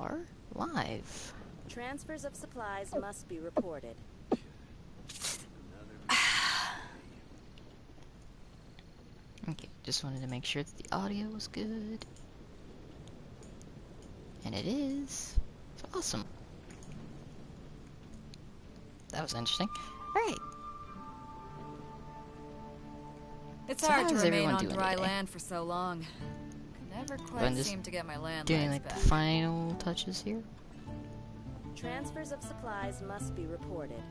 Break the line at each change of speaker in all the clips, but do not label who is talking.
are live.
Transfers of supplies must be reported.
Okay, just wanted to make sure that the audio was good. And it is. It's awesome. That was interesting. Alright.
It's
So
hard
how
to
is
remain
everyone
on
doing
dry
today?
land for so long. Could never
I'm
quite
just
seem to get my land
doing
lights
like
back.
the final touches here.
Transfers of supplies must be reported.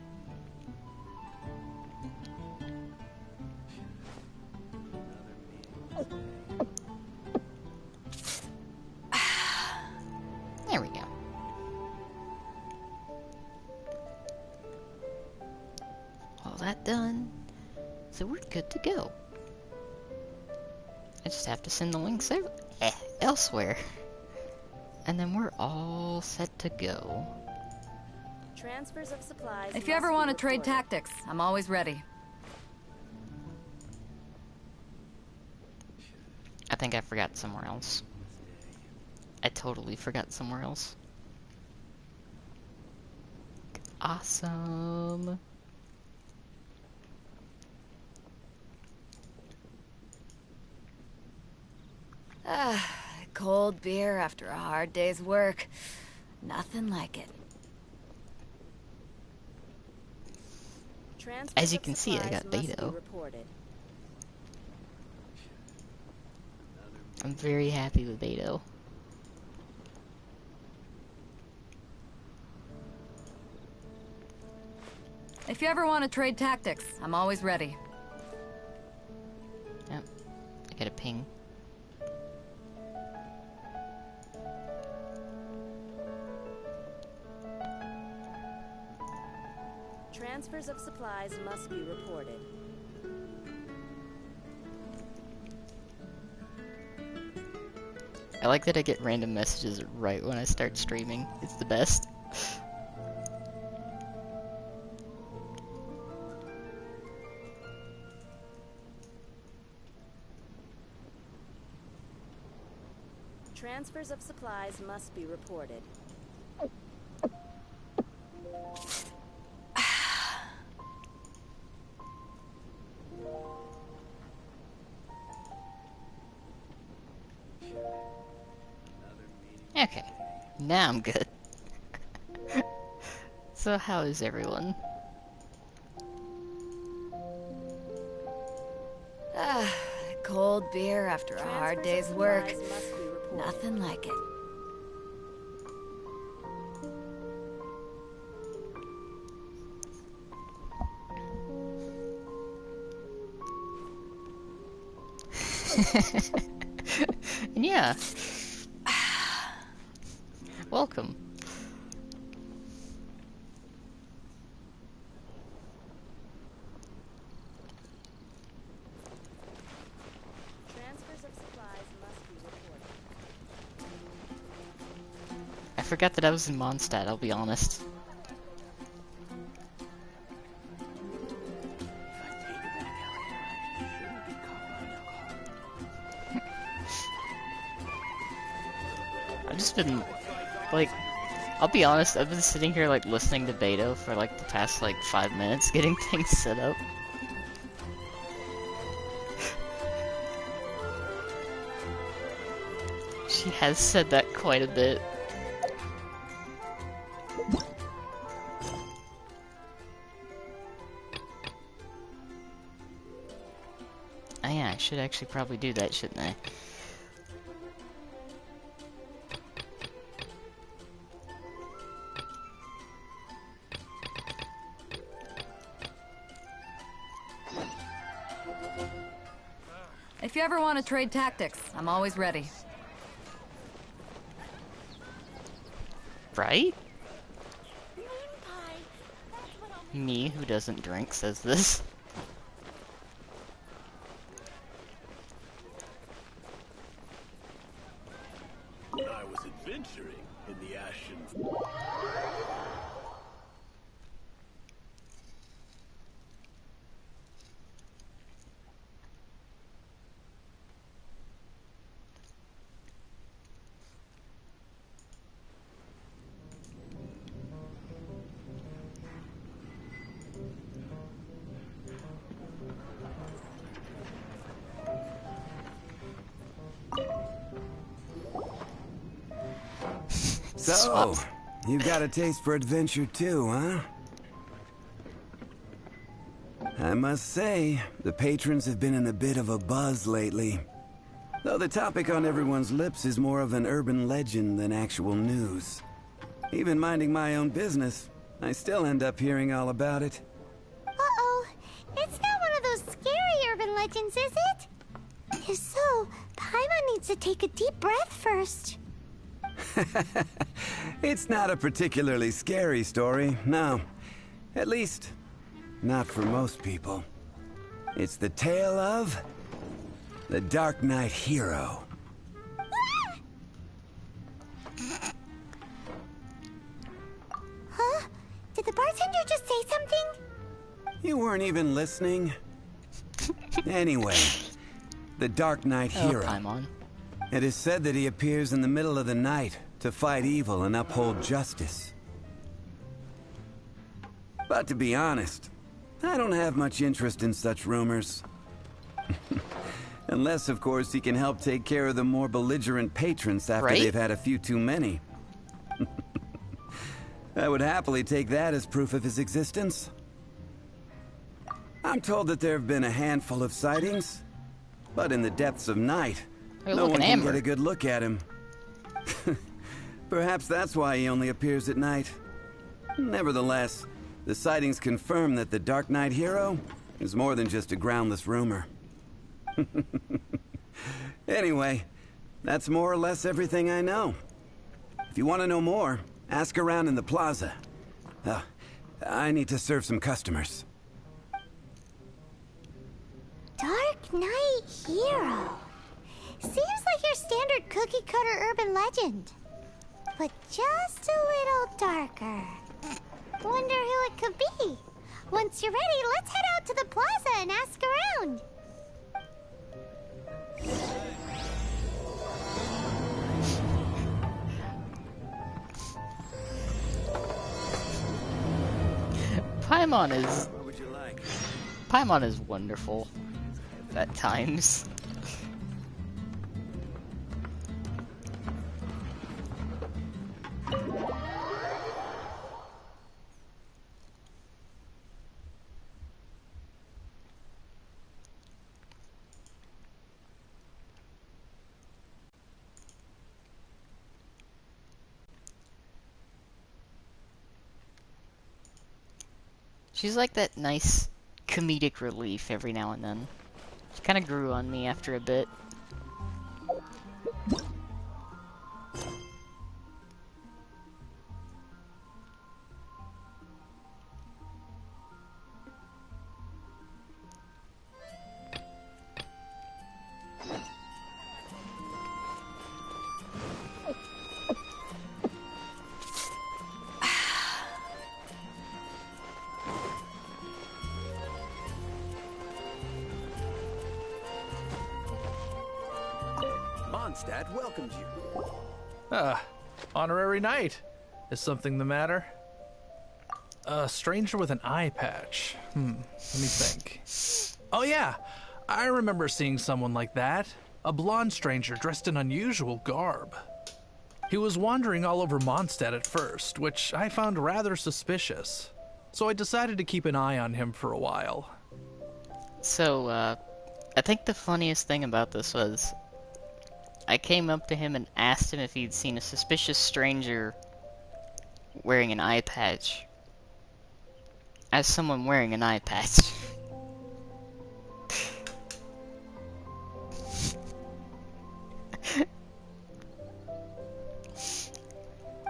There we go. All that done. So we're good to go. I just have to send the links elsewhere. And then we're all set to go.
Transfers of supplies
If you ever
want
to trade tactics, I'm always ready.
I think I forgot somewhere else. I totally forgot somewhere else. Awesome.
Cold beer after a hard day's work. Nothing like it.
As you can see, I got Beto. I'm very happy with Beto.
If you ever want to trade tactics, I'm always ready.
Yep. I got a ping.
Transfers of supplies must be reported.
I like that I get random messages right when I start streaming. It's the best.
Transfers of supplies must be reported.
Okay, now I'm good. So how is everyone?
Cold beer after a hard day's work. Nothing like it.
And yeah. Welcome.
Transfers of supplies must be reported.
I forgot that I was in Mondstadt, I'll be honest. I've just been, like, I'll be honest, I've been sitting here, like, listening to Beto for, like, the past, like, 5 minutes, getting things set up. She has said that quite a bit. Oh yeah, I should actually probably do that, shouldn't I?
If you ever want to trade tactics, I'm always ready.
Right? Me, who doesn't drink, says this.
I was adventuring in the Ashen.
So,
Swap.
you've got a taste for adventure too, huh? I must say, the patrons have been in a bit of a buzz lately. Though the topic on everyone's lips is more of an urban legend than actual news. Even minding my own business, I still end up hearing all about it.
Uh-oh. It's not one of those scary urban legends, is it? If so, Paimon needs to take a deep breath first.
It's not a particularly scary story, no. At least, not for most people. It's the tale of the Dark Knight Hero.
Huh? Did the bartender just say something?
You weren't even listening. Anyway, the Dark Knight Hero.
Paimon.
It is said that he appears in the middle of the night to fight evil and uphold justice. But to be honest, I don't have much interest in such rumors. Unless, of course, he can help take care of the more belligerent patrons after
Right?
they've had a few too many. I would happily take that as proof of his existence. I'm told that there have been a handful of sightings, but in the depths of night,
Hey,
no
look,
one
an
can
amber.
get a good look at him. Perhaps that's why he only appears at night. Nevertheless, the sightings confirm that the Dark Knight Hero is more than just a groundless rumor. Anyway, that's more or less everything I know. If you want to know more, ask around in the plaza. I need to serve some customers.
Dark Knight Hero. Seems like your standard cookie-cutter urban legend. But just a little darker. Wonder who it could be. Once you're ready, let's head out to the plaza and ask around.
Paimon is
What would you like?
Paimon is wonderful at times. She's like that nice comedic relief every now and then. She kind of grew on me after a bit.
Mondstadt welcomes you.
Honorary knight. Is something the matter? A stranger with an eye patch. Let me think. Oh yeah, I remember seeing someone like that. A blonde stranger dressed in unusual garb. He was wandering all over Mondstadt at first, which I found rather suspicious. So I decided to keep an eye on him for a while.
So, I think the funniest thing about this was I came up to him and asked him if he'd seen a suspicious stranger wearing an eye patch. As someone wearing an eye patch.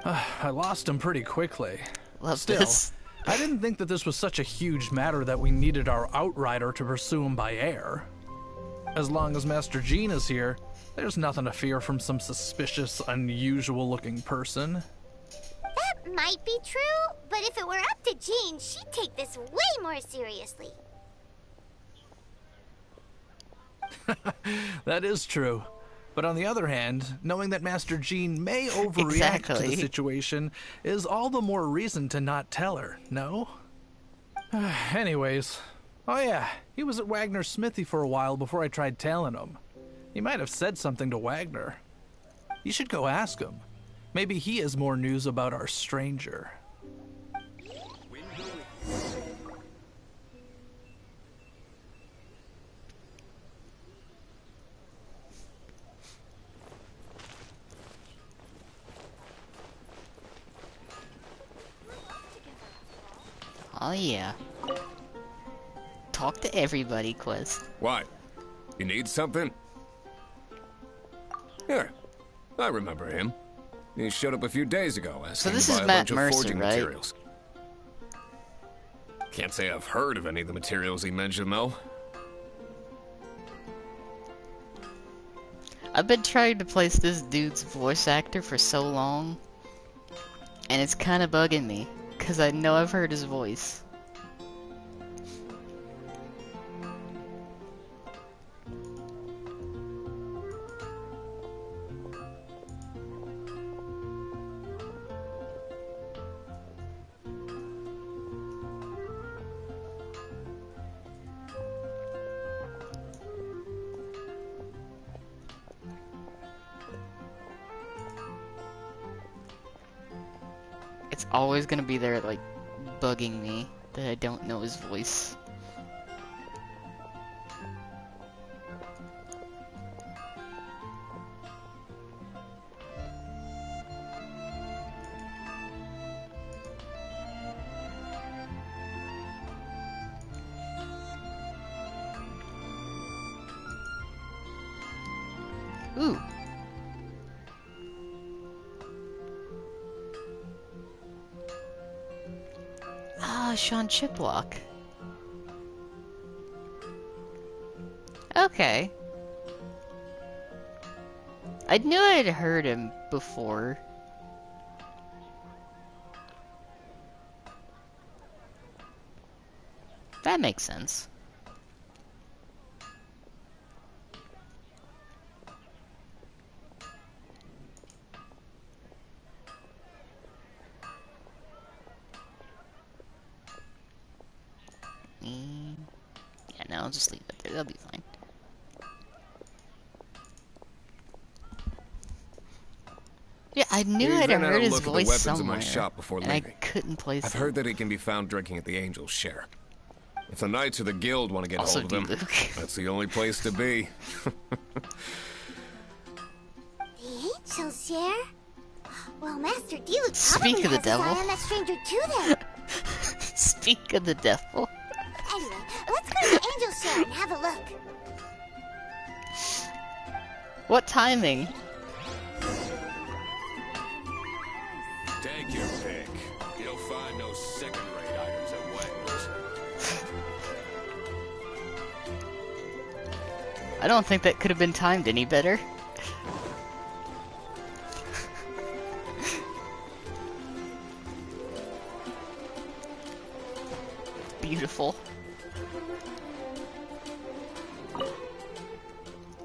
I lost him pretty quickly.
Love
Still,
this.
I didn't think that this was such a huge matter that we needed our outrider to pursue him by air. As long as Master Jean is here, there's nothing to fear from some suspicious, unusual-looking person.
That might be true, but if it were up to Jean, she'd take this way more seriously.
That is true. But on the other hand, knowing that Master Jean may overreact to the
Exactly.
situation is all the more reason to not tell her, no? Anyways, oh yeah, he was at Wagner's smithy for a while before I tried tailing him. He might have said something to Wagner. You should go ask him. Maybe he has more news about our stranger.
Oh yeah. Talk to everybody quest.
What? You need something? Here. I remember him. He showed up a few days ago asking
this
to
is
buy a
Matt
bunch of
Mercer,
forging
right?
materials. Can't say I've heard of any of the materials he mentioned, though.
I've been trying to place this dude's voice actor for so long, and it's kind of bugging me, because I know I've heard his voice. It's always gonna be there, like, bugging me that I don't know his voice. Ooh. Ah, Sean Chiplock. Okay. I knew I'd heard him before. That makes sense. Yeah, no, I'll just leave it there. That'll be fine. Yeah, I knew
He's
I'd
been
heard
had a
his
look at the
voice
weapons in
somewhere,
my shop before
and I
leaving.
couldn't place
I've
him.
heard that he can be found drinking at the Angel's Share. If the Knights or the Guild want to get
Also,
hold of him,
D-Luke.
that's the only place to be.
The Angel's Share? Well, Master Diluc
Speak
probably
of the
has his
devil.
eye on that stranger too then.
Speak of the devil.
Anyway, let's go to the Angel's Share and have a look.
What timing?
Take your pick. You'll find no second-rate items at Wagner's.
I don't think that could have been timed any better. Beautiful.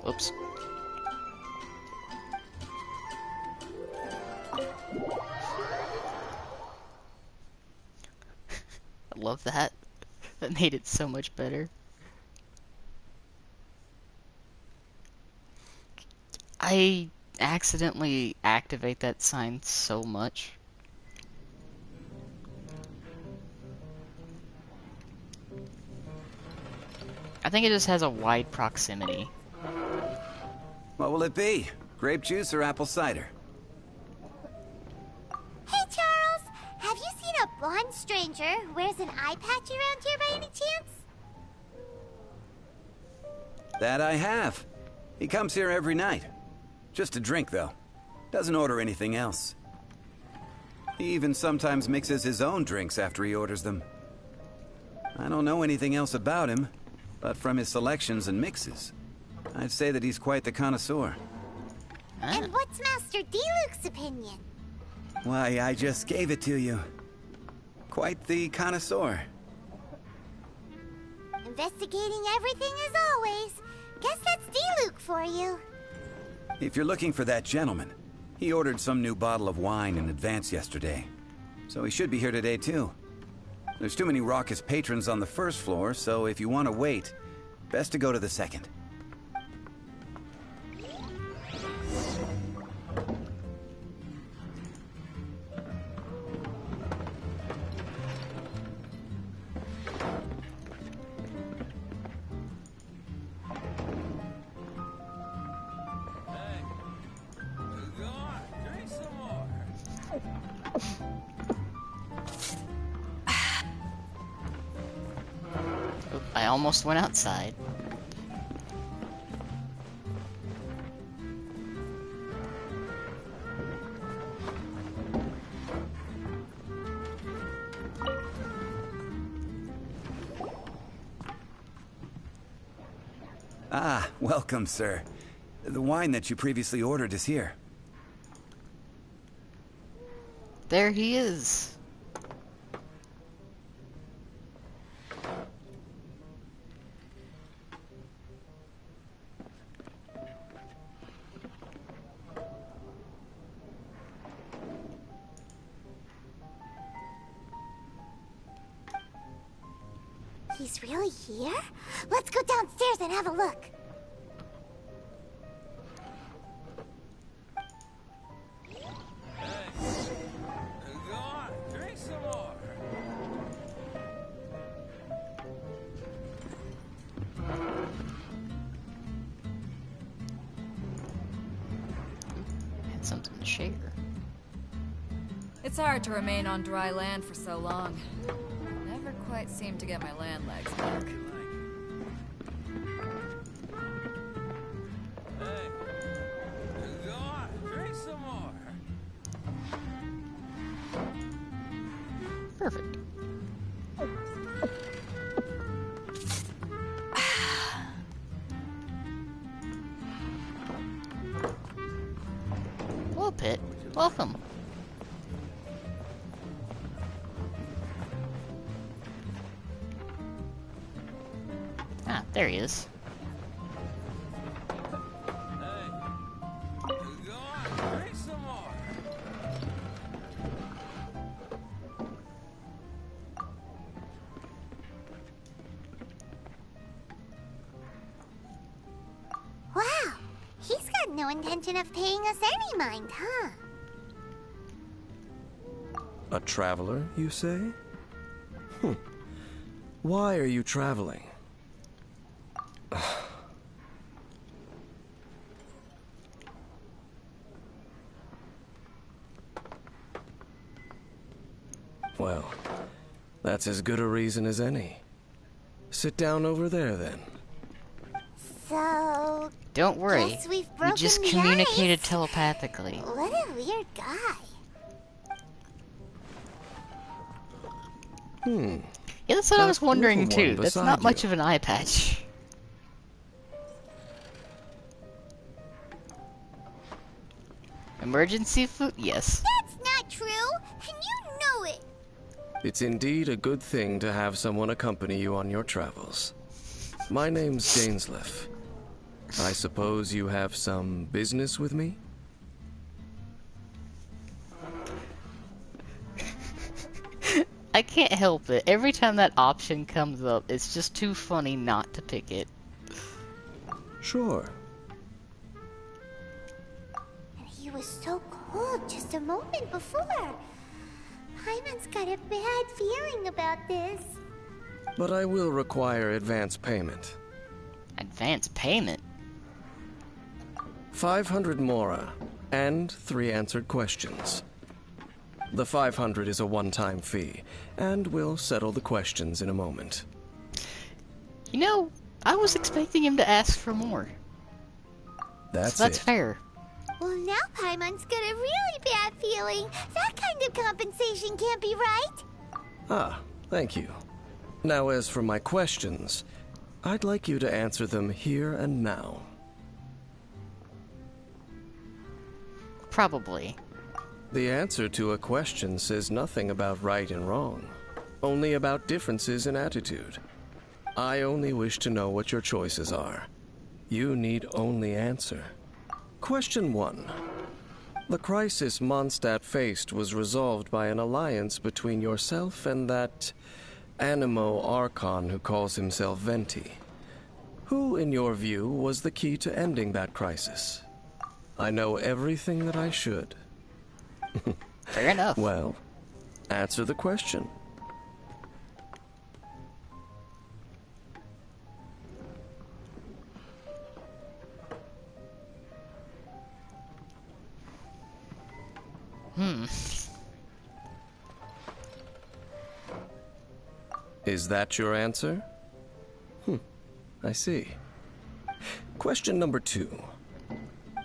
Whoops. I love that. That made it so much better. I accidentally activate that sign so much. I think it just has a wide proximity.
What will it be? Grape juice or apple cider?
Hey, Charles! Have you seen a blonde stranger who wears an eye patch around here by any chance?
That I have. He comes here every night. Just to drink, though. Doesn't order anything else. He even sometimes mixes his own drinks after he orders them. I don't know anything else about him, but from his selections and mixes, I'd say that he's quite the connoisseur.
Ah.
And what's Master Diluc's opinion?
Why, I just gave it to you. Quite the connoisseur.
Investigating everything as always. Guess that's Diluc for you.
If you're looking for that gentleman, he ordered some new bottle of wine in advance yesterday. So he should be here today, too. There's too many raucous patrons on the first floor, so if you want to wait, best to go to the second.
Oop, I almost went outside.
Ah, welcome, sir. The wine that you previously ordered is here.
There he is.
He's really here? Let's go downstairs and have a look.
Go on, drink some more.
Had something to share.
It's hard to remain on dry land for so long. Never quite seem to get my land legs back.
Hey, go on, drink some more.
Perfect. Well, Pit, welcome. Ah, there he is.
Hey, go on, drink some more.
Wow, he's got no intention of paying us any mind, huh?
A traveler, you say? Why are you traveling? Well, that's as good a reason as any. Sit down over there, then.
So,
Don't worry,
guess we've
we
broken
just
the
communicated
ice.
telepathically.
What a weird guy.
Yeah, that's what I
That
was wondering
little
too.
one
That's
beside
not much
you.
of an eye patch. Emergency food? Yes.
That's not true, and you know it.
It's indeed a good thing to have someone accompany you on your travels. My name's Dainsleif. I suppose you have some business with me?
I can't help it. Every time that option comes up, it's just too funny not to pick it.
Sure.
And he was so cold just a moment before. Hyman's got a bad feeling about this.
But I will require advance payment.
Advance payment?
500 mora, and 3 answered questions. The 500 is a one-time fee, and we'll settle the questions in a moment.
You know, I was expecting him to ask for more.
That's
So that's
it.
fair.
Well, now Paimon's got a really bad feeling. That kind of compensation can't be right.
Ah, thank you. Now, as for my questions, I'd like you to answer them here and now.
Probably.
The answer to a question says nothing about right and wrong, only about differences in attitude. I only wish to know what your choices are. You need only answer. Question 1. The crisis Mondstadt faced was resolved by an alliance between yourself and that Animo Archon who calls himself Venti. Who, in your view, was the key to ending that crisis? I know everything that I should.
Fair enough.
Well, answer the question. Is that your answer? I see. Question number 2.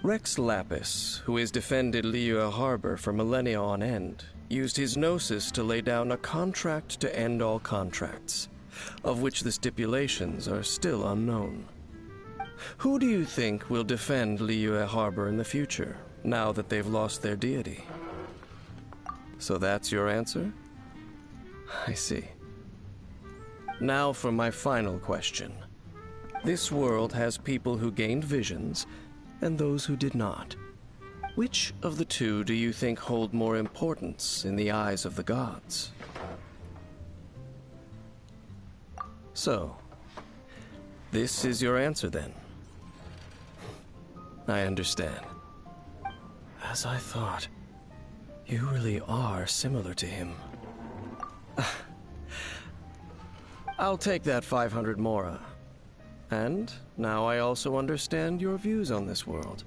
Rex Lapis, who has defended Liyue Harbor for millennia on end, used his gnosis to lay down a contract to end all contracts, of which the stipulations are still unknown. Who do you think will defend Liyue Harbor in the future, now that they've lost their deity? So that's your answer? I see. Now for my final question. This world has people who gained visions, and those who did not. Which of the two do you think hold more importance in the eyes of the gods? So, this is your answer then? I understand. As I thought, you really are similar to him. I'll take that 500 mora. And now I also understand your views on this world.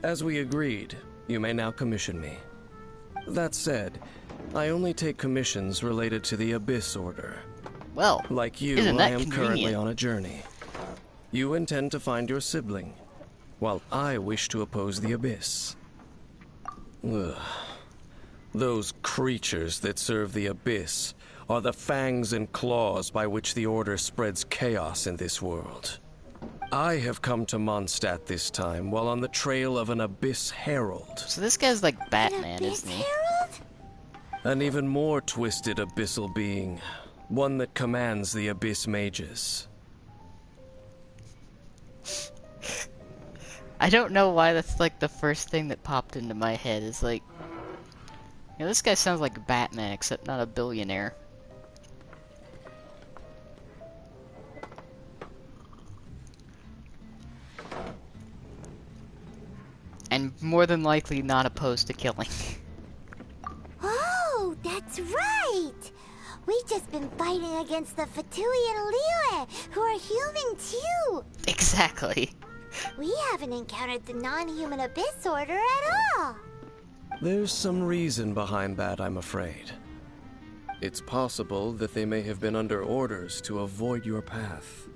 As we agreed, you may now commission me. That said, I only take commissions related to the Abyss Order.
Well,
like you,
isn't that
I am
convenient?
currently on a journey. You intend to find your sibling, while I wish to oppose the Abyss. Ugh. Those creatures that serve the Abyss are the fangs and claws by which the Order spreads chaos in this world. I have come to Mondstadt this time while on the trail of an Abyss Herald.
So this guy's like Batman, isn't he?
An even more twisted abyssal being. One that commands the Abyss Mages.
I don't know why that's like the first thing that popped into my head is like, you know, this guy sounds like Batman except not a billionaire. And more than likely not opposed to killing.
Oh, that's right! We've just been fighting against the Fatui and Liyue, who are human too!
Exactly.
We haven't encountered the non-human Abyss Order at all!
There's some reason behind that, I'm afraid. It's possible that they may have been under orders to avoid your path.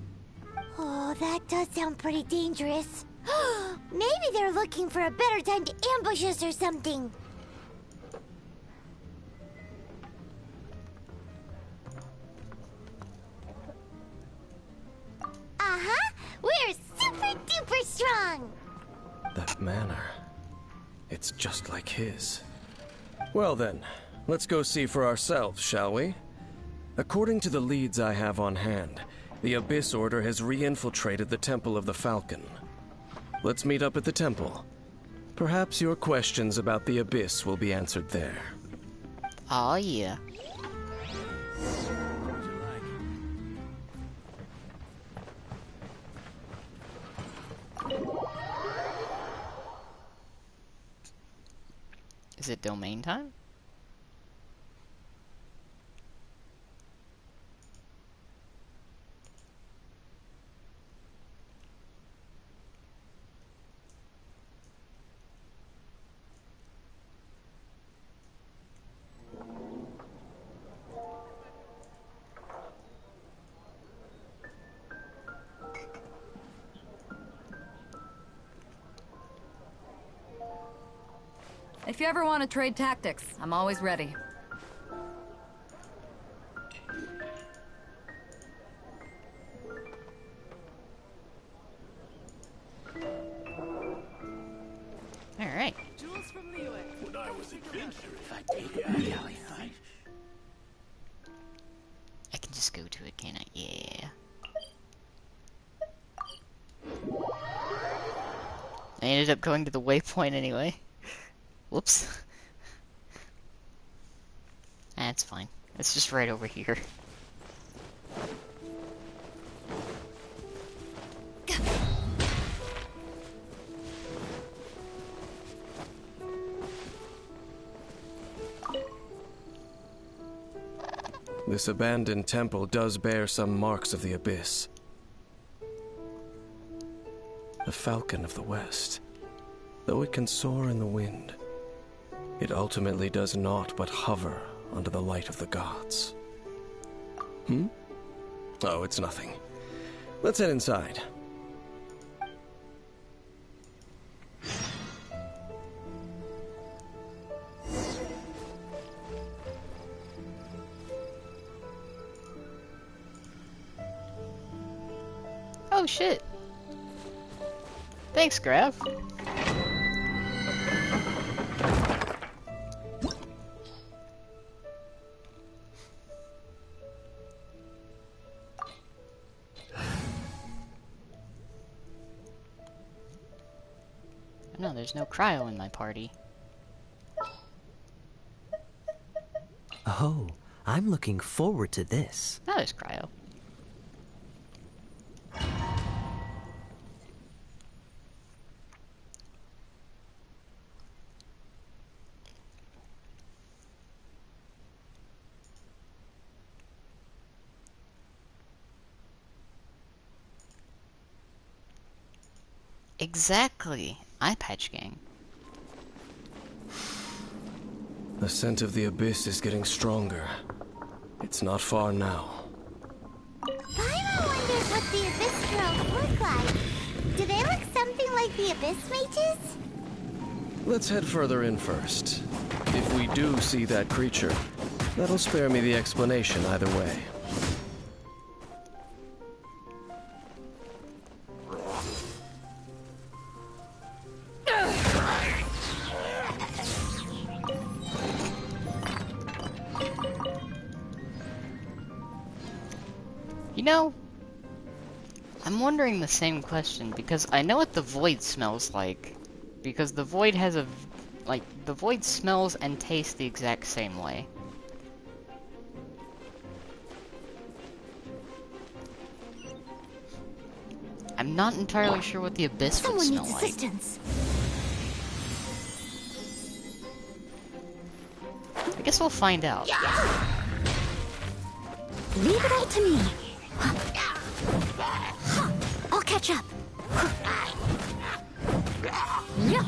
Oh, that does sound pretty dangerous. Maybe they're looking for a better time to ambush us or something. Uh-huh! We're super duper strong!
That manner, it's just like his. Well then, let's go see for ourselves, shall we? According to the leads I have on hand, the Abyss Order has re-infiltrated the Temple of the Falcon. Let's meet up at the temple. Perhaps your questions about the Abyss will be answered there.
Aw, yeah. Is it domain time?
If you ever want to trade tactics, I'm always ready.
Alright.
When I was adventuring,
I can just go to it, can I? Yeah. I ended up going to the waypoint anyway. Whoops. That's fine. It's just right over here.
This abandoned temple does bear some marks of the Abyss. The Falcon of the West. Though it can soar in the wind, it ultimately does naught but hover under the light of the gods. Oh, it's nothing. Let's head inside.
Oh shit. Thanks, Graf. No, there's no cryo in my party.
Oh, I'm looking forward to this.
No, there's cryo. Exactly. Eye patch gang.
The scent of the abyss is getting stronger. It's not far now.
Paimon wonders what the Abyss girls look like. Do they look something like the Abyss mages?
Let's head further in first. If we do see that creature, that'll spare me the explanation either way.
You know, I'm wondering the same question because I know what the void smells like. Because the void has a... like, the void smells and tastes the exact same way. I'm not entirely sure what the abyss would
Someone
smell
needs
like.
assistance.
I guess we'll find out.
Leave it all to me. I'll catch up. Yeah.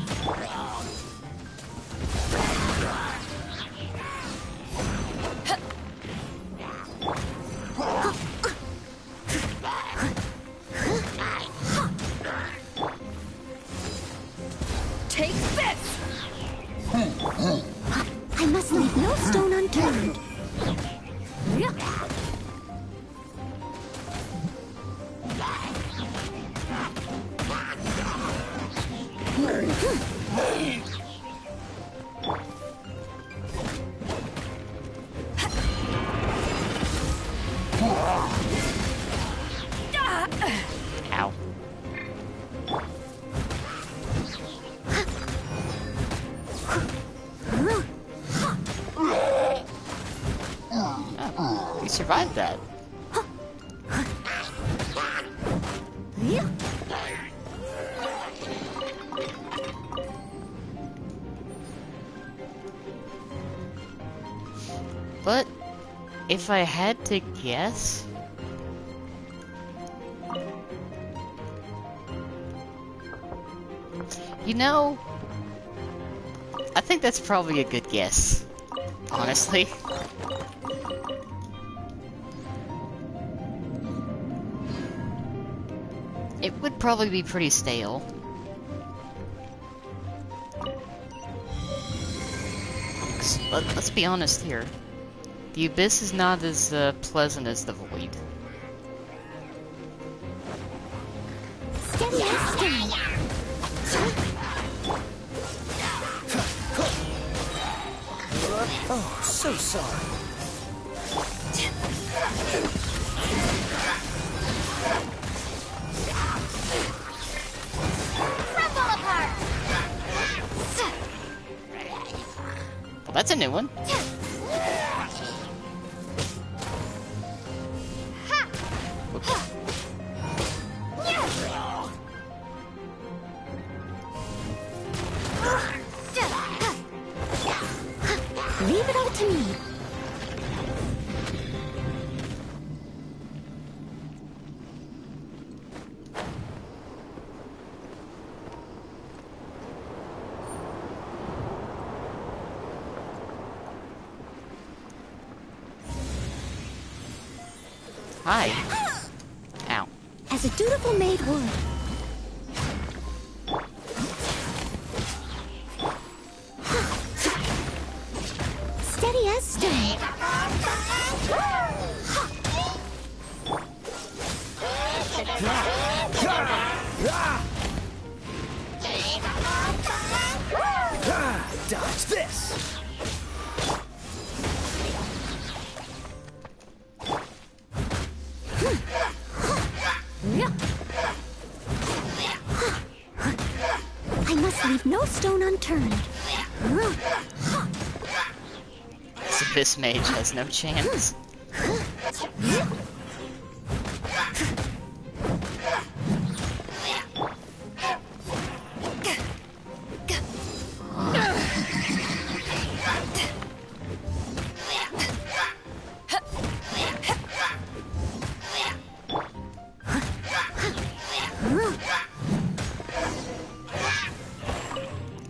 Take this!
I must leave no stone unturned.
Ow. Oh, you survived that. But if I had to guess, you know, I think that's probably a good guess, honestly. It would probably be pretty stale. Let's be honest here. The Abyss is not as pleasant as the Void.
Steady as stone.
Oh, so sorry.
Crumble apart.
Well, that's a new one.
Leave it all to me.
Hi. Ow.
As a dutiful maid would. Steady as stone.
Dodge this!
I must leave no stone unturned.
This Abyss Mage has no chance.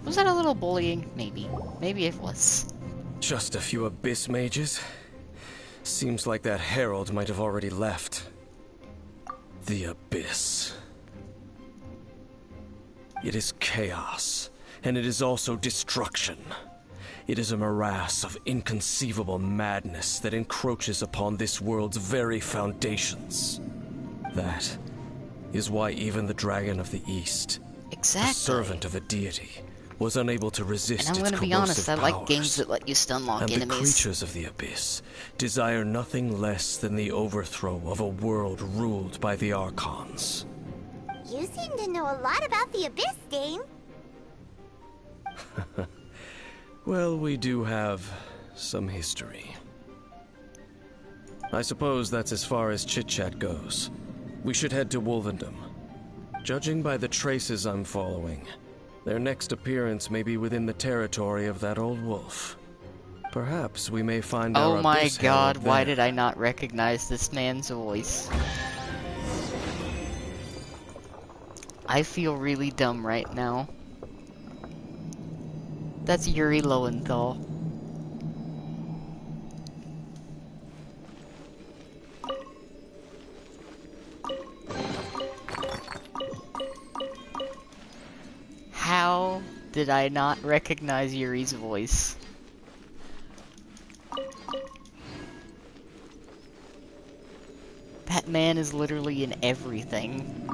Was that a little bullying? Maybe. Maybe it was.
Just a few Abyss Mages? Seems like that herald might have already left. The Abyss. It is chaos, and it is also destruction. It is a morass of inconceivable madness that encroaches upon this world's very foundations. That is why even the Dragon of the East,
Exactly.
a servant of a deity, was unable to resist
And I'm
its
gonna be honest, I
corrosive
like
powers.
games that let you stunlock
And the
enemies.
creatures of the Abyss desire nothing less than the overthrow of a world ruled by the Archons.
You seem to know a lot about the Abyss, Dame.
Well, we do have some history. I suppose that's as far as chit-chat goes. We should head to Wolvendom. Judging by the traces I'm following, their next appearance may be within the territory of that old wolf. Perhaps we may find our
Oh my
Abyss
god,
Herald
why
there.
did I not recognize this man's voice? I feel really dumb right now. That's Yuri Lowenthal. How did I not recognize Yuri's voice? That man is literally in everything.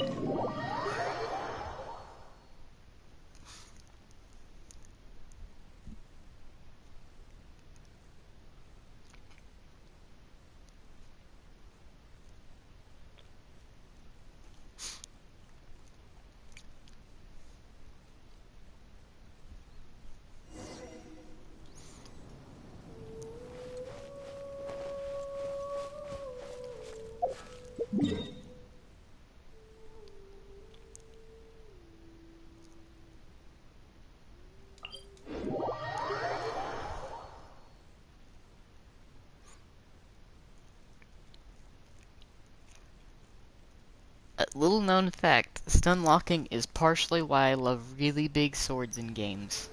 A little known fact, stun locking is partially why I love really big swords in games.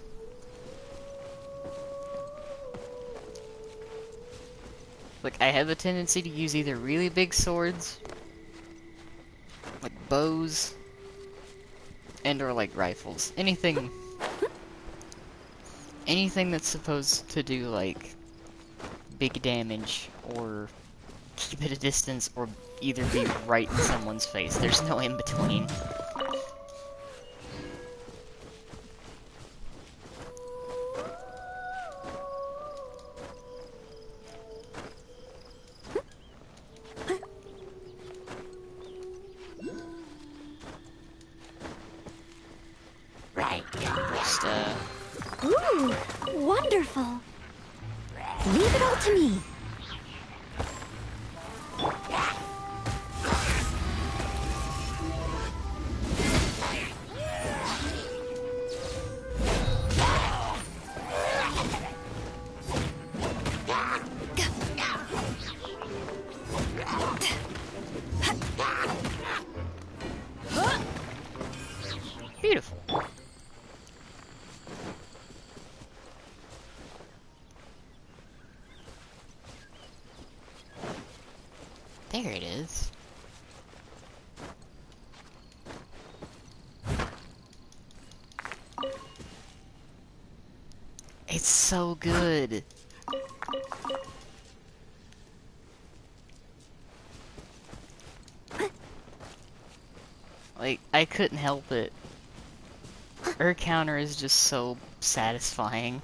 Like, I have a tendency to use either really big swords, like bows, and or like rifles. Anything that's supposed to do like big damage or keep at a distance or either be right in someone's face. There's no in between. Just,
Ooh, wonderful. Leave it all to me.
beautiful. There it is. It's so good. Like, I couldn't help it. Her counter is just so satisfying.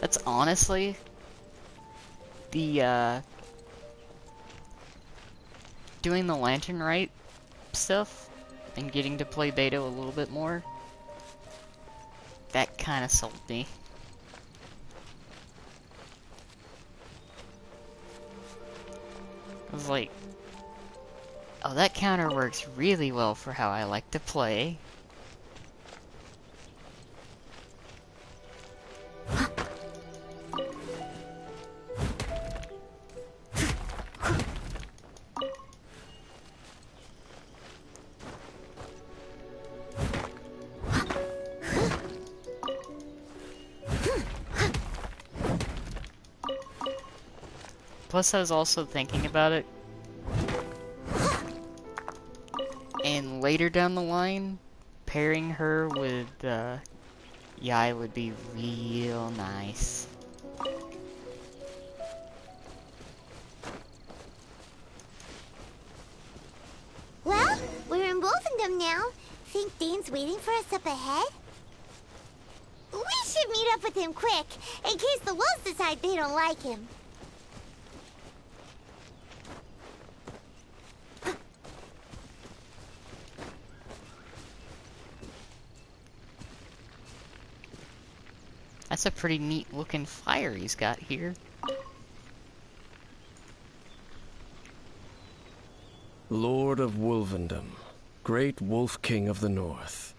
That's honestly the doing the lantern right stuff and getting to play Beto a little bit more. That kind of sold me. I was like, oh, that counter works really well for how I like to play. Plus, I was also thinking about it, and later down the line, pairing her with Yai would be real nice.
Well, we're in Wolfendom now. Think Dane's waiting for us up ahead? We should meet up with him quick, in case the wolves decide they don't like him.
That's a pretty neat looking fire he's got here.
Lord of Wolvendom, great Wolf King of the North.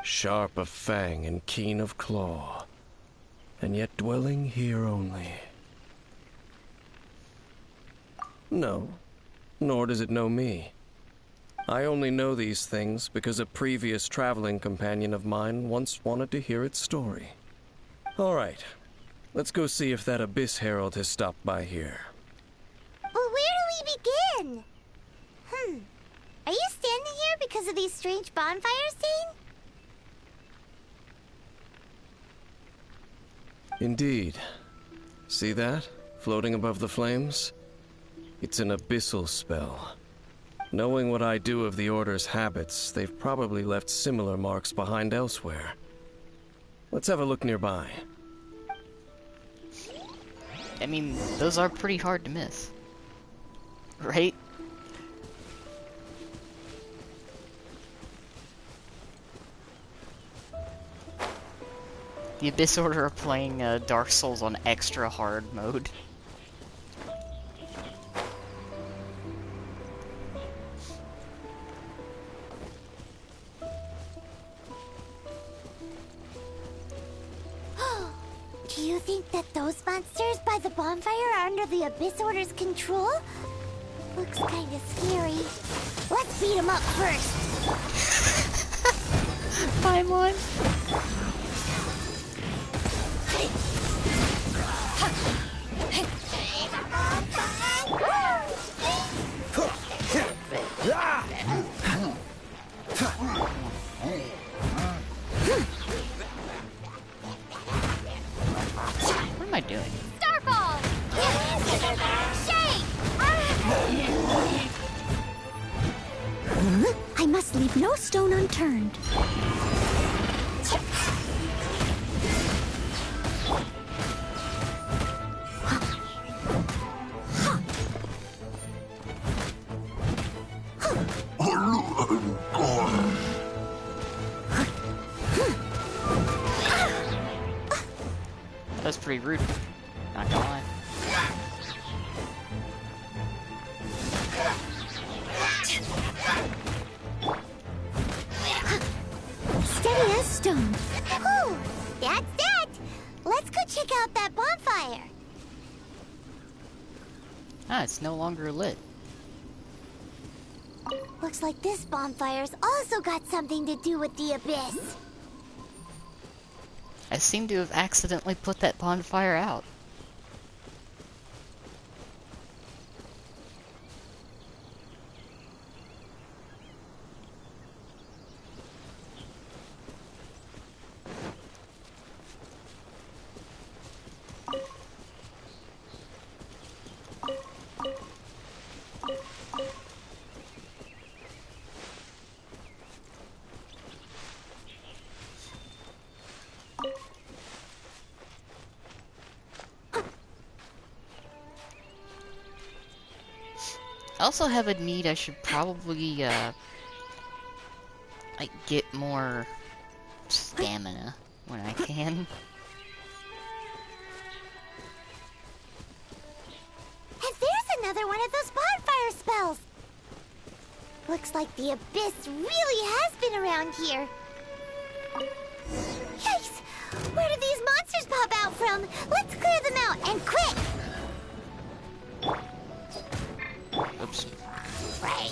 Sharp of fang and keen of claw, and yet dwelling here only. No, nor does it know me. I only know these things because a previous traveling companion of mine once wanted to hear its story. All right, let's go see if that Abyss Herald has stopped by here.
But where do we begin? Are you standing here because of these strange bonfires, Dane?
Indeed. See that? Floating above the flames? It's an abyssal spell. Knowing what I do of the Order's habits, they've probably left similar marks behind elsewhere. Let's have a look nearby.
I mean, those are pretty hard to miss. Right? The Abyss Order are playing Dark Souls on extra hard mode.
Do you think that those monsters by the bonfire are under the Abyss Order's control? Looks kinda scary. Let's beat them up first.
Paimon. What am I doing?
Starfall! Shake! I must leave no stone unturned.
That was pretty rude. Not gonna lie.
Let's go check out that bonfire.
Ah, it's no longer lit.
Looks like this bonfire's also got something to do with the abyss.
I seem to have accidentally put that bonfire out. I also have a need. I should probably, like, get more stamina when I can.
And there's another one of those bonfire spells. Looks like the abyss really has been around here. Yikes! Where do these monsters pop out from? Let's clear them out, and quick!
Oops.
Right.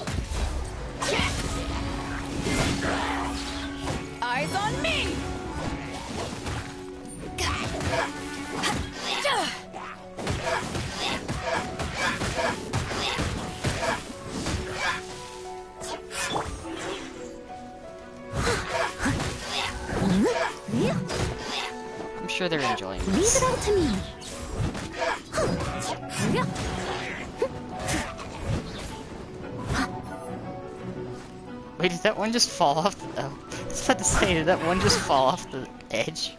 Eyes on me!
I'm sure they're enjoying
Leave
this.
it all to me.
Wait, did that one just fall off the... Oh, I was about to say, did that one just fall off the edge?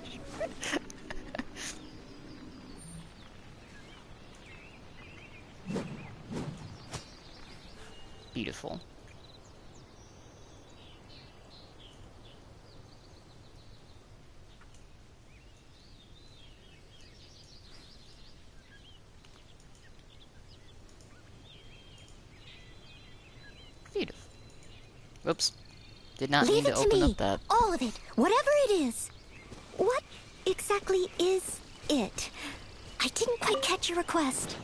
Beautiful. Beautiful. Whoops. Did not
Leave
mean
it
to
to
open
me.
up that.
All of it. Whatever it is. What exactly is it? I didn't quite catch your request.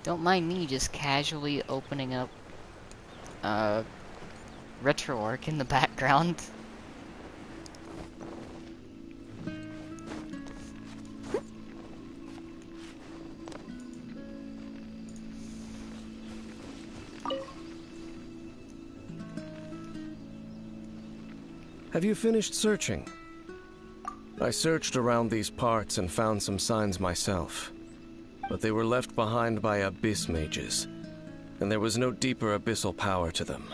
Don't mind me just casually opening up RetroArch in the background.
Have you finished searching? I searched around these parts and found some signs myself, but they were left behind by abyss mages, and there was no deeper abyssal power to them.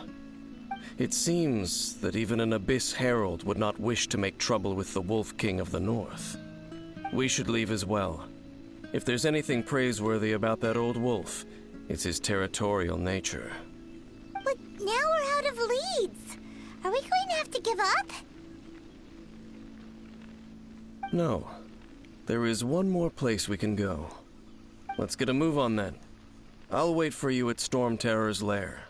It seems that even an abyss herald would not wish to make trouble with the Wolf King of the North. We should leave as well. If there's anything praiseworthy about that old wolf, it's his territorial nature.
But now we're out of leads. Are we going to have to give up?
No. There is one more place we can go. Let's get a move on then. I'll wait for you at Storm Terror's lair.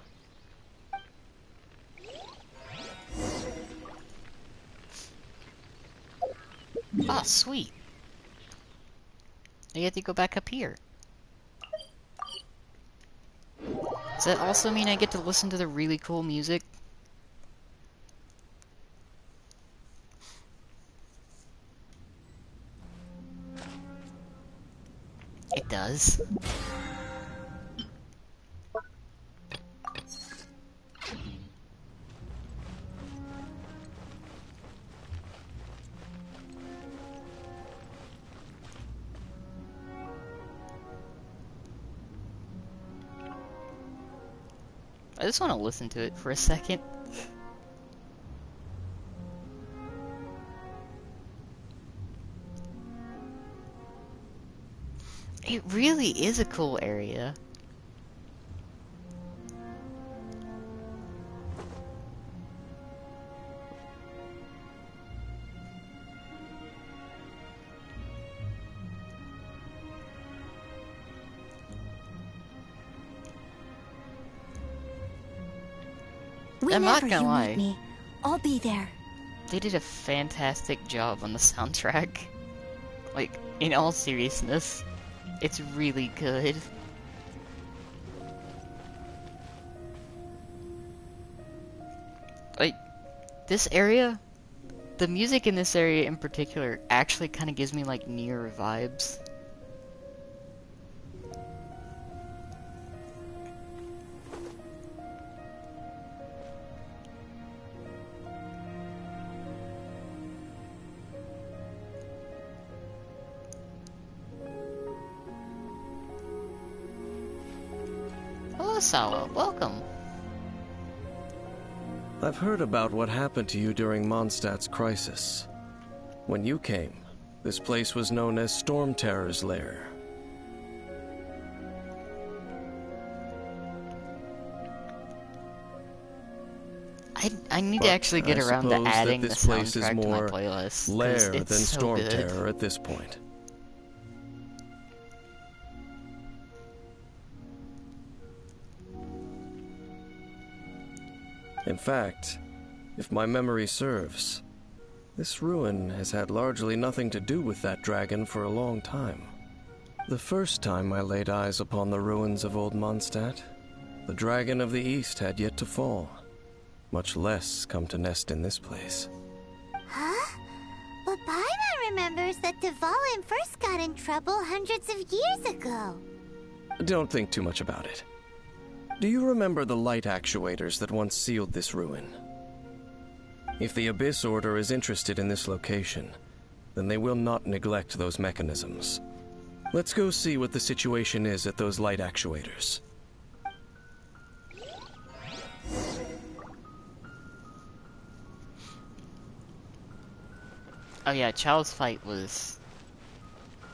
Ah, sweet. I get to go back up here. Does that also mean I get to listen to the really cool music? It does. I just want to listen to it for a second. It really is a cool area. I'm not
Whenever
gonna
you
lie.
need me, I'll be there.
They did a fantastic job on the soundtrack. Like, in all seriousness, it's really good. Like, this area, the music in this area in particular actually kind of gives me like Nier vibes. Hello, Sawa. Welcome.
I've heard about what happened to you during Mondstadt's crisis. When you came, this place was known as Storm Terror's lair.
I need to actually get around to adding the soundtrack to my playlist.
Lair
It's
than
so
Storm
good.
Terror at this point. In fact, if my memory serves, this ruin has had largely nothing to do with that dragon for a long time. The first time I laid eyes upon the ruins of Old Mondstadt, the dragon of the East had yet to fall, much less come to nest in this place.
Huh? But Paimon remembers that Dvalin first got in trouble hundreds of years ago.
Don't think too much about it. Do you remember the light actuators that once sealed this ruin? If the Abyss Order is interested in this location, then they will not neglect those mechanisms. Let's go see what the situation is at those light actuators.
Oh yeah, Child's Fight was...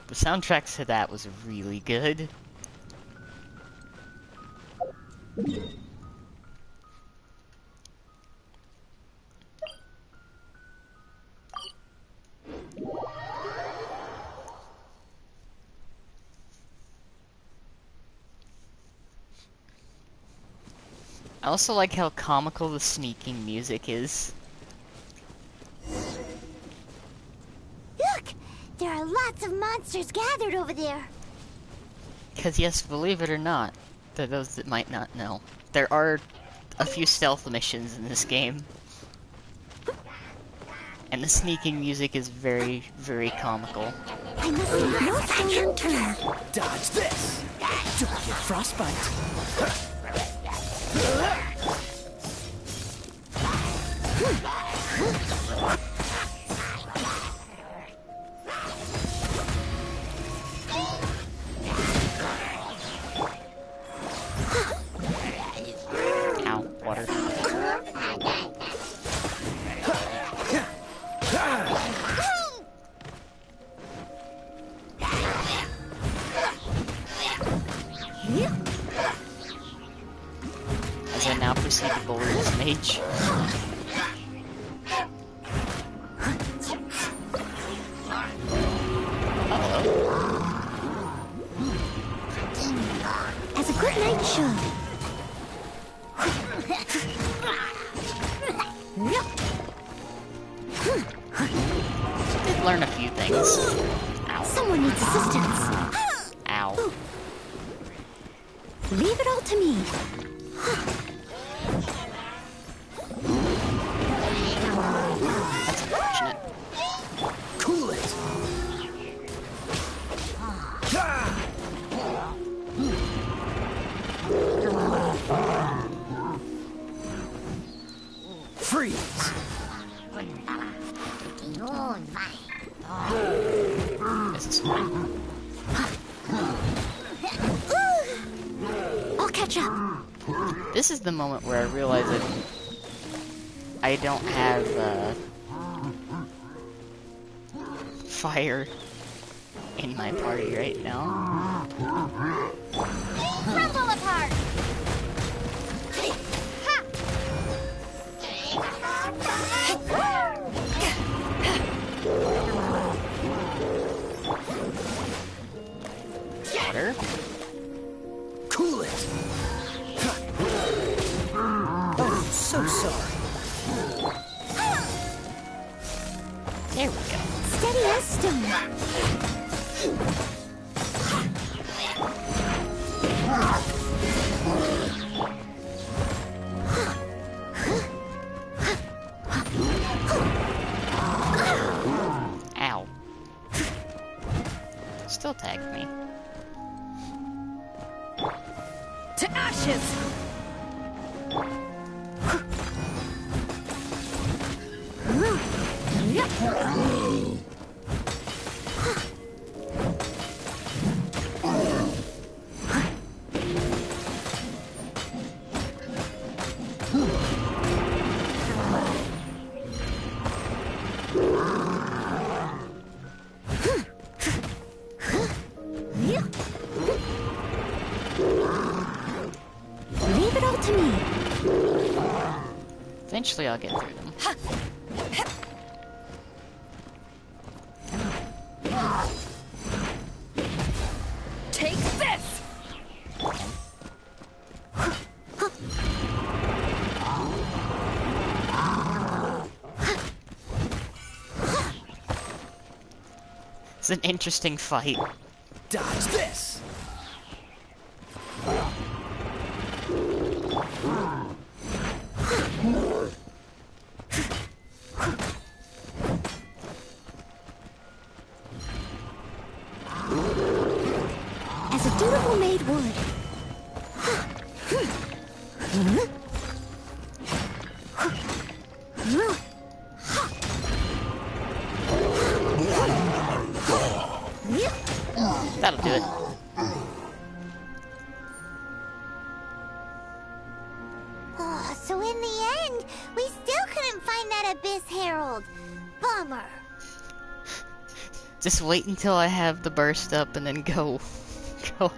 The soundtrack to that was really good. I also like how comical the sneaking music is.
Look! There are lots of monsters gathered over there.
Because yes, believe it or not, to those that might not know, there are a few stealth missions in this game. And the sneaking music is very, very comical.
I must leave no stone unturned.
Dodge this! Don't get frostbite.
Ow, water. As I now proceed to bully this mage.
As a good knight should.
Did learn a few things. Ow.
Someone needs assistance.
Ow.
Leave it all to me.
That's unfortunate.
Cool it! Freeze!
This is fine.
I'll catch up.
This is the moment where I realize that I don't have fire in my party right now.
Crumble apart.
Water.
Cool it! so sorry.
There we go.
Steady as stone.
Ow. Still tagged me.
To ashes!
Leave it all to me.
Eventually I'll get through them.
Take this!
It's an interesting fight.
Dodge this.
As a dutiful maid would.
That'll do it.
Oh, so in the end, we still couldn't find that Abyss Herald. Bummer.
Just wait until I have the burst up and then go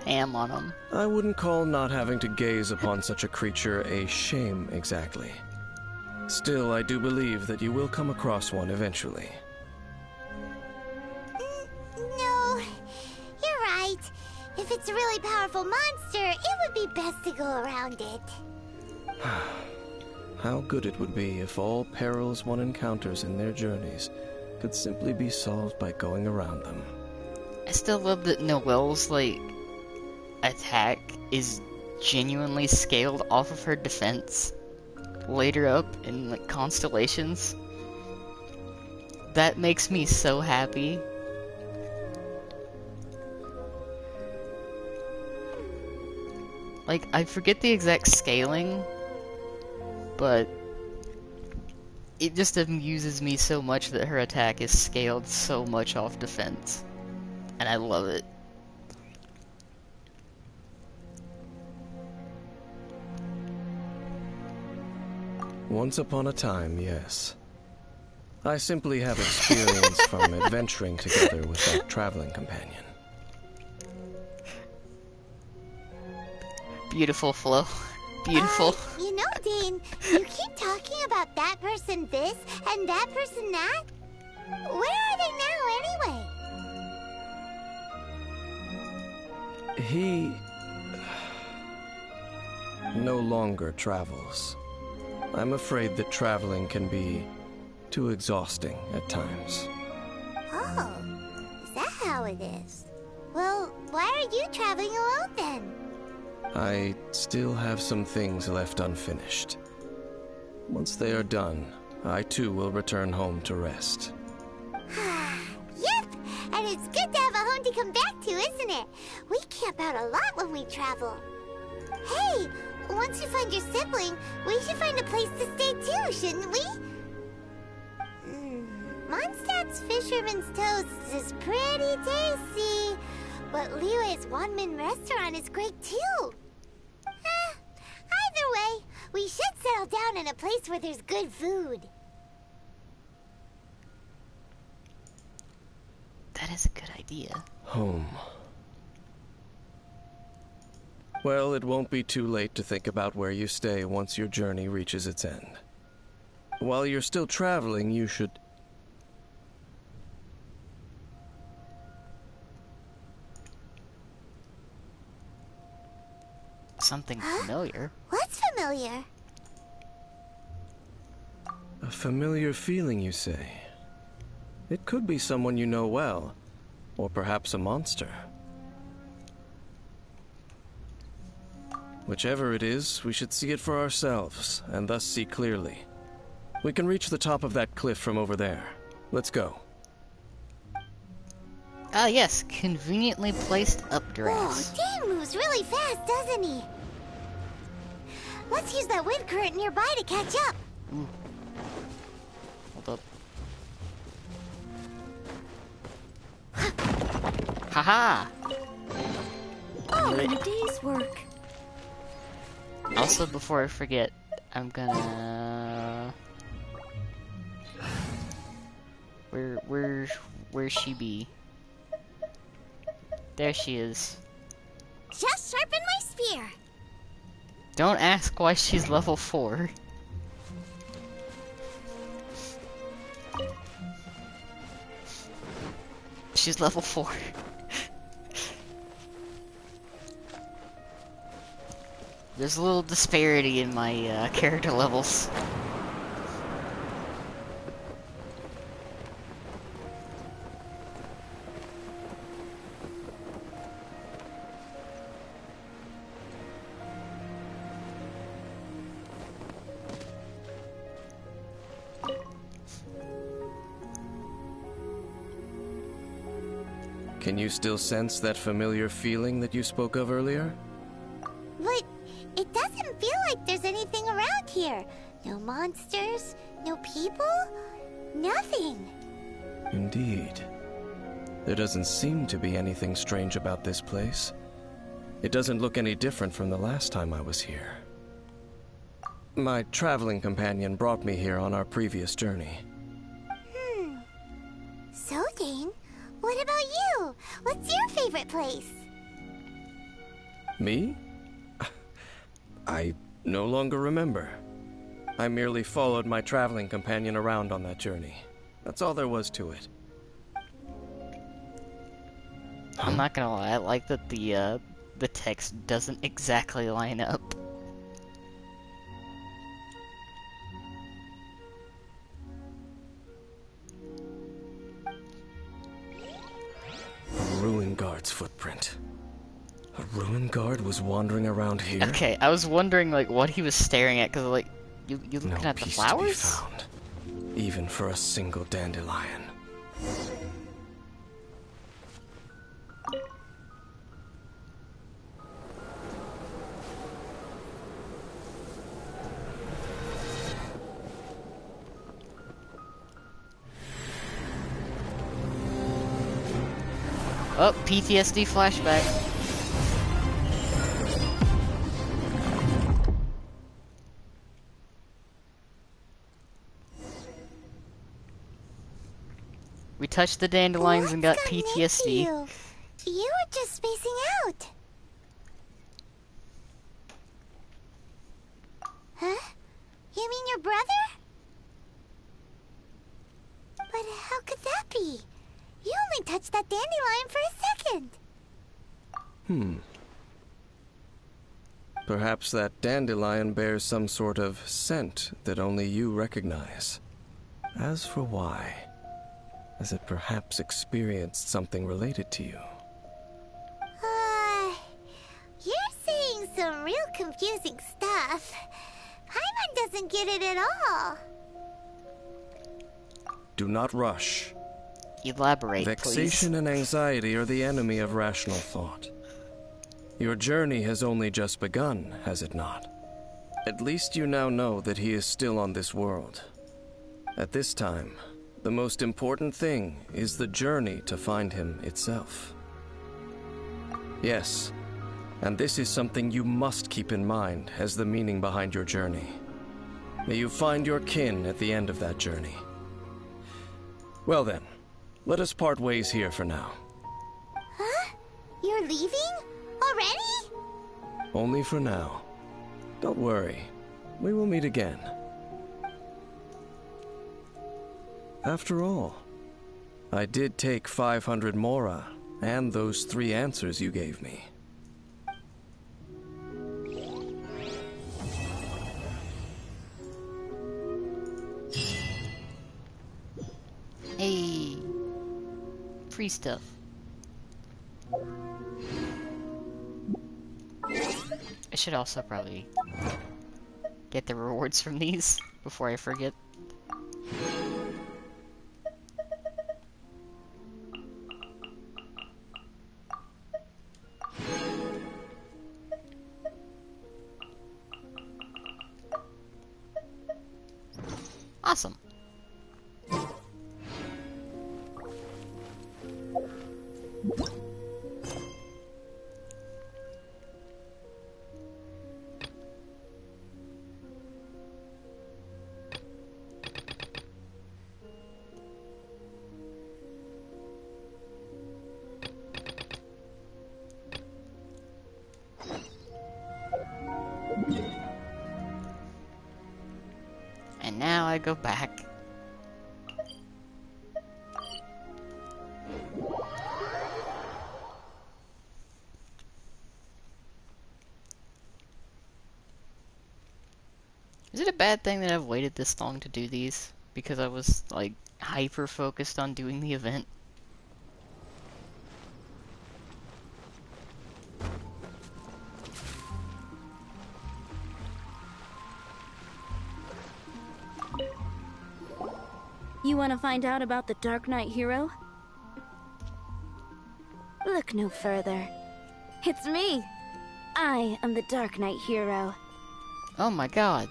ham on them.
I wouldn't call not having to gaze upon such a creature a shame exactly. Still, I do believe that you will come across one eventually.
No, you're right. If it's a really powerful monster, it would be best to go around it.
How good it would be if all perils one encounters in their journeys could simply be solved by going around them.
I still love that Noelle's, like, attack is genuinely scaled off of her defense later up in, like, constellations. That makes me so happy. Like, I forget the exact scaling, but it just amuses me so much that her attack is scaled so much off defense. And I love it.
Once upon a time, yes. I simply have experience from adventuring together with that traveling companion.
Beautiful, Flo. Beautiful.
You know, Dane, you keep talking about that person this and that person that. Where are they now, anyway?
He no longer travels. I'm afraid that traveling can be too exhausting at times.
Oh, is that how it is? Well, why are you traveling alone then?
I still have some things left unfinished. Once they are done, I too will return home to rest.
Yep, and it's good to have a home to come back to, isn't it? We camp out a lot when we travel. Hey, once you find your sibling, we should find a place to stay too, shouldn't we? Mondstadt's Fisherman's Toast is pretty tasty, but Liyue's Wanmin restaurant is great too. Either way, we should settle down in a place where there's good food.
That is a good idea.
Home. Well, it won't be too late to think about where you stay once your journey reaches its end. While you're still traveling, you should...
Something familiar.
What's familiar?
A familiar feeling, you say? It could be someone you know well, or perhaps a monster. Whichever it is, we should see it for ourselves, and thus see clearly. We can reach the top of that cliff from over there. Let's go.
Ah, yes, conveniently placed updrafts.
Whoa, Dan moves really fast, doesn't he? Let's use that wind current nearby to catch up.
Ooh. Hold up. Haha!
Oh, and a day's work.
Also, before I forget, I'm gonna... Where's she be? There she is.
Just sharpen my spear.
Don't ask why she's level 4. She's level 4. There's a little disparity in my character levels.
Can you still sense that familiar feeling that you spoke of earlier?
But it doesn't feel like there's anything around here. No monsters, no people, nothing.
Indeed. There doesn't seem to be anything strange about this place. It doesn't look any different from the last time I was here. My traveling companion brought me here on our previous journey.
So, Dane, what about you? What's your favorite place?
Me? I no longer remember. I merely followed my traveling companion around on that journey. That's all there was to it.
I'm not gonna lie, I like that the text doesn't exactly line up.
A ruin guard's footprint. A ruin guard was wandering around here?
Okay, I was wondering like what he was staring at, cause like you looking
No
at the
peace
flowers?
to be found, even for a single dandelion.
Oh, PTSD flashback. We touched the dandelions and got
What's gotten
PTSD.
into you? You were just spacing out. Huh? You mean your brother? But how could that be? You only touched that dandelion for a second.
Perhaps that dandelion bears some sort of scent that only you recognize. As for why, has it perhaps experienced something related to you?
You're saying some real confusing stuff. Paimon doesn't get it at all.
Do not rush.
Elaborate,
Vexation
please.
and anxiety are the enemy of rational thought. Your journey has only just begun, has it not? At least you now know that he is still on this world. At this time, the most important thing is the journey to find him itself. Yes, and this is something you must keep in mind as the meaning behind your journey. May you find your kin at the end of that journey. Well then, let us part ways here for now.
Huh? You're leaving? Already?
Only for now. Don't worry, we will meet again. After all, I did take 500 mora and those 3 answers you gave me.
free stuff. I should also probably get the rewards from these before I forget. Awesome. And now I go back. Is it a bad thing that I've waited this long to do these? Because I was, like, hyper focused on doing the event?
You want to find out about the Dark Knight hero? Look no further. It's me! I am the Dark Knight hero.
Oh my god.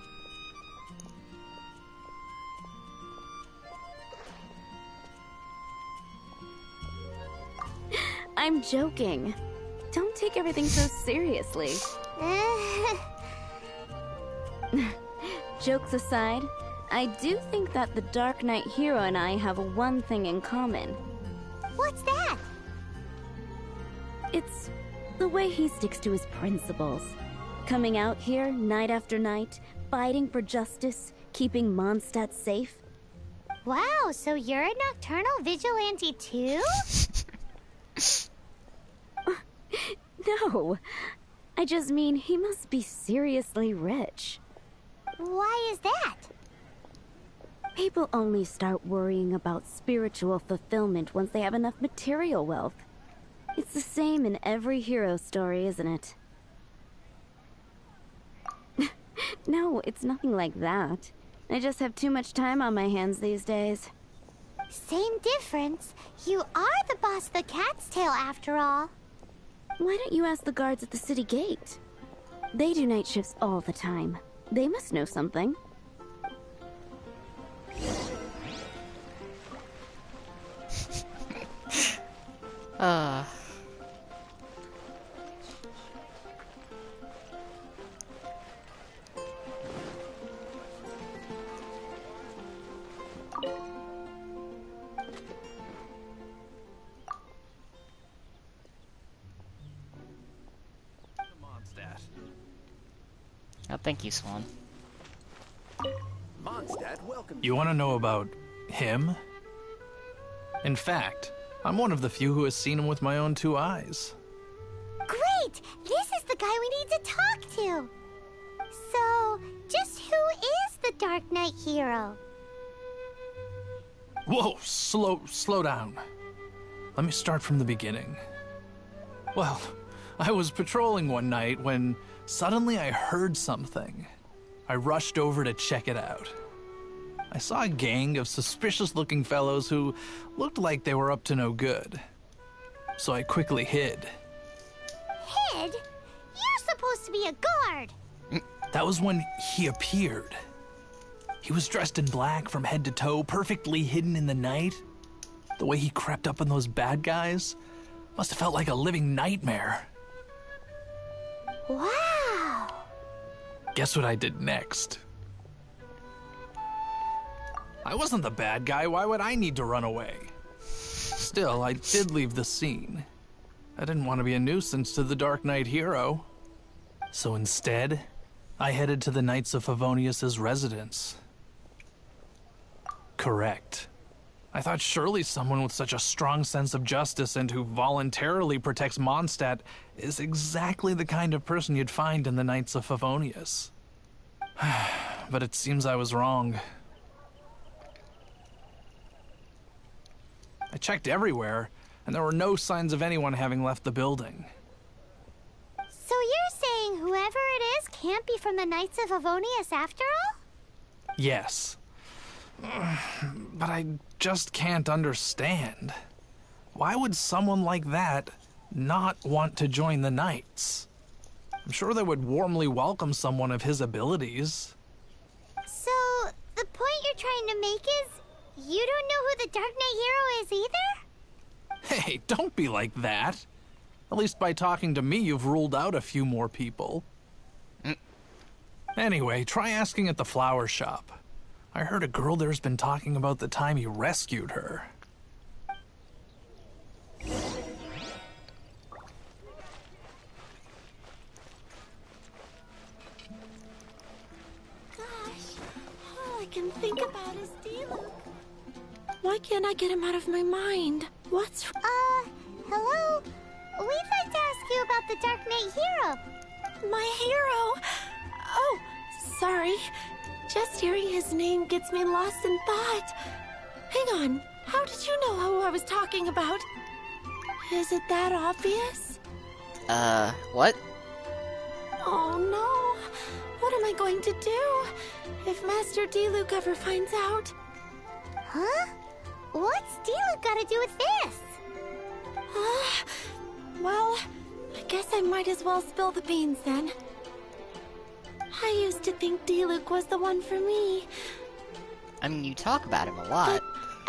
I'm joking. Don't take everything so seriously. Jokes aside, I do think that the Dark Knight hero and I have one thing in common.
What's that?
It's the way he sticks to his principles. Coming out here night after night, fighting for justice, keeping Mondstadt safe.
Wow, so you're a nocturnal vigilante too?
No, I just mean he must be seriously rich.
Why is that?
People only start worrying about spiritual fulfillment once they have enough material wealth. It's the same in every hero story, isn't it? No, it's nothing like that. I just have too much time on my hands these days.
Same difference. You are the boss of the Cat's Tail after all.
Why don't you ask the guards at the city gate? They do night shifts all the time. They must know something.
Oh, thank you, Swan.
Mondstadt, welcome.
You want to know about him? In fact, I'm one of the few who has seen him with my own two eyes.
Great! This is the guy we need to talk to. So, just who is the Dark Knight hero?
Whoa, slow down. Let me start from the beginning. Well, I was patrolling one night when suddenly I heard something. I rushed over to check it out. I saw a gang of suspicious-looking fellows who looked like they were up to no good. So I quickly hid.
Hid? You're supposed to be a guard.
That was when he appeared. He was dressed in black from head to toe, perfectly hidden in the night. The way he crept up on those bad guys must have felt like a living nightmare.
Wow.
Guess what I did next? I wasn't the bad guy. Why would I need to run away? Still, I did leave the scene. I didn't want to be a nuisance to the Dark Knight hero. So instead, I headed to the Knights of Favonius' residence. Correct. I thought surely someone with such a strong sense of justice and who voluntarily protects Mondstadt is exactly the kind of person you'd find in the Knights of Favonius. But it seems I was wrong. I checked everywhere, and there were no signs of anyone having left the building.
So you're saying whoever it is can't be from the Knights of Avonius after all?
Yes. But I just can't understand. Why would someone like that not want to join the Knights? I'm sure they would warmly welcome someone of his abilities.
So, the point you're trying to make is you don't know who the Dark Knight hero is either?
Hey, don't be like that. At least by talking to me, you've ruled out a few more people. Anyway, try asking at the flower shop. I heard a girl there's been talking about the time you rescued her.
Gosh, all I can think about is D-Luke. Why can't I get him out of my mind? What's...
Hello? We'd like to ask you about the Dark Knight hero.
My hero? Oh, sorry. Just hearing his name gets me lost in thought. Hang on, how did you know who I was talking about? Is it that obvious?
What?
Oh no. What am I going to do if Master D-Luke ever finds out?
Huh? What's D-Luke got to do with this?
Well, I guess I might as well spill the beans then. I used to think D-Luke was the one for me.
I mean, you talk about him a lot.
But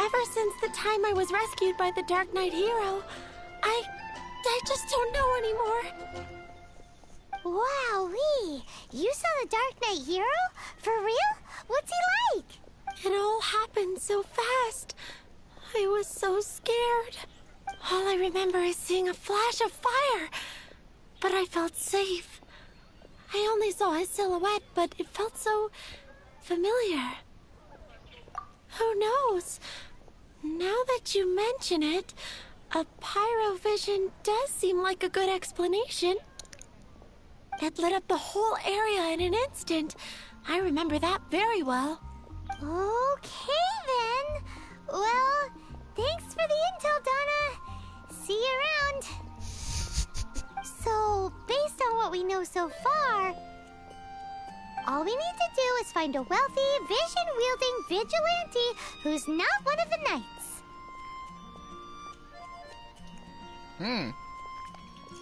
ever since the time I was rescued by the Dark Knight hero, I just don't know anymore.
Wowee! You saw the Dark Knight hero? For real? What's he like?
It all happened so fast. I was so scared. All I remember is seeing a flash of fire. But I felt safe. I only saw his silhouette, but it felt so familiar. Who knows? Now that you mention it, a pyrovision does seem like a good explanation. It lit up the whole area in an instant. I remember that very well.
Okay then. Well, thanks for the intel, Donna. See you around. So, based on what we know so far, all we need to do is find a wealthy, vision-wielding vigilante who's not one of the knights.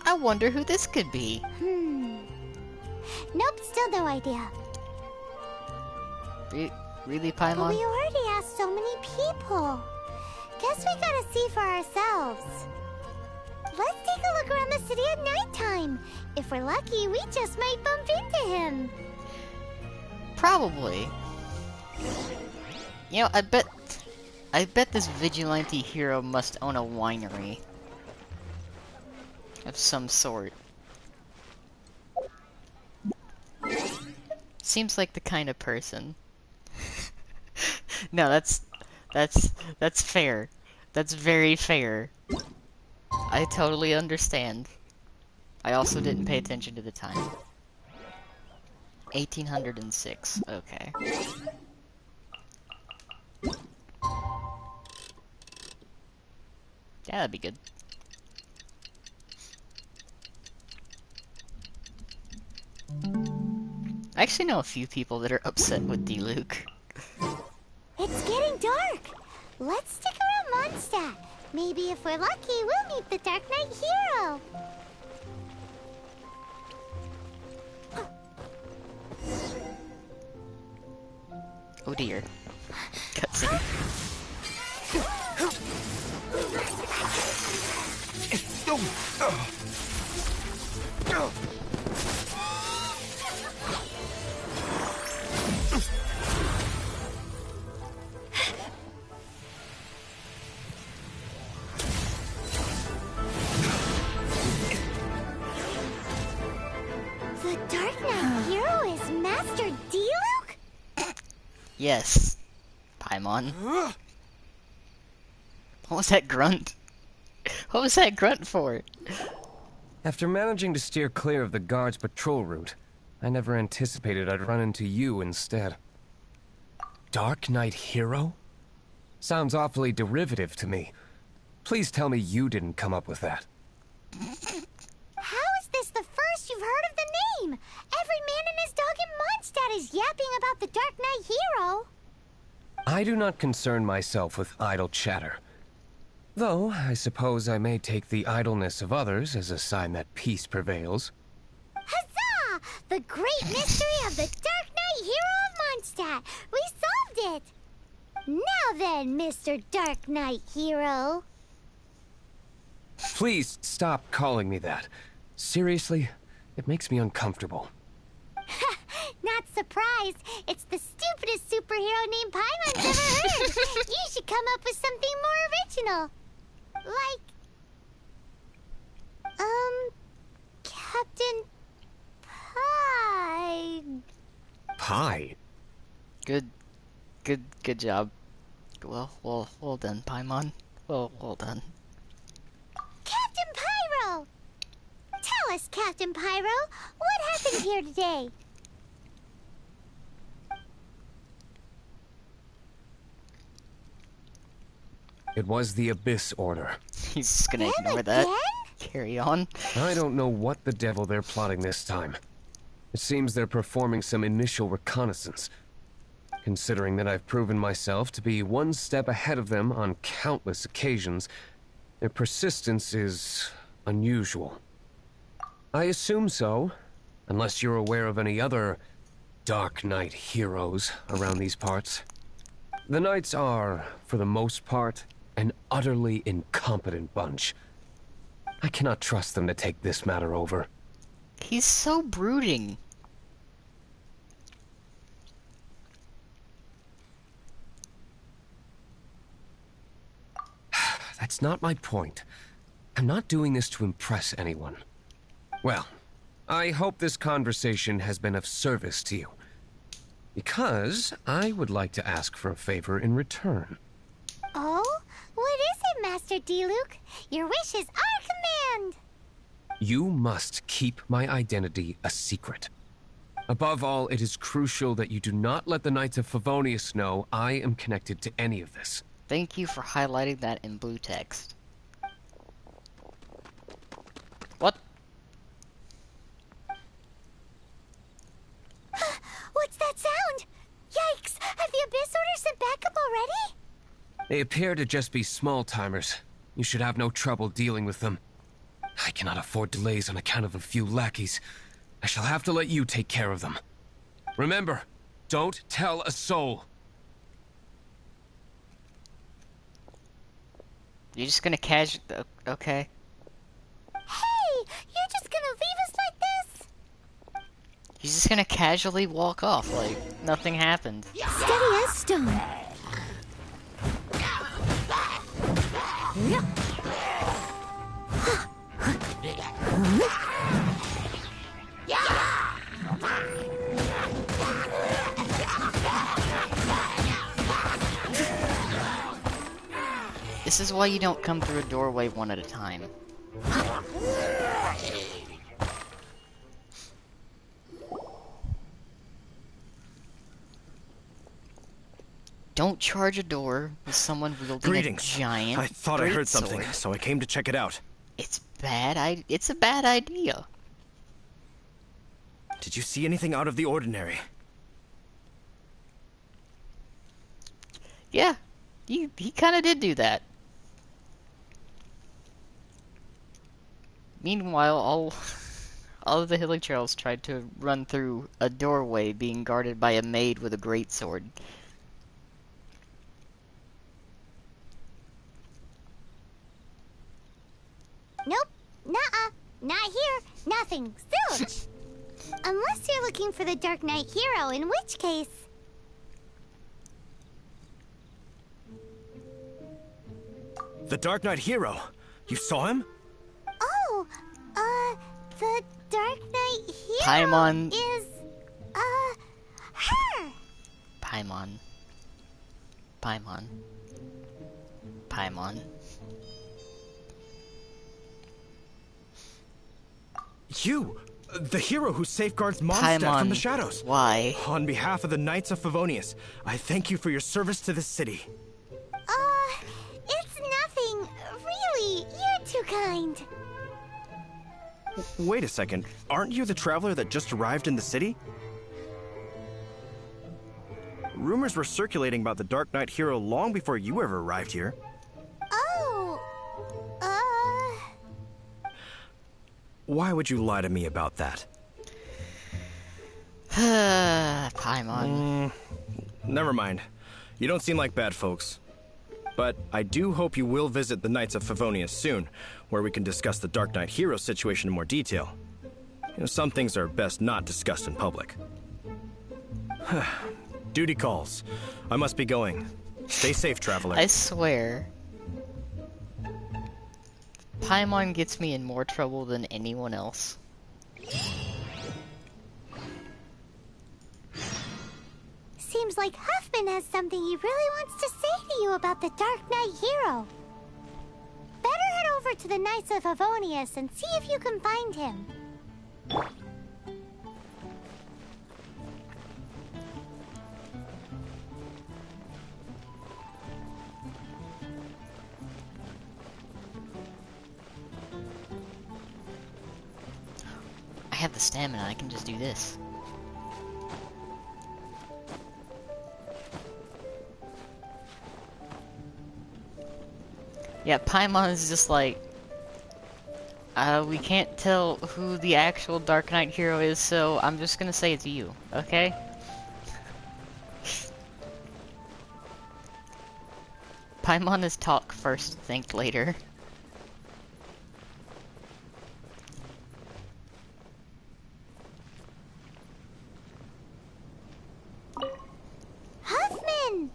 I wonder who this could be.
Nope, still no idea.
Really,
But
Paimon?
we already asked so many people. Guess we gotta see for ourselves. Let's take a look around the city at nighttime. If we're lucky, we just might bump into him.
Probably. You know, I bet this vigilante hero must own a winery of some sort. Seems like the kind of person. No, that's fair. That's very fair. I totally understand. I also didn't pay attention to the time. 1806. Okay. Yeah, that'd be good. I actually know a few people that are upset with D-Luke.
It's getting dark. Let's stick around Mondstadt. Maybe if we're lucky, we'll meet the Dark Knight hero.
Oh dear. Cutscene.
The Dark Knight hero is Master D-Luke?
Yes. Paimon. What was that grunt? What was that grunt for?
After managing to steer clear of the guard's patrol route, I never anticipated I'd run into you instead. Dark Knight hero? Sounds awfully derivative to me. Please tell me you didn't come up with that.
How is this the first you've heard of the name? Every man and his dog in Mondstadt is yapping about the Dark Knight hero.
I do not concern myself with idle chatter. Though, I suppose I may take the idleness of others as a sign that peace prevails.
Huzzah! The great mystery of the Dark Knight hero of Mondstadt. We solved it! Now then, Mr. Dark Knight hero.
Please stop calling me that. Seriously, it makes me uncomfortable.
Not surprised. It's the stupidest superhero named Paimon's ever heard. You should come up with something more original. Like... Captain Pie.
Pie?
Good job. Well done, Paimon. Well done.
Captain Pyro! Tell us, Captain Pyro, what happened here today?
It was the Abyss Order.
He's just gonna
Them
ignore that.
again?
Carry on.
I don't know what the devil they're plotting this time. It seems they're performing some initial reconnaissance. Considering that I've proven myself to be one step ahead of them on countless occasions, their persistence is unusual. I assume so, unless you're aware of any other Dark Knight heroes around these parts. The Knights are, for the most part, an utterly incompetent bunch. I cannot trust them to take this matter over.
He's so brooding.
That's not my point. I'm not doing this to impress anyone. Well, I hope this conversation has been of service to you. Because I would like to ask for a favor in return.
Oh? What is it, Master D-Luke? Your wish is our command!
You must keep my identity a secret. Above all, it is crucial that you do not let the Knights of Favonius know I am connected to any of this.
Thank you for highlighting that in blue text. What?
What's that sound? Yikes! Have the Abyss Order sent backup already?
They appear to just be small-timers. You should have no trouble dealing with them. I cannot afford delays on account of a few lackeys. I shall have to let you take care of them. Remember, don't tell a soul.
You're just gonna okay.
Hey! You're just gonna leave us like this?
He's just gonna casually walk off like nothing happened.
Steady as stone.
This is why you don't come through a doorway one at a time. Don't charge a door with someone wielding
Greetings.
a giant
I thought I heard
greatsword.
something, so I came to check it out.
It's bad. It's a bad idea.
Did you see anything out of the ordinary?
Yeah, he kind of did do that. Meanwhile, all of the Hilichurls tried to run through a doorway being guarded by a maid with a greatsword.
Nope. Nuh-uh. Not here. Nothing. Zilch. Unless you're looking for the Dark Knight hero, in which case...
The Dark Knight hero? You saw him?
Oh, the Dark Knight hero
Paimon.
is, her.
Paimon.
You! The hero who safeguards Mondstadt
Paimon,
from the shadows.
why?
On behalf of the Knights of Favonius, I thank you for your service to this city.
It's nothing. kind.
Wait a second. Aren't you the traveler that just arrived in the city? Rumors were circulating about the Dark Knight hero long before you ever arrived here.
Oh,
Why would you lie to me about that?
Paimon.
Never mind. You don't seem like bad folks. But I do hope you will visit the Knights of Favonius soon, where we can discuss the Dark Knight hero situation in more detail. You know, some things are best not discussed in public. Duty calls. I must be going. Stay safe, traveler.
I swear, Paimon gets me in more trouble than anyone else.
seems like Huffman has something he really wants to say to you about the Dark Knight hero. Better head over to the Knights of Favonius and see if you can find him.
I have the stamina, I can just do this. Yeah, Paimon is just like, we can't tell who the actual Dark Knight hero is, so I'm just gonna say it's you, okay? Paimon is talk first, think later.
Huffman!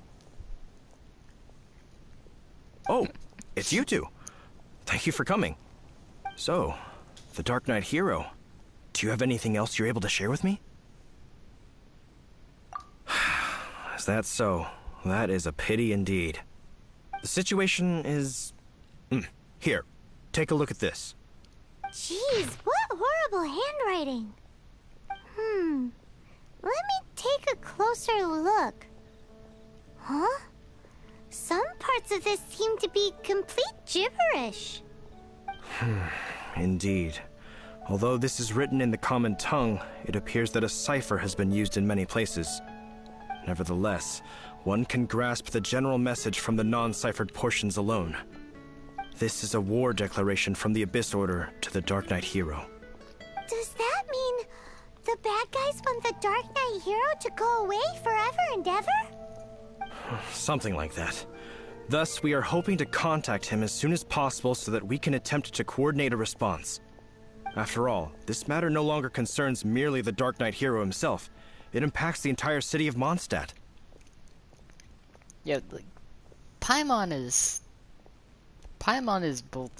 Oh, it's you two. Thank you for coming. So, the Dark Knight hero. Do you have anything else you're able to share with me? Is that so? That is a pity indeed. The situation is... Here, take a look at this.
Jeez, what horrible handwriting. Let me take a closer look. Huh? Some parts of this seem to be complete gibberish.
Indeed. Although this is written in the common tongue, it appears that a cipher has been used in many places. Nevertheless, one can grasp the general message from the non-ciphered portions alone. This is a war declaration from the Abyss Order to the Dark Knight hero.
Does that mean the bad guys want the Dark Knight hero to go away forever and ever?
Something like that. Thus, we are hoping to contact him as soon as possible so that we can attempt to coordinate a response. After all, this matter no longer concerns merely the Dark Knight hero himself. It impacts the entire city of Mondstadt.
Yeah, like, Paimon is both...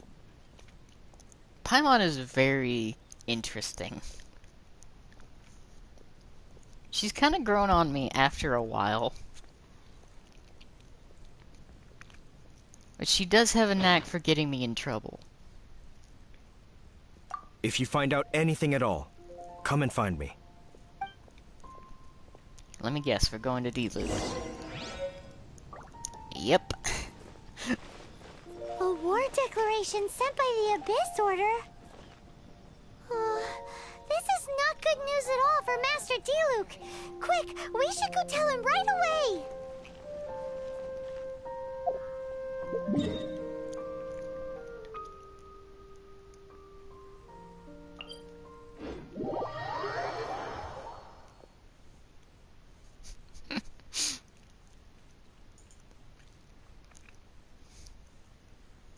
Paimon is very interesting. She's kind of grown on me after a while. But she does have a knack for getting me in trouble.
If you find out anything at all, come and find me.
Let me guess, we're going to D-Loop. Yep.
A war declaration sent by the Abyss Order? This is not good news at all for Master Diluc. Quick, we should go tell him right away!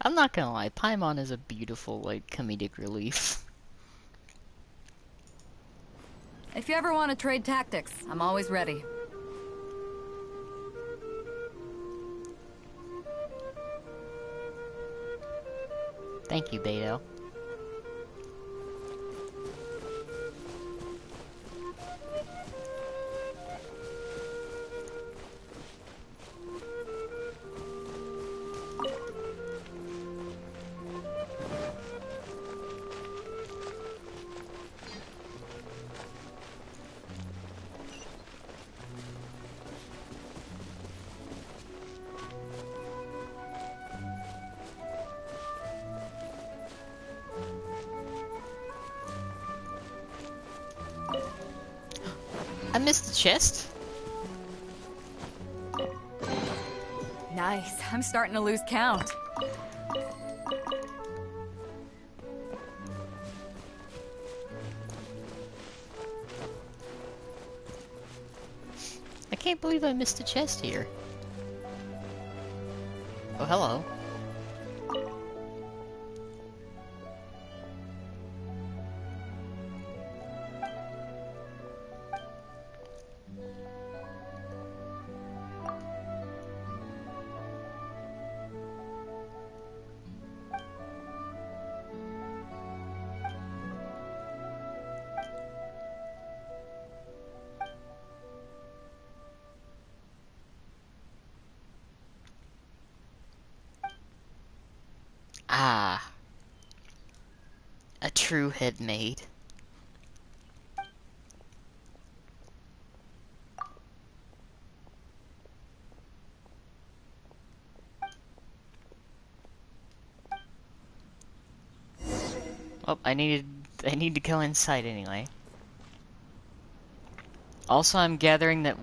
I'm not gonna lie, Paimon is a beautiful, like, comedic relief.
If you ever want to trade tactics, I'm always ready.
Thank you, Beto. I missed the chest.
Nice. I'm starting to lose count.
I can't believe I missed a chest here. Oh, hello. Ah, a true head maid. Oh, I need to go inside anyway. Also, I'm gathering that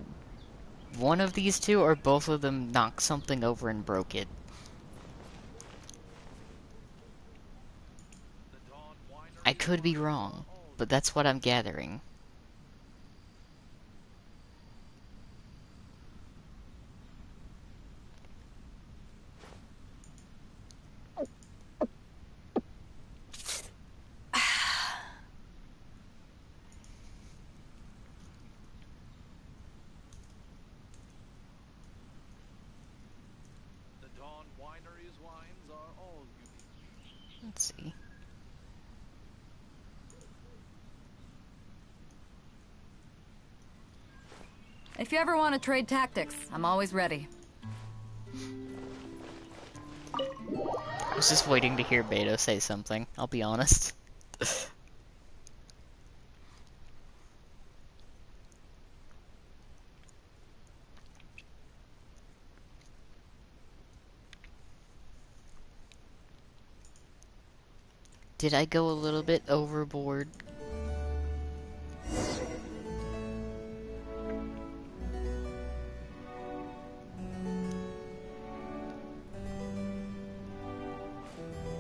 one of these two or both of them knocked something over and broke it. I could be wrong, but that's what I'm gathering. Let's see.
If you ever want to trade tactics, I'm always ready.
I was just waiting to hear Beto say something, I'll be honest. Did I go a little bit overboard?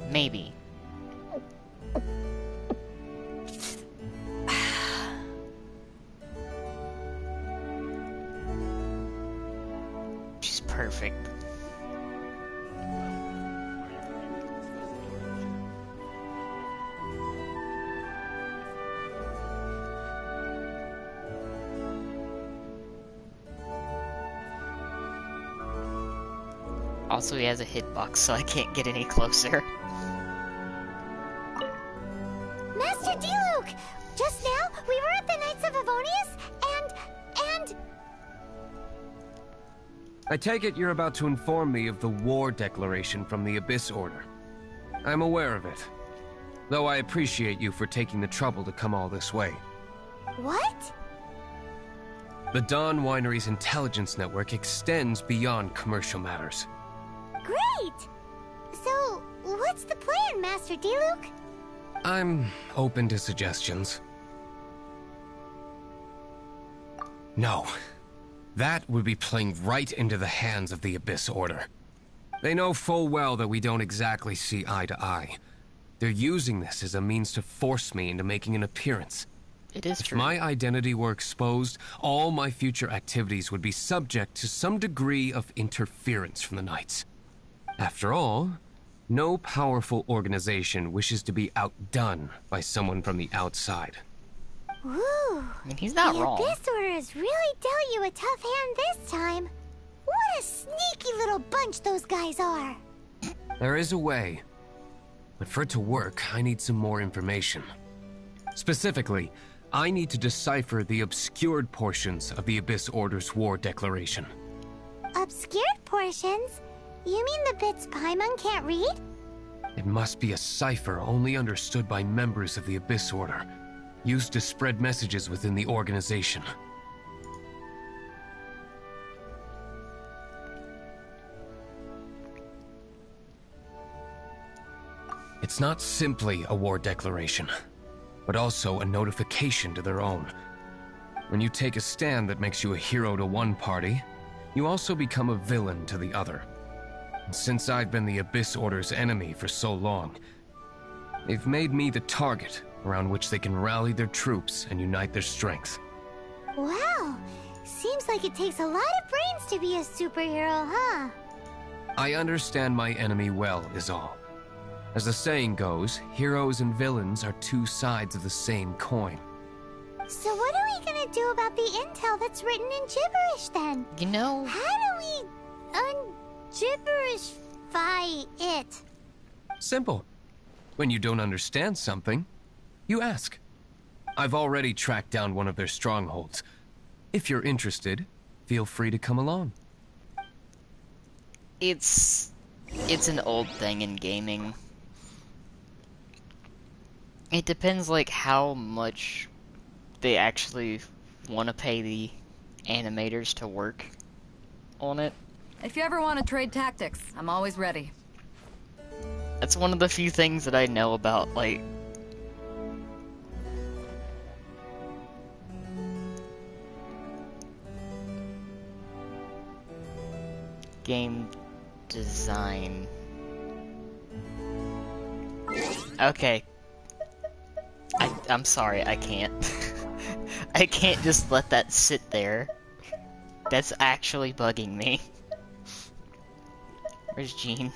Maybe. She's perfect. Also, he has a hitbox, so I can't get any closer.
Master D-Luke! Just now, we were at the Knights of Avonius, and...
I take it you're about to inform me of the war declaration from the Abyss Order. I'm aware of it, though I appreciate you for taking the trouble to come all this way.
What?
The Dawn Winery's intelligence network extends beyond commercial matters.
Great! So, what's the plan, Master D-Luke?
I'm open to suggestions. No. That would be playing right into the hands of the Abyss Order. They know full well that we don't exactly see eye to eye. They're using this as a means to force me into making an appearance.
It is true.
If my identity were exposed, all my future activities would be subject to some degree of interference from the Knights. After all, no powerful organization wishes to be outdone by someone from the outside.
Woo!
I mean, he's not wrong.
The Abyss Order has really dealt you a tough hand this time. What a sneaky little bunch those guys are.
There is a way. But for it to work, I need some more information. Specifically, I need to decipher the obscured portions of the Abyss Order's war declaration.
Obscured portions? You mean the bits Paimon can't read?
It must be a cipher only understood by members of the Abyss Order, used to spread messages within the organization. It's not simply a war declaration, but also a notification to their own. When you take a stand that makes you a hero to one party, you also become a villain to the other. And since I've been the Abyss Order's enemy for so long, they've made me the target around which they can rally their troops and unite their strength.
Wow, seems like it takes a lot of brains to be a superhero, huh?
I understand my enemy well, is all. As the saying goes, heroes and villains are two sides of the same coin.
So what are we gonna do about the intel that's written in gibberish then?
You know...
How do we un-gibberishify it?
Simple. When you don't understand something, you ask. I've already tracked down one of their strongholds. If you're interested, feel free to come along.
It's an old thing in gaming. It depends, like, how much they actually want to pay the animators to work on it.
If you ever want to trade tactics, I'm always ready.
That's one of the few things that I know about, like, game design. Okay. I'm sorry, I can't. I can't just let that sit there. That's actually bugging me. Where's Jean?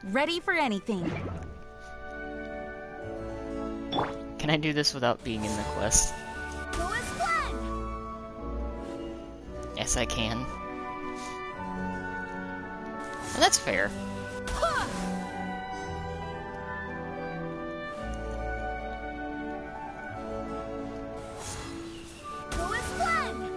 Ready for anything.
Can I do this without being in the quest?
Go as planned.
Yes, I can. And that's fair.
Go as planned.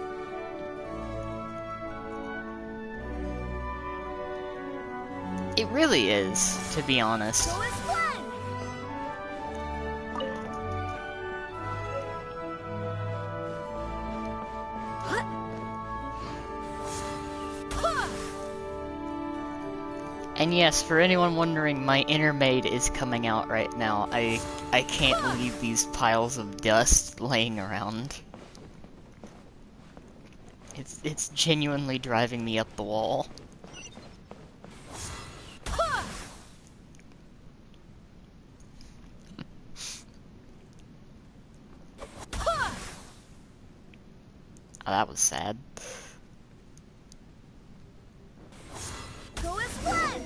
It really is, to be honest.
Go as planned.
And yes, for anyone wondering, my inner maid is coming out right now. I can't leave these piles of dust laying around. It's genuinely driving me up the wall. Oh, that was sad.
Go as planned.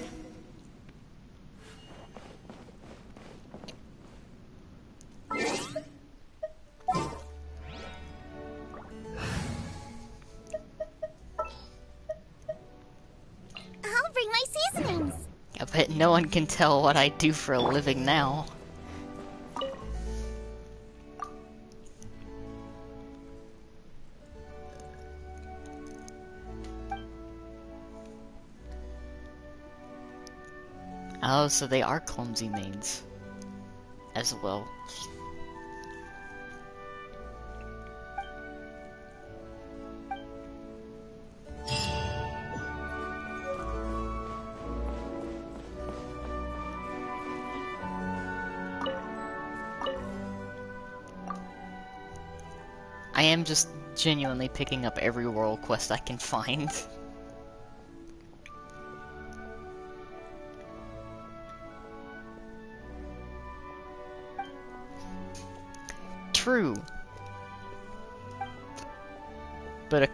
I'll bring my seasonings.
I bet no one can tell what I do for a living now. Oh, so they are clumsy maids as well. I am just genuinely picking up every world quest I can find. True. But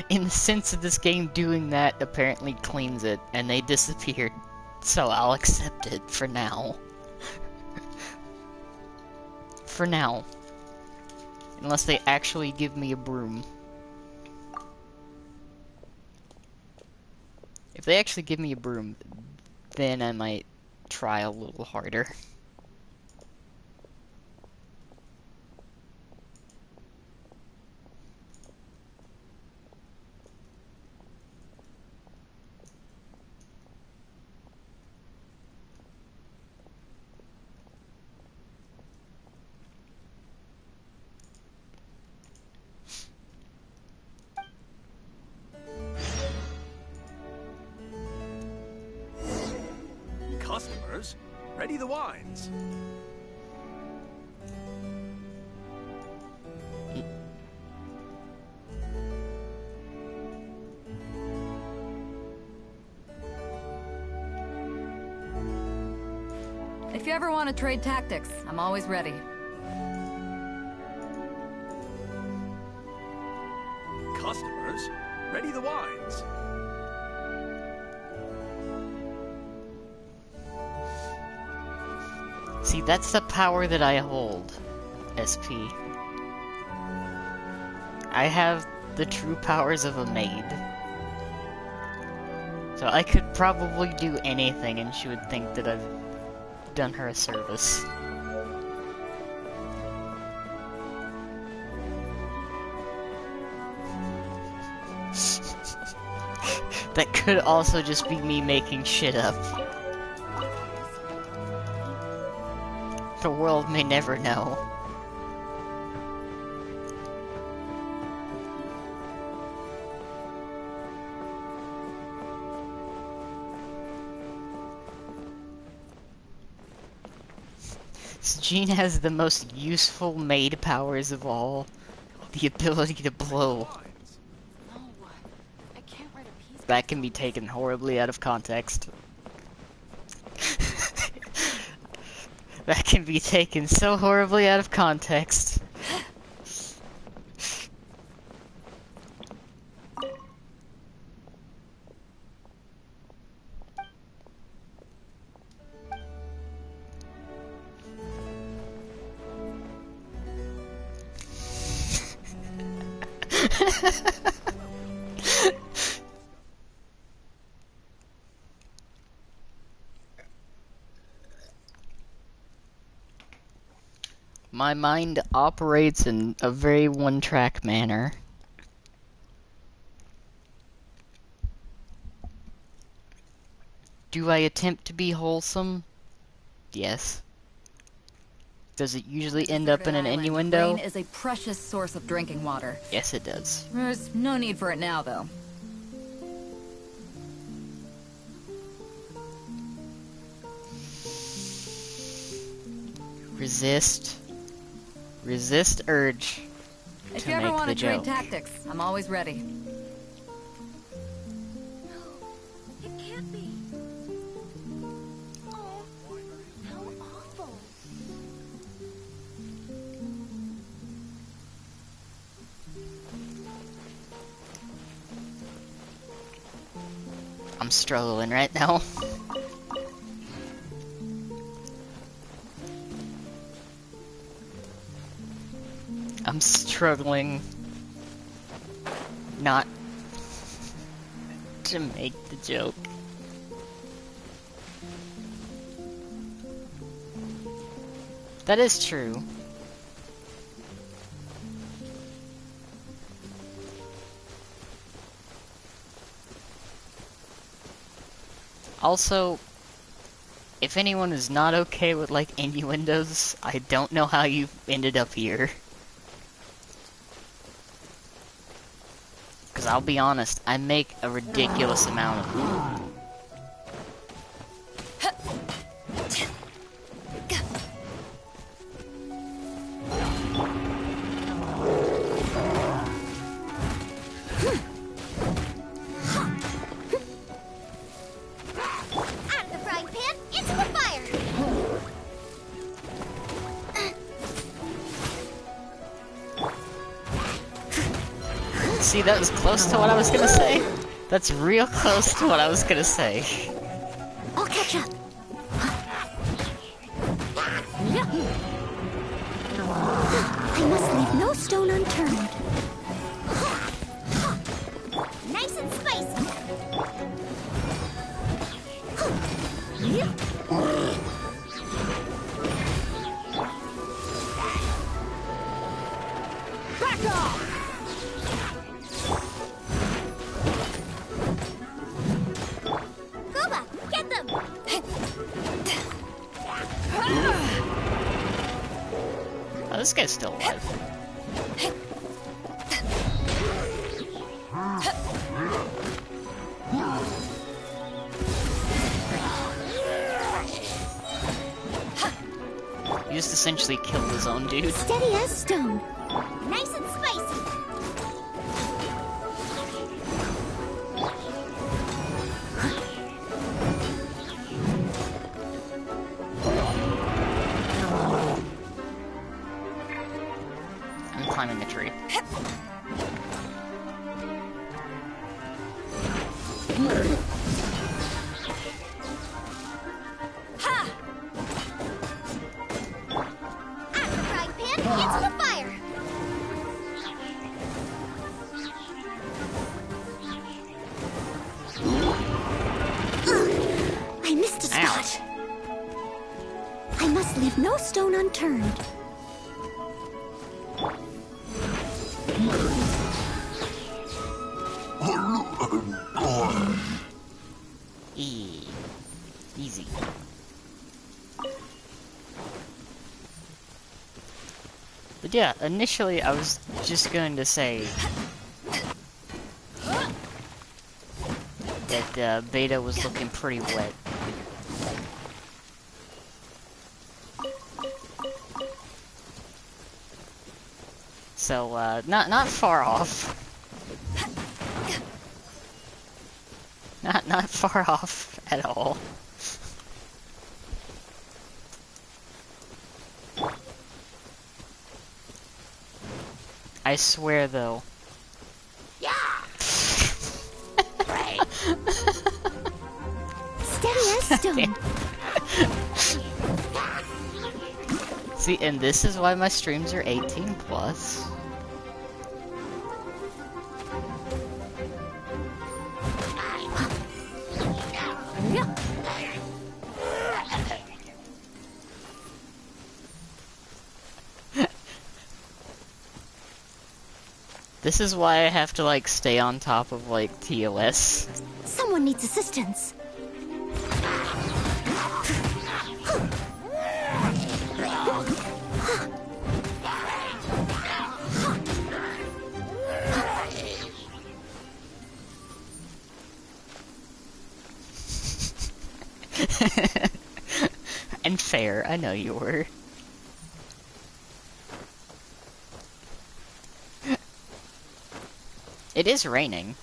in the sense of this game doing that apparently cleans it, and they disappeared. So I'll accept it for now. For now. Unless they actually give me a broom. If they actually give me a broom, then I might try a little harder.
Customers, ready the wines.
If you ever want to trade tactics, I'm always ready.
Customers, ready the wines.
See, that's the power that I hold, SP. I have the true powers of a maid. So I could probably do anything and she would think that I've done her a service. That could also just be me making shit up. The world may never know. Jean has the most useful maid powers of all. The ability to blow. That can be taken horribly out of context. That can be taken so horribly out of context. My mind operates in a very one-track manner. Do I attempt to be wholesome? Yes. Does it usually end up in an innuendo?
Rain is a precious source of drinking water.
Yes, it does.
There's no need for it now, though.
Resist. Resist urge
If
to
you ever
make
want
the
to trade
joke.
tactics, I'm always ready.
It can't be. Oh, how awful.
I'm struggling right now. I'm struggling not to make the joke. That is true. Also, if anyone is not okay with, like, innuendos, I don't know how you ended up here. Because I'll be honest, I make a ridiculous amount of them.
Out of the frying pan, into the fire.
See, that was close to what I was gonna say. That's real close to what I was gonna say.
I'll catch up. I must leave no stone unturned. Nice and spicy.
Back off!
Kuba, get them!
Oh, this guy's still alive. He just essentially killed his own dude.
Steady as stone. Nice and spicy.
Ha! After frying pan, into the fire! I missed a spot. I must leave no stone unturned.
Easy. But yeah, initially I was just going to say that Beta was looking pretty wet. So, not far off. Not far off at all. I swear, though.
Yeah. Right. Steady as stone.
See, and this is why my streams are 18 plus. This is why I have to, like, stay on top of, like, TOS.
Someone needs assistance.
And fair, I know you were. It is raining.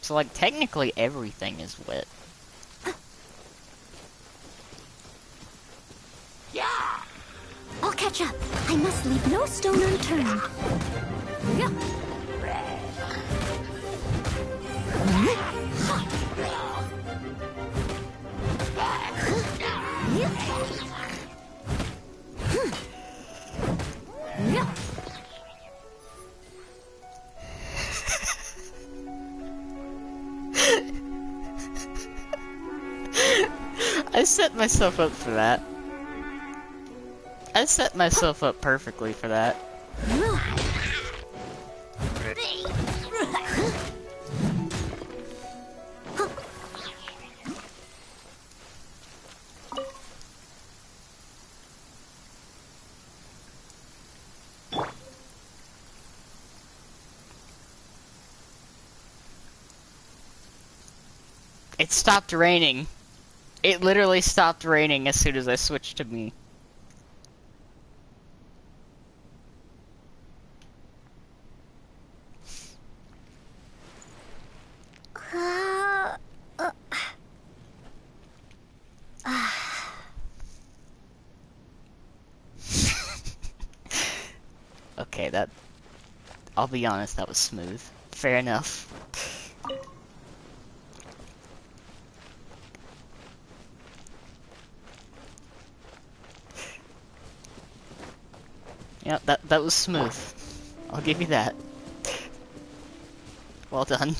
So, like, technically everything is wet.
Yeah! I'll catch up. I must leave no stone unturned. Yeah.
I set myself up for that. I set myself up perfectly for that. It stopped raining. It literally stopped raining as soon as I switched to me. Okay, that... I'll be honest, that was smooth. Fair enough. Yeah, that was smooth. I'll give you that. Well done.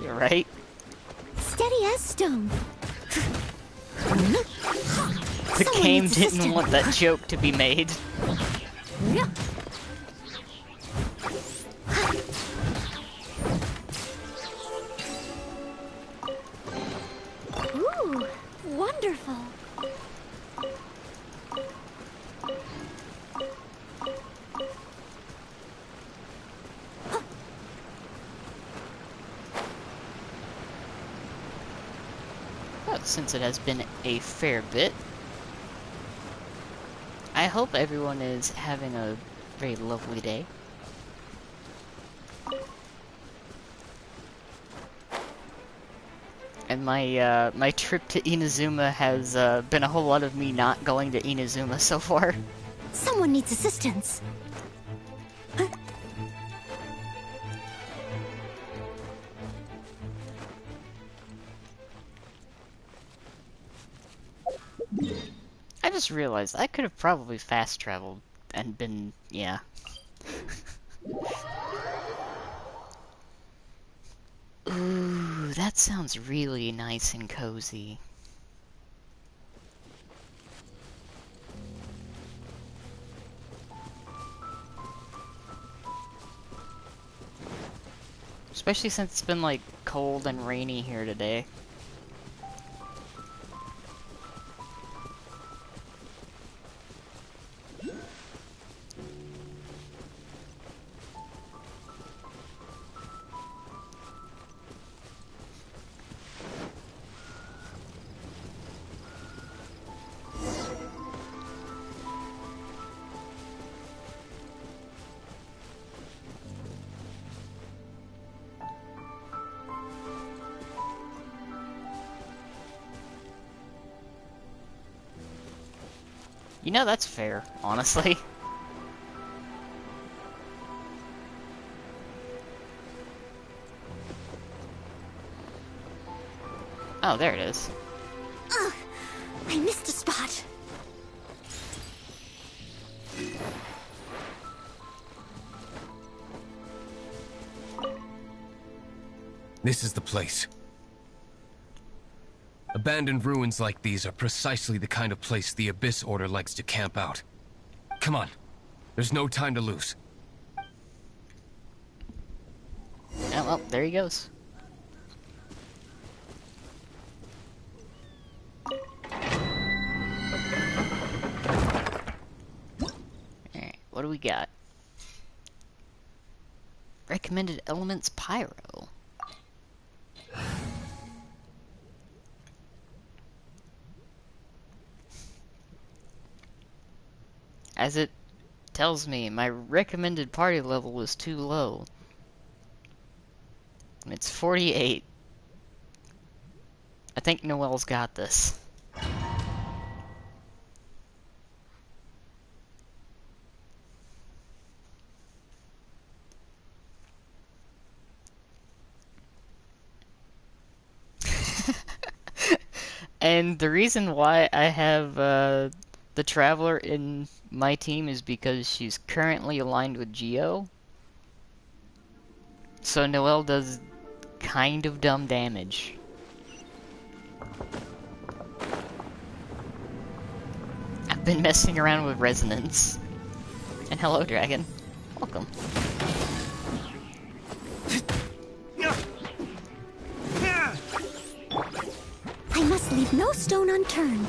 You're right.
Steady as stone.
The game didn't want that joke to be made.
Ooh, wonderful.
Well, since it has been a fair bit, I hope everyone is having a very lovely day. And my trip to Inazuma has been a whole lot of me not going to Inazuma so far.
Someone needs assistance.
I just realized I could have probably fast traveled and been, yeah. Ooh, that sounds really nice and cozy. Especially since it's been like cold and rainy here today. You know, that's fair, honestly. Oh, there it is.
Ugh, I missed a spot.
This is the place. Abandoned ruins like these are precisely the kind of place the Abyss Order likes to camp out. Come on. There's no time to lose.
Oh, well, there he goes. Alright, what do we got? Recommended elements pyro. As it tells me, my recommended party level is too low. It's 48. I think Noelle's got this. And the reason why I have the Traveler in my team is because she's currently aligned with Geo. So Noelle does kind of dumb damage. I've been messing around with Resonance. And hello, Dragon. Welcome.
I must leave no stone unturned.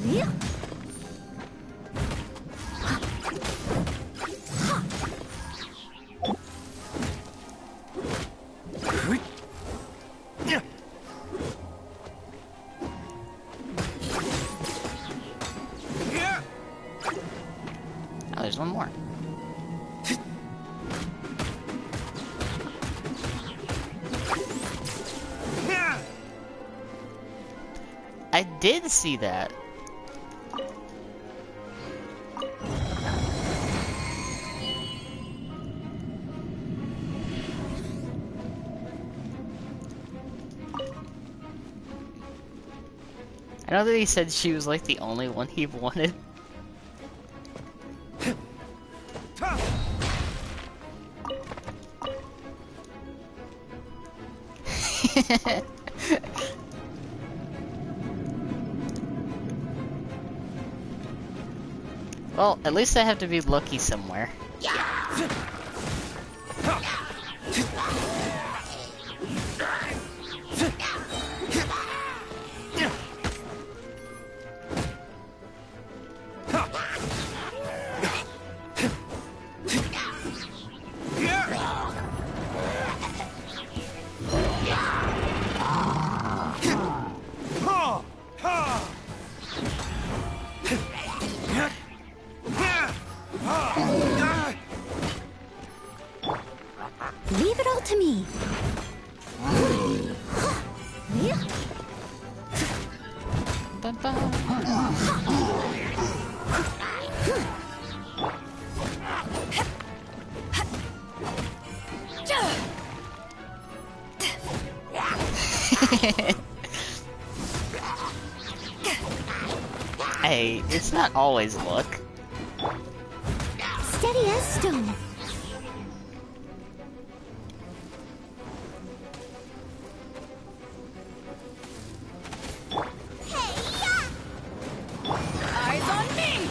Yeah.
Oh, there's one more. I did see that. I know that he said she was like the only one he wanted. Well, at least I have to be lucky somewhere. dun, dun. Hey, it's not always luck.
Steady as stone.
Eyes on me!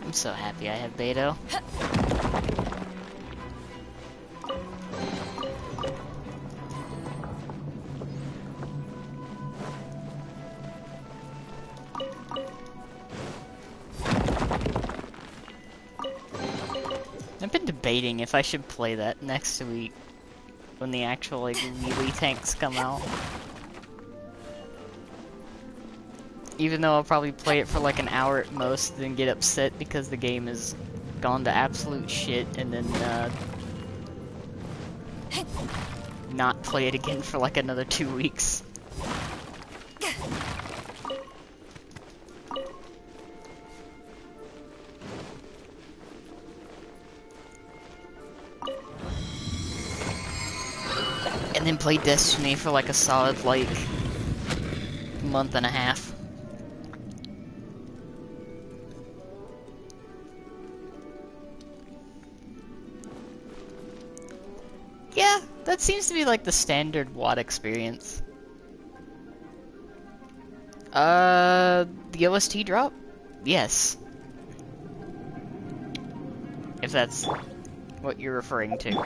I'm so happy I have Beto. I've been debating if I should play that next week when the actual like melee tanks come out. Even though I'll probably play it for like an hour at most, then get upset because the game has gone to absolute shit, and then not play it again for like another 2 weeks. And then play Destiny for like a solid like month and a half. Yeah, that seems to be like the standard WoD experience. The OST drop? Yes. If that's what you're referring to.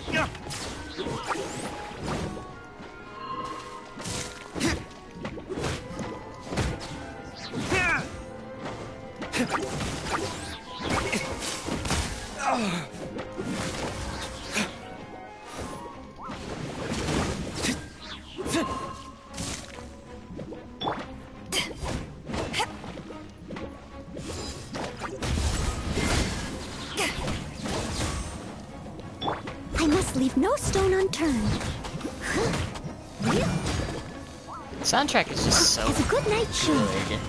Yeah.
I must leave no stone unturned.
Soundtrack is just so
It's a good night show.
good.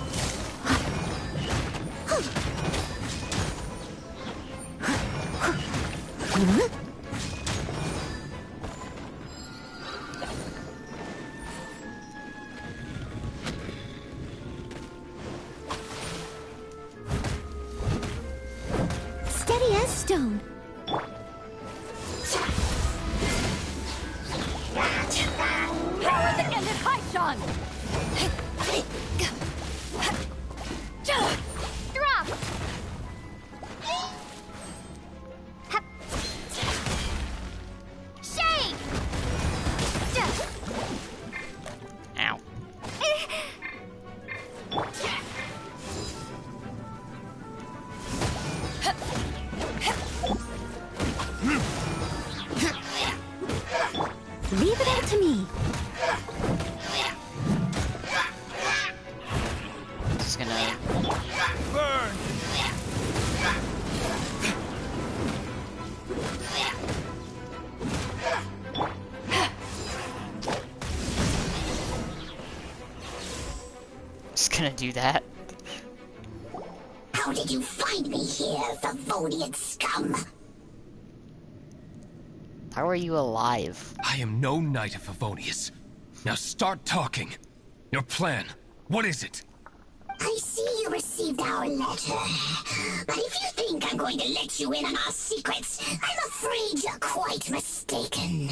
Steady as stone.
Power the ended Haishan!
Drop. Shake.
Ow.
Leave it all to me.
Just gonna
Burn!
do that.
How did you find me here, Favonian scum?
How are you alive?
I am no knight of Favonius. Now start talking. Your plan, what is it?
I see you received our letter. But if you think I'm going to let you in on our secrets, I'm afraid you're quite mistaken.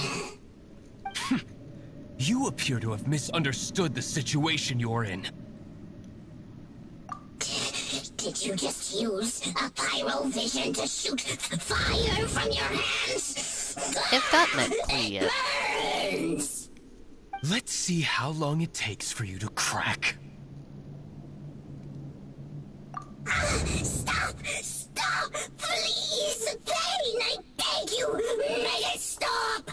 You appear to have misunderstood the situation you're in.
Did you just use a pyrovision to shoot fire from your hands?
If that meant clear.
Burns!
Let's see how long it takes for you to crack.
Stop! Stop! Please! Thane, I beg you! Make it stop!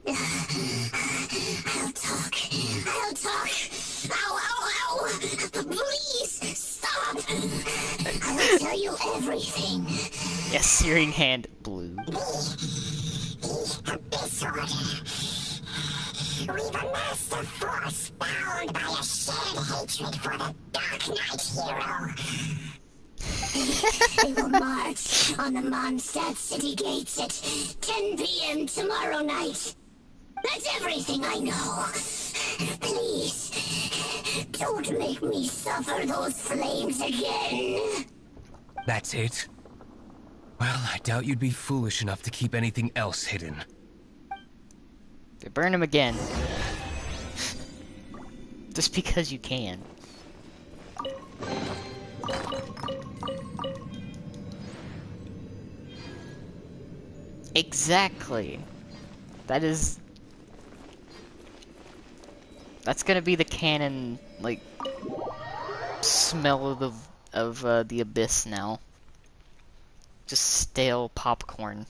I'll talk. I'll talk. Ow, ow, ow! Please, stop! I will tell you everything.
Yes, searing hand blue.
Disorder. We've amassed a force bound by a shared hatred for the Dark Knight hero. They will march on the Mondstadt city gates at 10 p.m. tomorrow night. That's everything I know. Please, don't make me suffer those flames again.
That's it? Well, I doubt you'd be foolish enough to keep anything else hidden.
They burn him again. Just because you can. Exactly. That's gonna be the canon, like, smell of the abyss now. Just stale popcorn.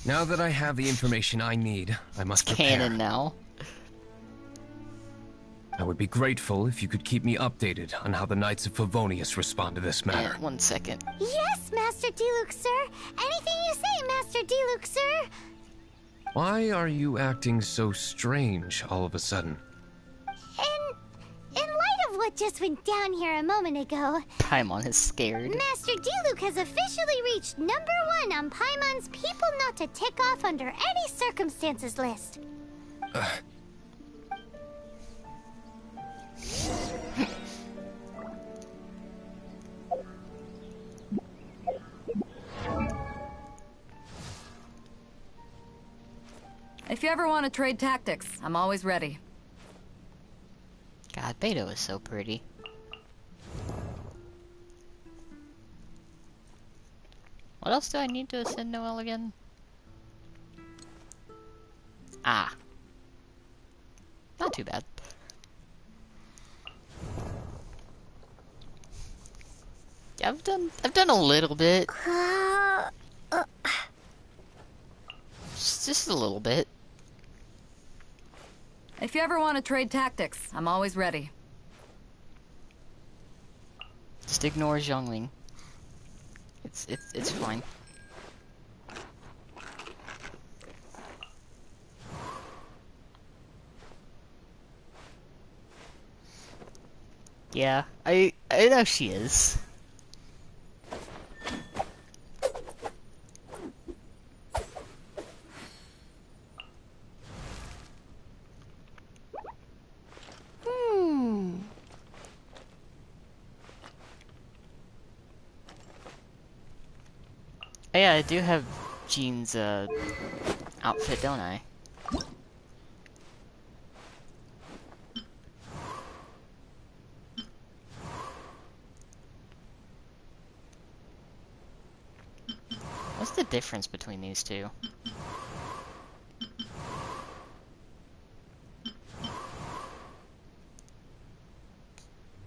Now that I have the information I need, I must prepare.
Canon now.
I would be grateful if you could keep me updated on how the Knights of Favonius respond to this matter.
1 second.
Yes, Master Diluc, sir. Anything you say, Master Diluc, sir.
Why are you acting so strange all of a sudden?
In light of what just went down here a moment ago,
Paimon is scared.
Master Diluc has officially reached #1 on Paimon's people not to tick off under any circumstances list.
If you ever want to trade tactics, I'm always ready.
God, Beto is so pretty. What else do I need to ascend Noel again? Ah. Not too bad. Yeah, I've done a little bit. Just a little bit.
If you ever want to trade tactics, I'm always ready.
Just ignore Zhongling. It's fine. Yeah, I know she is. Oh yeah, I do have Jean's outfit, don't I? What's the difference between these two?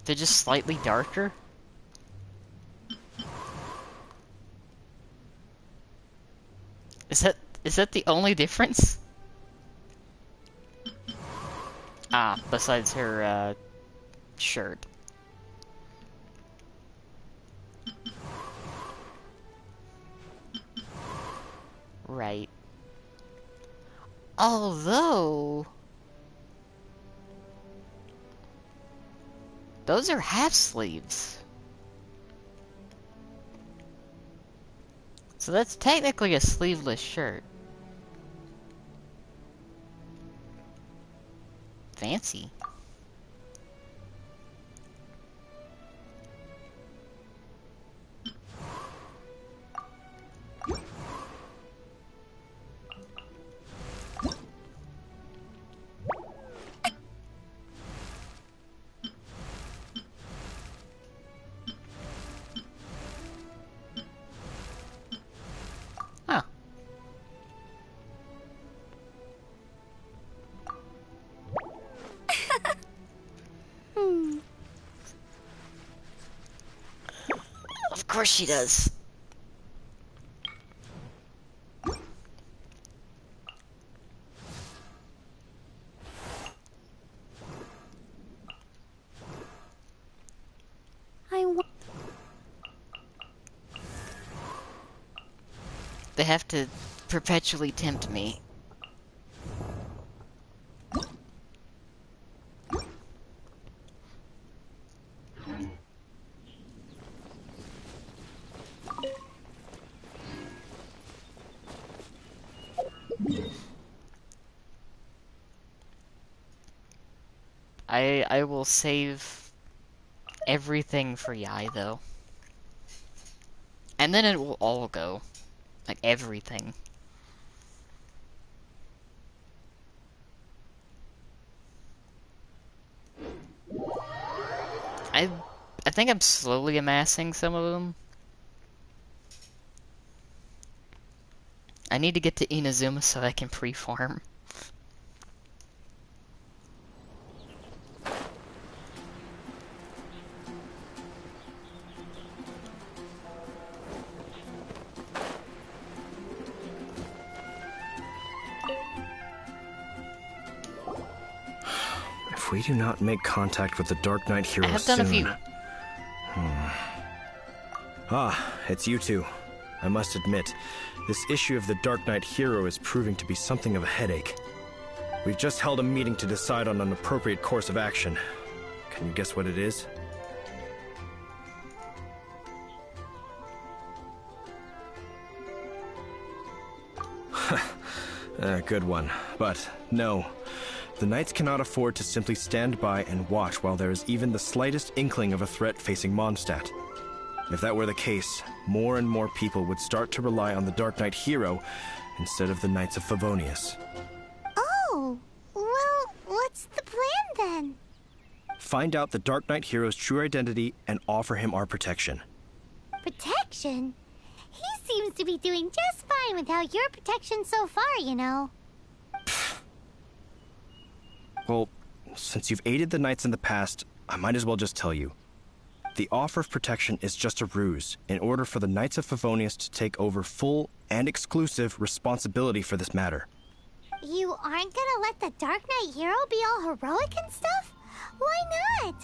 They're just slightly darker? Is that the only difference? Ah, besides her shirt. Right. Although those are half sleeves. So that's technically a sleeveless shirt. Fancy. Of course she does. They have to perpetually tempt me. I will save everything for Yai, though. And then it will all go. Like, everything. I think I'm slowly amassing some of them. I need to get to Inazuma so I can pre-farm.
If we do not make contact with the Dark Knight hero
I have
soon...
done a few.
Ah, it's you two. I must admit, this issue of the Dark Knight hero is proving to be something of a headache. We've just held a meeting to decide on an appropriate course of action. Can you guess what it is? Good one. But no. The Knights cannot afford to simply stand by and watch while there is even the slightest inkling of a threat facing Mondstadt. If that were the case, more and more people would start to rely on the Dark Knight hero instead of the Knights of Favonius.
Oh, well, what's the plan then?
Find out the Dark Knight hero's true identity and offer him our protection.
Protection? He seems to be doing just fine without your protection so far, you know.
Well, since you've aided the Knights in the past, I might as well just tell you. The offer of protection is just a ruse in order for the Knights of Favonius to take over full and exclusive responsibility for this matter.
You aren't gonna let the Dark Knight hero be all heroic and stuff? Why not?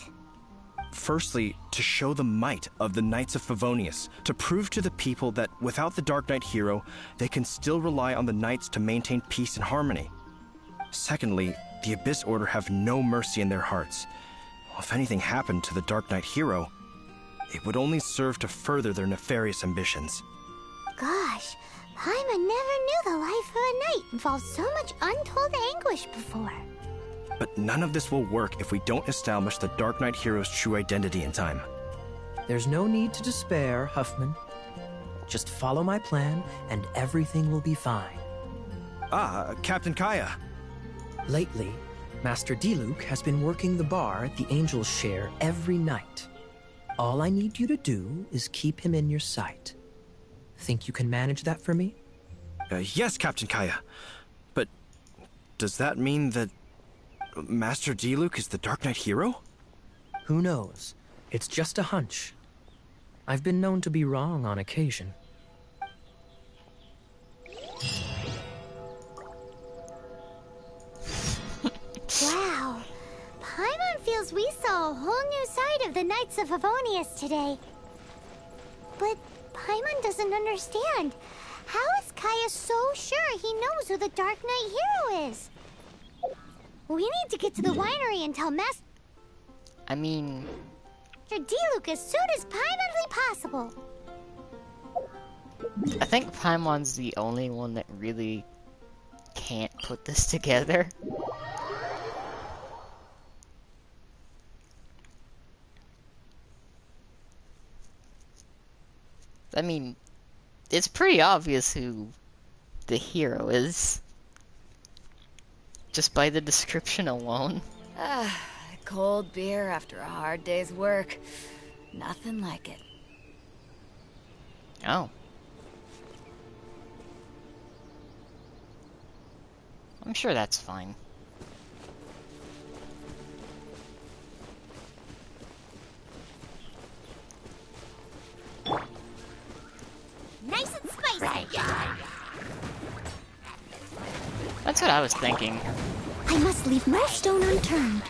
Firstly, to show the might of the Knights of Favonius, to prove to the people that without the Dark Knight hero, they can still rely on the Knights to maintain peace and harmony. Secondly, the Abyss Order have no mercy in their hearts. If anything happened to the Dark Knight hero, it would only serve to further their nefarious ambitions.
Gosh, Paimon never knew the life of a knight involved so much untold anguish before.
But none of this will work if we don't establish the Dark Knight hero's true identity in time.
There's no need to despair, Huffman. Just follow my plan, and everything will be fine.
Ah, Captain Kaya.
Lately, Master Diluc has been working the bar at the Angel's Share every night. All I need you to do is keep him in your sight. Think you can manage that for me?
Yes, Captain Kaya. But does that mean that Master Diluc is the Dark Knight hero?
Who knows? It's just a hunch. I've been known to be wrong on occasion.
Wow. Paimon feels we saw a whole new side of the Knights of Favonius today. But Paimon doesn't understand. How is Kaya so sure he knows who the Dark Knight hero is? We need to get to the winery and tell Master Diluc as soon as Paimonly possible.
I think Paimon's the only one that really can't put this together. I mean, it's pretty obvious who the hero is. Just by the description alone.
Cold beer after a hard day's work. Nothing like it.
Oh. I'm sure that's fine. I was thinking.
I must leave no stone unturned.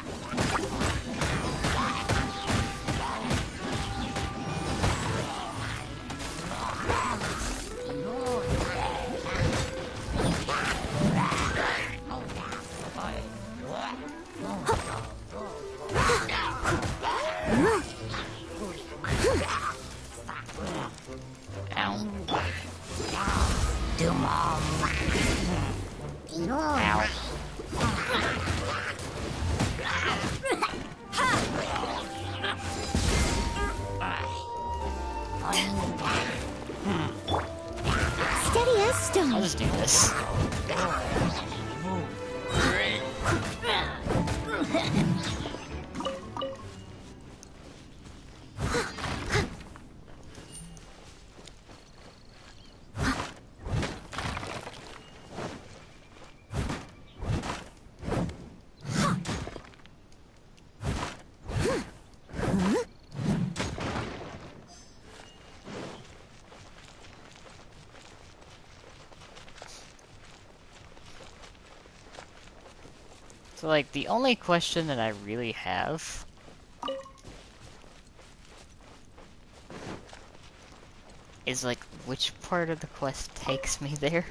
Steady as stone.
I'll just do this. So, like, the only question that I really have is, like, which part of the quest takes me there?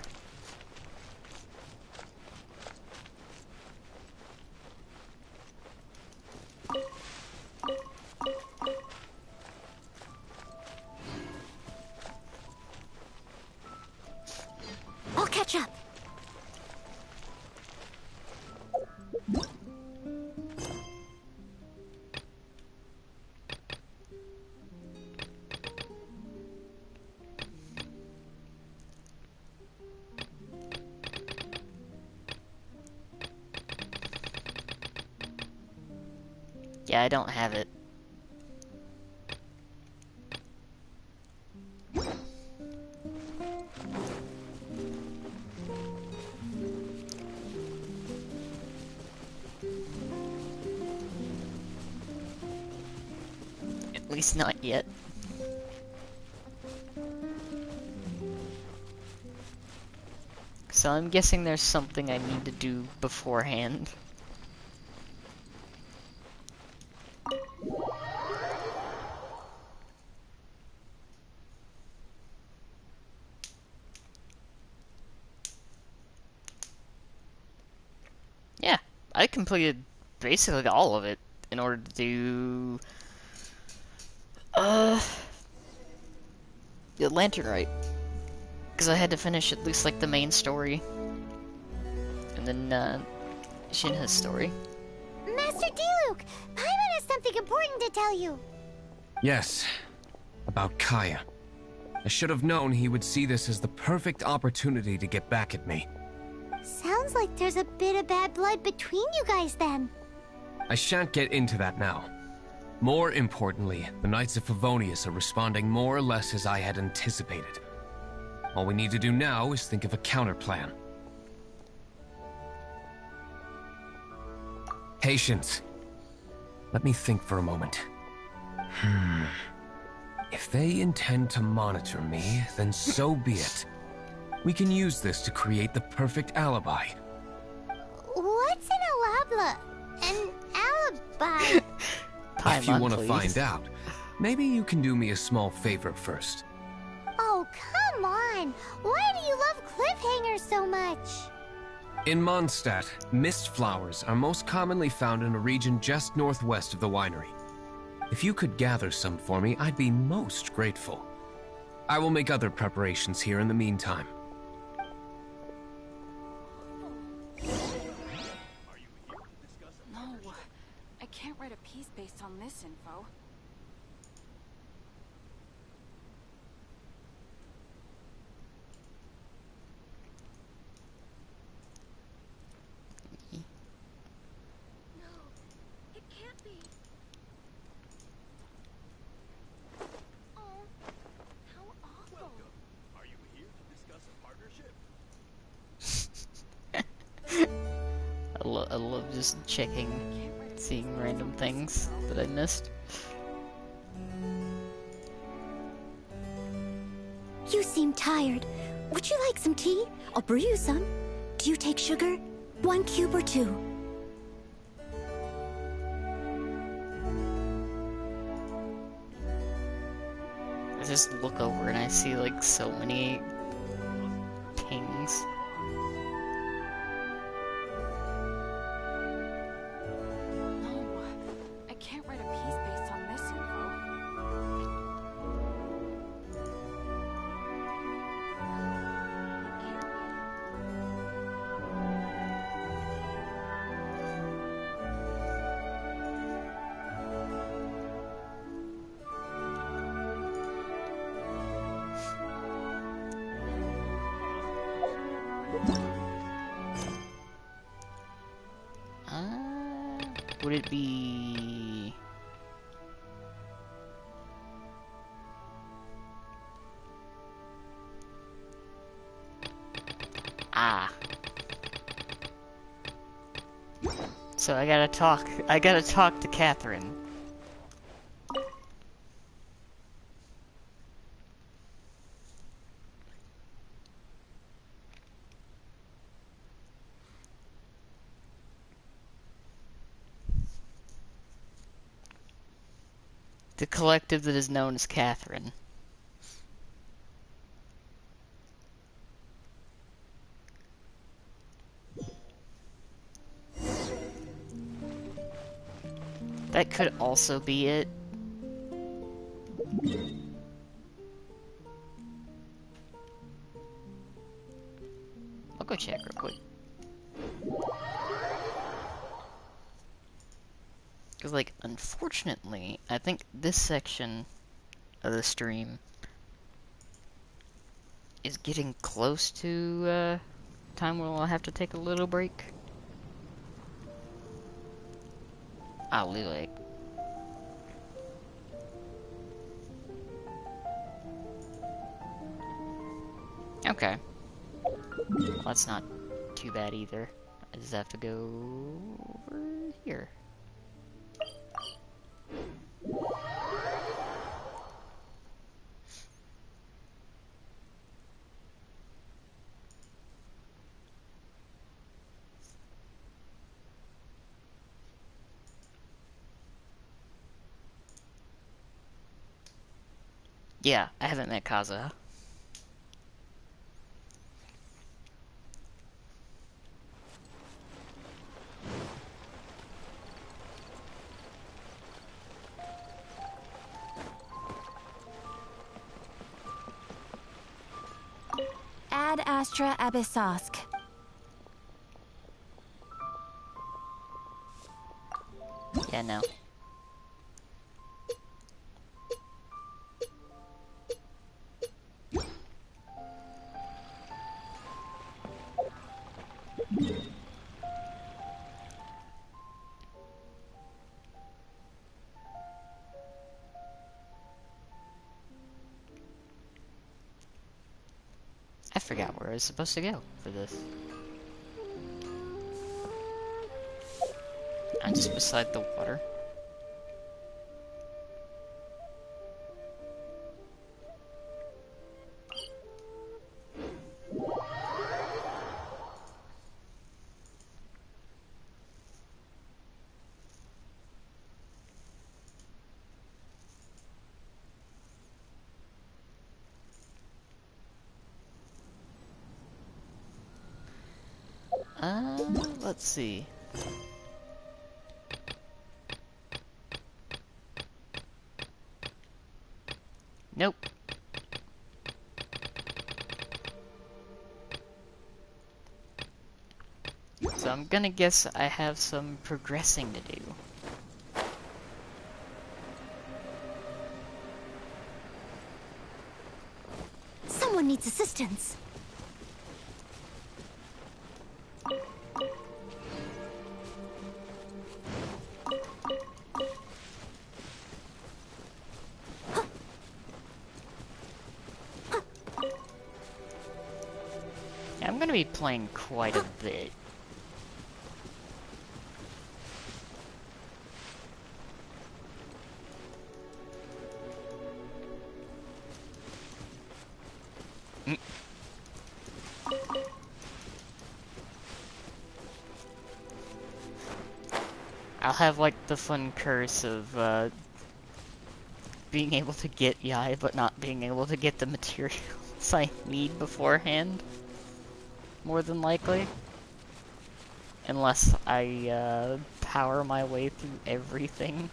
I'll catch up.
Yeah, I don't have it. At least not yet. So I'm guessing there's something I need to do beforehand. Yeah, I completed basically all of it in order to do the Lantern Rite. Because I had to finish at least like the main story. And then Shinha's story.
Master Diluc, Paimon has something important to tell you.
Yes, about Kaya. I should have known he would see this as the perfect opportunity to get back at me.
Sounds like there's a bit of bad blood between you guys then.
I shan't get into that now. More importantly, the Knights of Favonius are responding more or less as I had anticipated. All we need to do now is think of a counterplan. Patience. Let me think for a moment. If they intend to monitor me, then so be it. We can use this to create the perfect alibi.
What's an alabla? An alibi?
If you want to find out, maybe you can do me a small favor first.
Oh, come on! Why do you love cliffhangers so much?
In Mondstadt, mist flowers are most commonly found in a region just northwest of the winery. If you could gather some for me, I'd be most grateful. I will make other preparations here in the meantime.
No, I can't write a piece based on this info.
I love just checking, seeing random things that I missed.
You seem tired. Would you like some tea? I'll brew you some. Do you take sugar? 1 cube or 2?
I just look over and I see like so many pings.
No, I can't write a piece based on this info.
Would it be... Ah. So I gotta talk to Catherine. The collective that is known as Catherine. That could also be it. I'll go check real quick. Because, like, unfortunately, I think this section of the stream is getting close to, time where I'll have to take a little break. I'll do it. Okay. Well, that's not too bad either. I just have to go over here. Yeah, I haven't met Kaza.
Ad Astra Abyssosk.
Yeah, no. I forgot where I was supposed to go for this. I'm just beside the water. Let's see. Nope. So I'm gonna guess I have some progressing to do.
Someone needs assistance.
Yeah, I'm gonna be playing quite a bit. I'll have like the fun curse of being able to get Yai, but not being able to get the materials I need beforehand. More than likely. Unless I power my way through everything.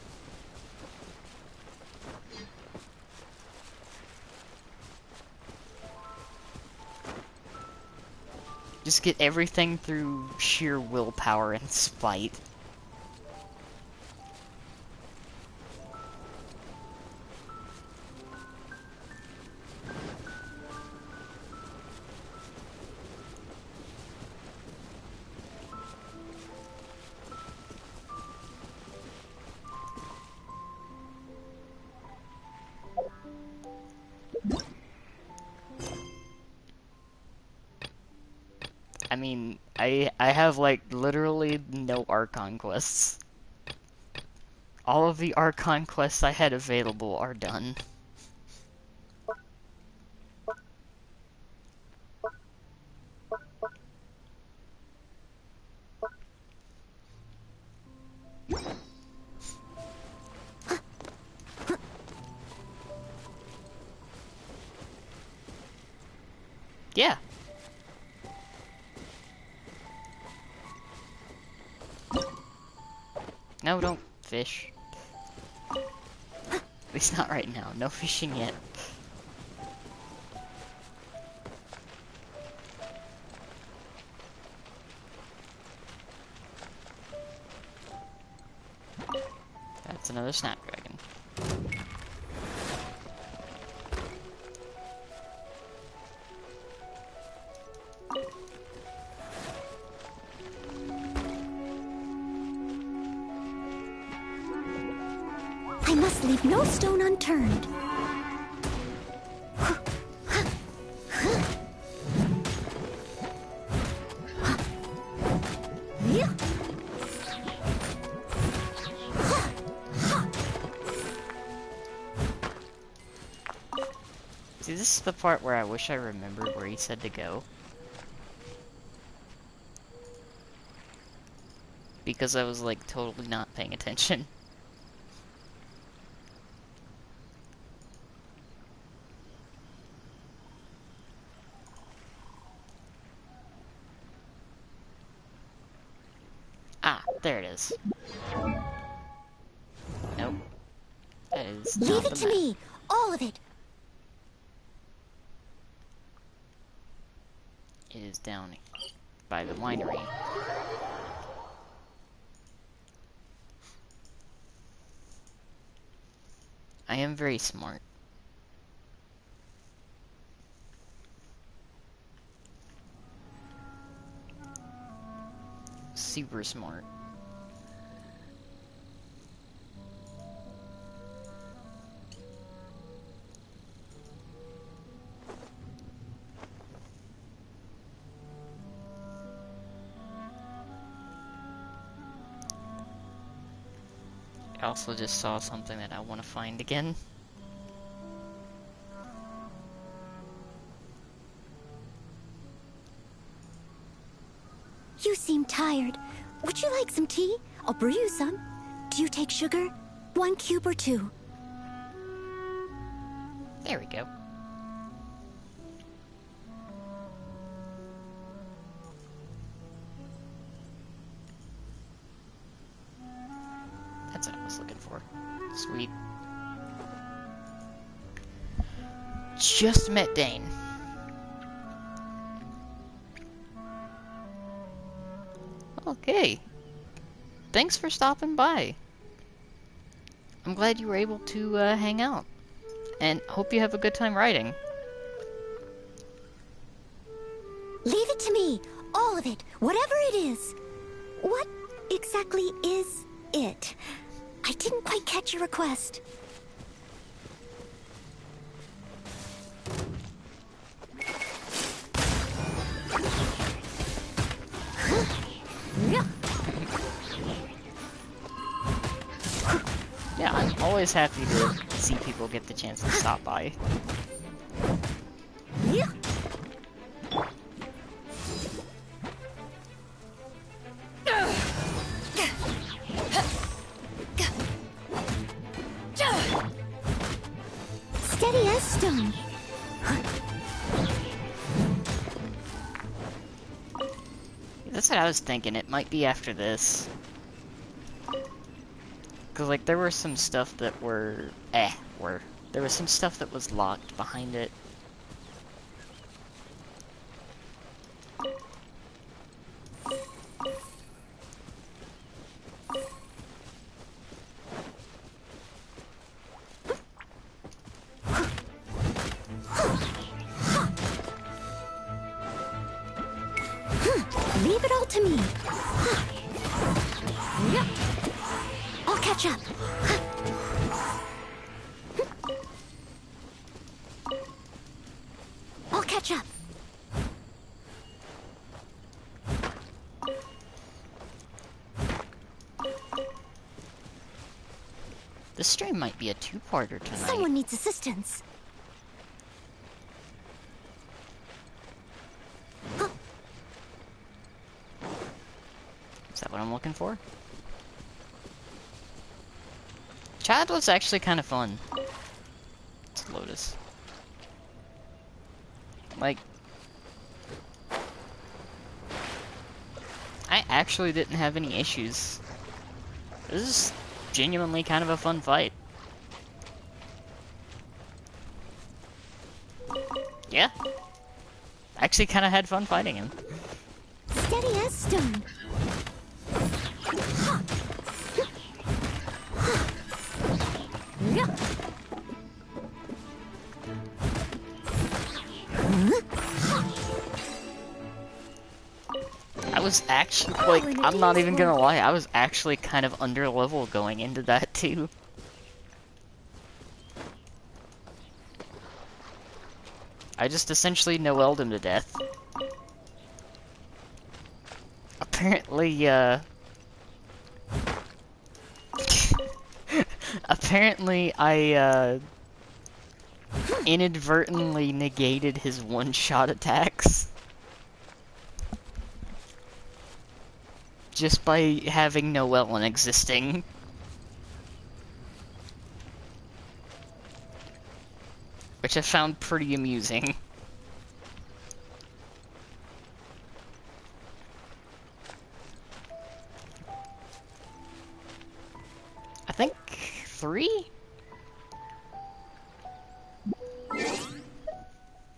Just get everything through sheer willpower and spite. I mean, I have like literally no Archon quests. All of the Archon quests I had available are done. Yeah. No, don't fish. At least not right now. No fishing yet. That's another snapdragon.
I must leave no stone unturned.
See, this is the part where I wish I remembered where he said to go. Because I was like totally not paying attention. Ah, there it is. Nope. That is not
Leave it
the
to
map.
me, all of it.
It is down by the winery. I am very smart. Super smart. I also just saw something that I want to find again.
You seem tired. Would you like some tea? I'll brew you some. Do you take sugar? 1 cube or 2?
There we go. That's what I was looking for. Sweet. Just met Dane. Okay. Thanks for stopping by. I'm glad you were able to hang out. And hope you have a good time writing.
Leave it to me, all of it, whatever it is. What exactly is it? I didn't quite catch your request.
Yeah, I'm always happy to see people get the chance to stop by.
Steady as stone.
That's what I was thinking. It might be after this. Cause like there were some stuff that were there was some stuff that was locked behind it.
Leave it all to me. Yep. I'll catch up. I'll catch up.
This stream might be a two-parter tonight.
Someone needs assistance.
Is that what I'm looking for? Chad was actually kind of fun. It's Lotus. Like, I actually didn't have any issues. This is genuinely kind of a fun fight. Yeah. Actually kind of had fun fighting him.
Steady as stone.
I was actually, like, I'm not even gonna lie, I was actually kind of under level going into that too. I just essentially Noelled him to death. Apparently, apparently I, inadvertently negated his one-shot attacks. Just by having Noellen existing. Which I found pretty amusing. I think 3?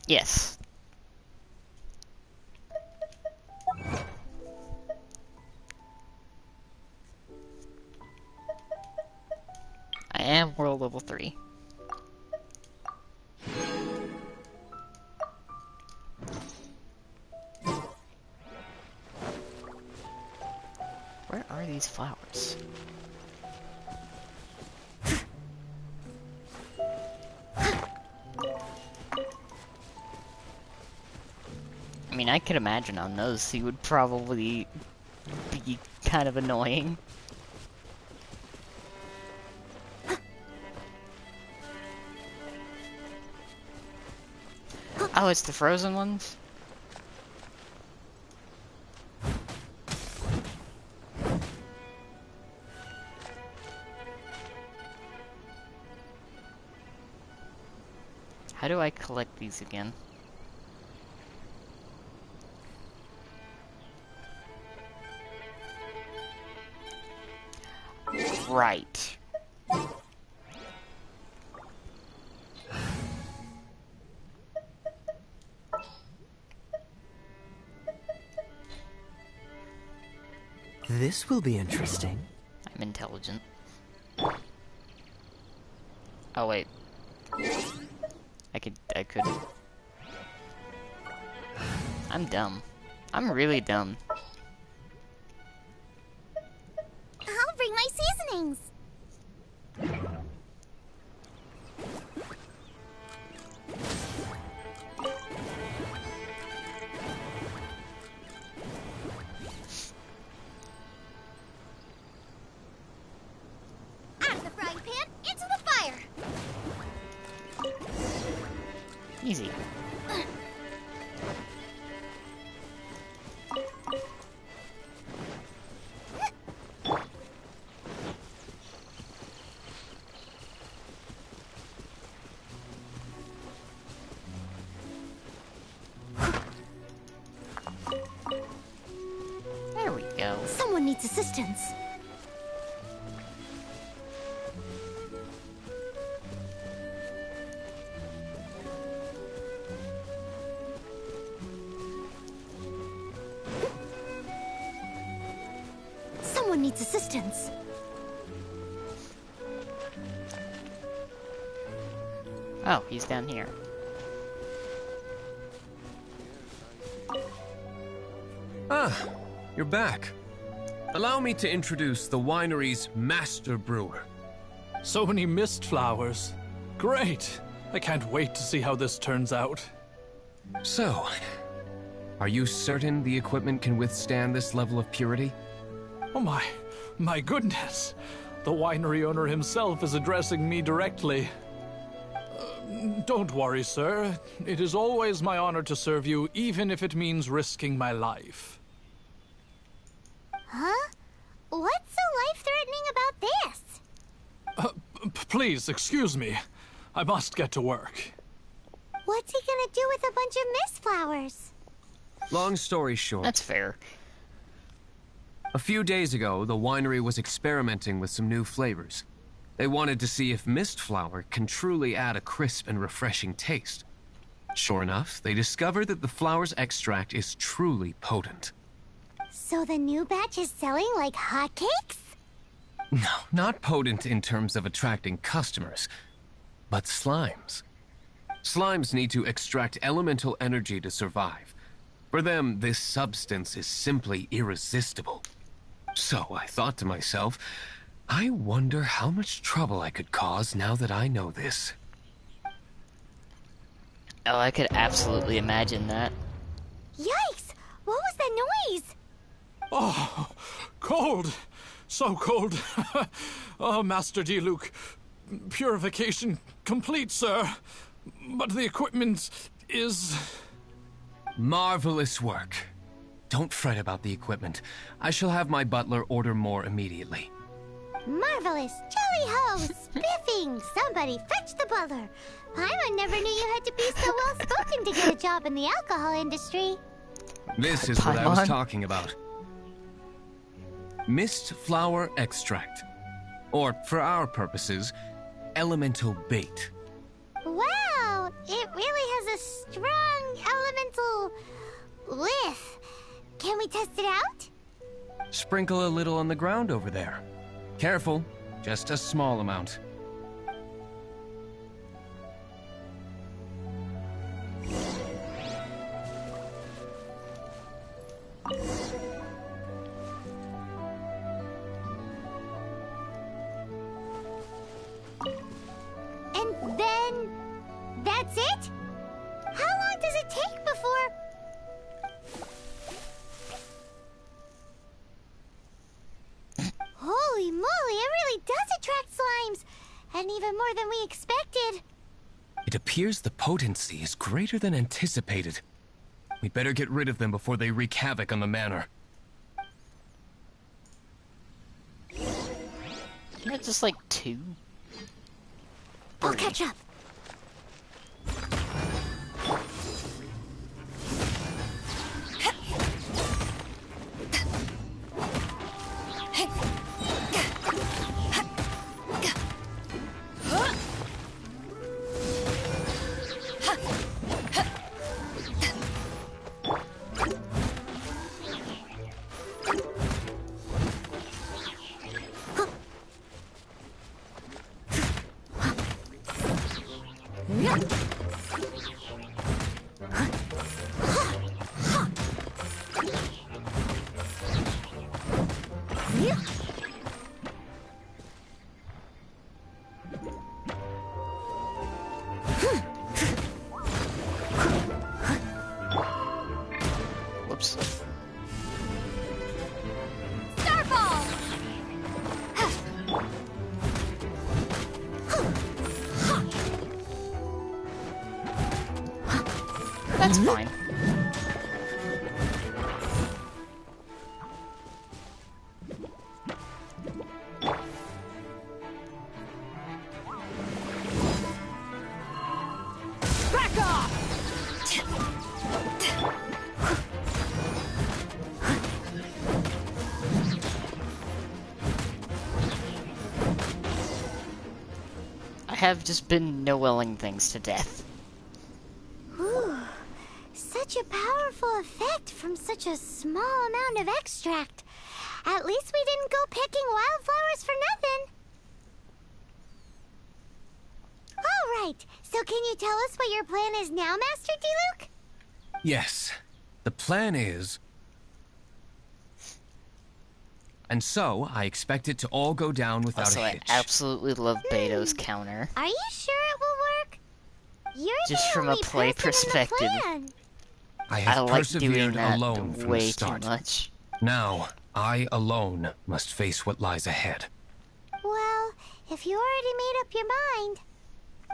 Yes. I am world level 3. Where are these flowers? I mean, I could imagine on those he would probably be kind of annoying. Oh, it's the frozen ones? How do I collect these again? Right.
This will be interesting.
I'm intelligent. Oh, wait. I could. I'm dumb. I'm really dumb.
I'll bring my seasonings. Out of the frying pan, into the fire.
Easy.
needs assistance. Someone needs assistance.
Oh, he's down here.
Ah, you're back. Allow me to introduce the winery's master brewer.
So many mist flowers. Great. I can't wait to see how this turns out.
So, are you certain the equipment can withstand this level of purity?
Oh my goodness. The winery owner himself is addressing me directly. Don't worry, sir. It is always my honor to serve you, even if it means risking my life.
Huh? What's so life-threatening about this?
Please, excuse me. I must get to work.
What's he gonna do with a bunch of mist flowers?
Long story short.
That's fair.
A few days ago, the winery was experimenting with some new flavors. They wanted to see if mist flower can truly add a crisp and refreshing taste. Sure enough, they discovered that the flower's extract is truly potent.
So the new batch is selling like hotcakes?
No, not potent in terms of attracting customers, but slimes. Slimes need to extract elemental energy to survive. For them, this substance is simply irresistible. So I thought to myself, I wonder how much trouble I could cause now that I know this.
Oh, I could absolutely imagine that.
Yikes! What was that noise?
Oh, cold! So cold! Oh, Master Diluc, purification complete, sir. But the equipment is...
Marvelous work. Don't fret about the equipment. I shall have my butler order more immediately.
Marvelous! Jolly ho! Spiffing! Somebody fetch the butler! Paimon never knew you had to be so well-spoken to get a job in the alcohol industry.
This is what I was
Paimon?
talking about. Mist flower extract. Or, for our purposes, elemental bait.
Wow! It really has a strong elemental whiff. Can we test it out?
Sprinkle a little on the ground over there. Careful, just a small amount.
And then... that's it? How long does it take before... Holy moly, it really does attract slimes! And even more than we expected.
It appears the potency is greater than anticipated. We'd better get rid of them before they wreak havoc on the manor.
Isn't it just like 2?
I'll catch up.
Whoops.
Starball!
That's fine.
Back off!
have just been Noelling things to death.
Ooh, such a powerful effect from such a small amount of extract. At least we didn't go picking wildflowers for nothing. All right, so can you tell us what your plan is now, Master Diluc?
Yes, the plan is... And so, I expect it to all go down without
Also,
a
I
hitch.
absolutely love Beto's counter.
Are you sure it will work? You're
Just
the
from a
only
play
person in the
perspective.
plan.
I have
like doing
persevered
that
alone from
way
the
too
start.
much.
Now, I alone must face what lies ahead.
Well, if you already made up your mind.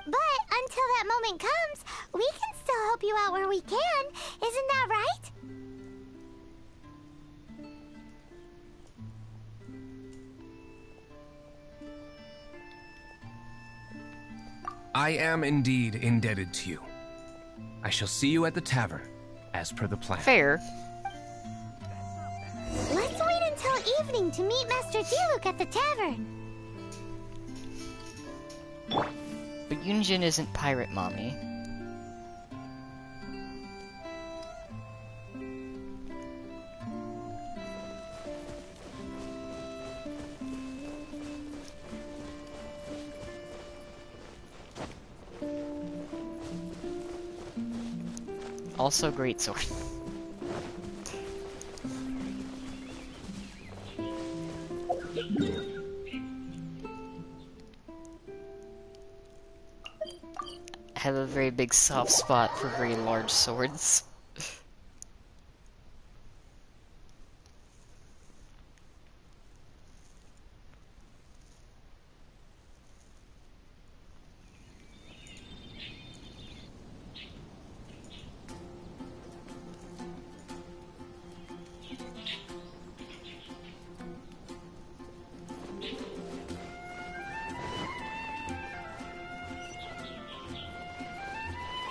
But until that moment comes, we can still help you out where we can. Isn't that right?
I am indeed indebted to you. I shall see you at the tavern, as per the plan.
Fair.
Let's wait until evening to meet Master Diluc at the tavern.
But Yunjin isn't Pirate Mommy. Also great sword. I have a very big soft spot for very large swords.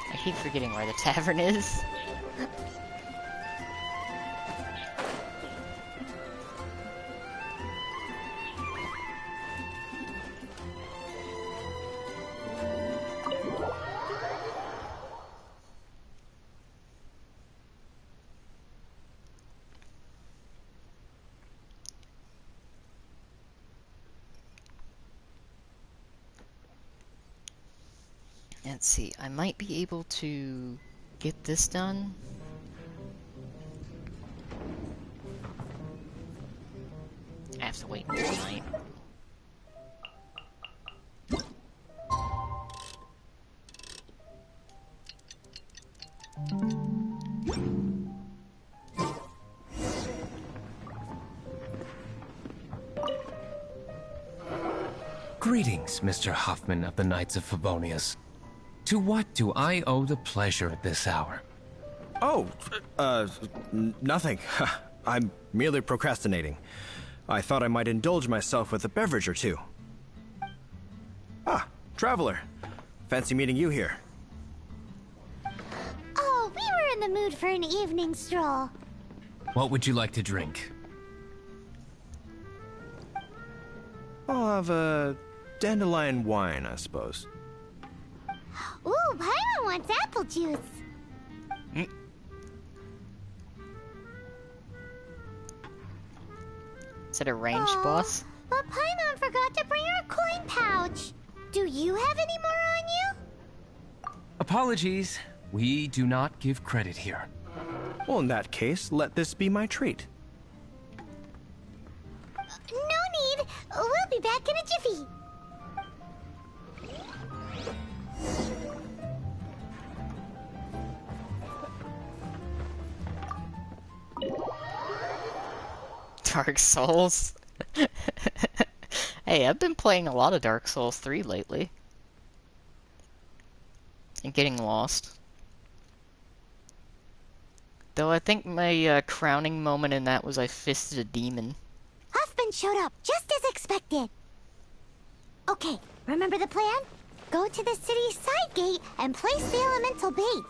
I keep forgetting where the tavern is. Let's see, I might be able to get this done. I have to wait until night.
Greetings, Mr. Huffman of the Knights of Favonius. To what do I owe the pleasure at this hour?
Oh, nothing. I'm merely procrastinating. I thought I might indulge myself with a beverage or two. Ah, Traveler. Fancy meeting you here.
Oh, we were in the mood for an evening stroll.
What would you like to drink?
I'll have a dandelion wine, I suppose.
Ooh, Paimon wants apple juice.
Is that a ranged boss?
But Paimon forgot to bring her coin pouch. Do you have any more on you?
Apologies. We do not give credit here.
Well, in that case, let this be my treat.
No need. We'll be back in a jiffy.
Dark Souls. Hey, I've been playing a lot of Dark Souls 3 lately. And getting lost. Though I think my crowning moment in that was I fisted a demon.
Huffman showed up, just as expected. Okay, remember the plan? Go to the city side gate and place the elemental bait.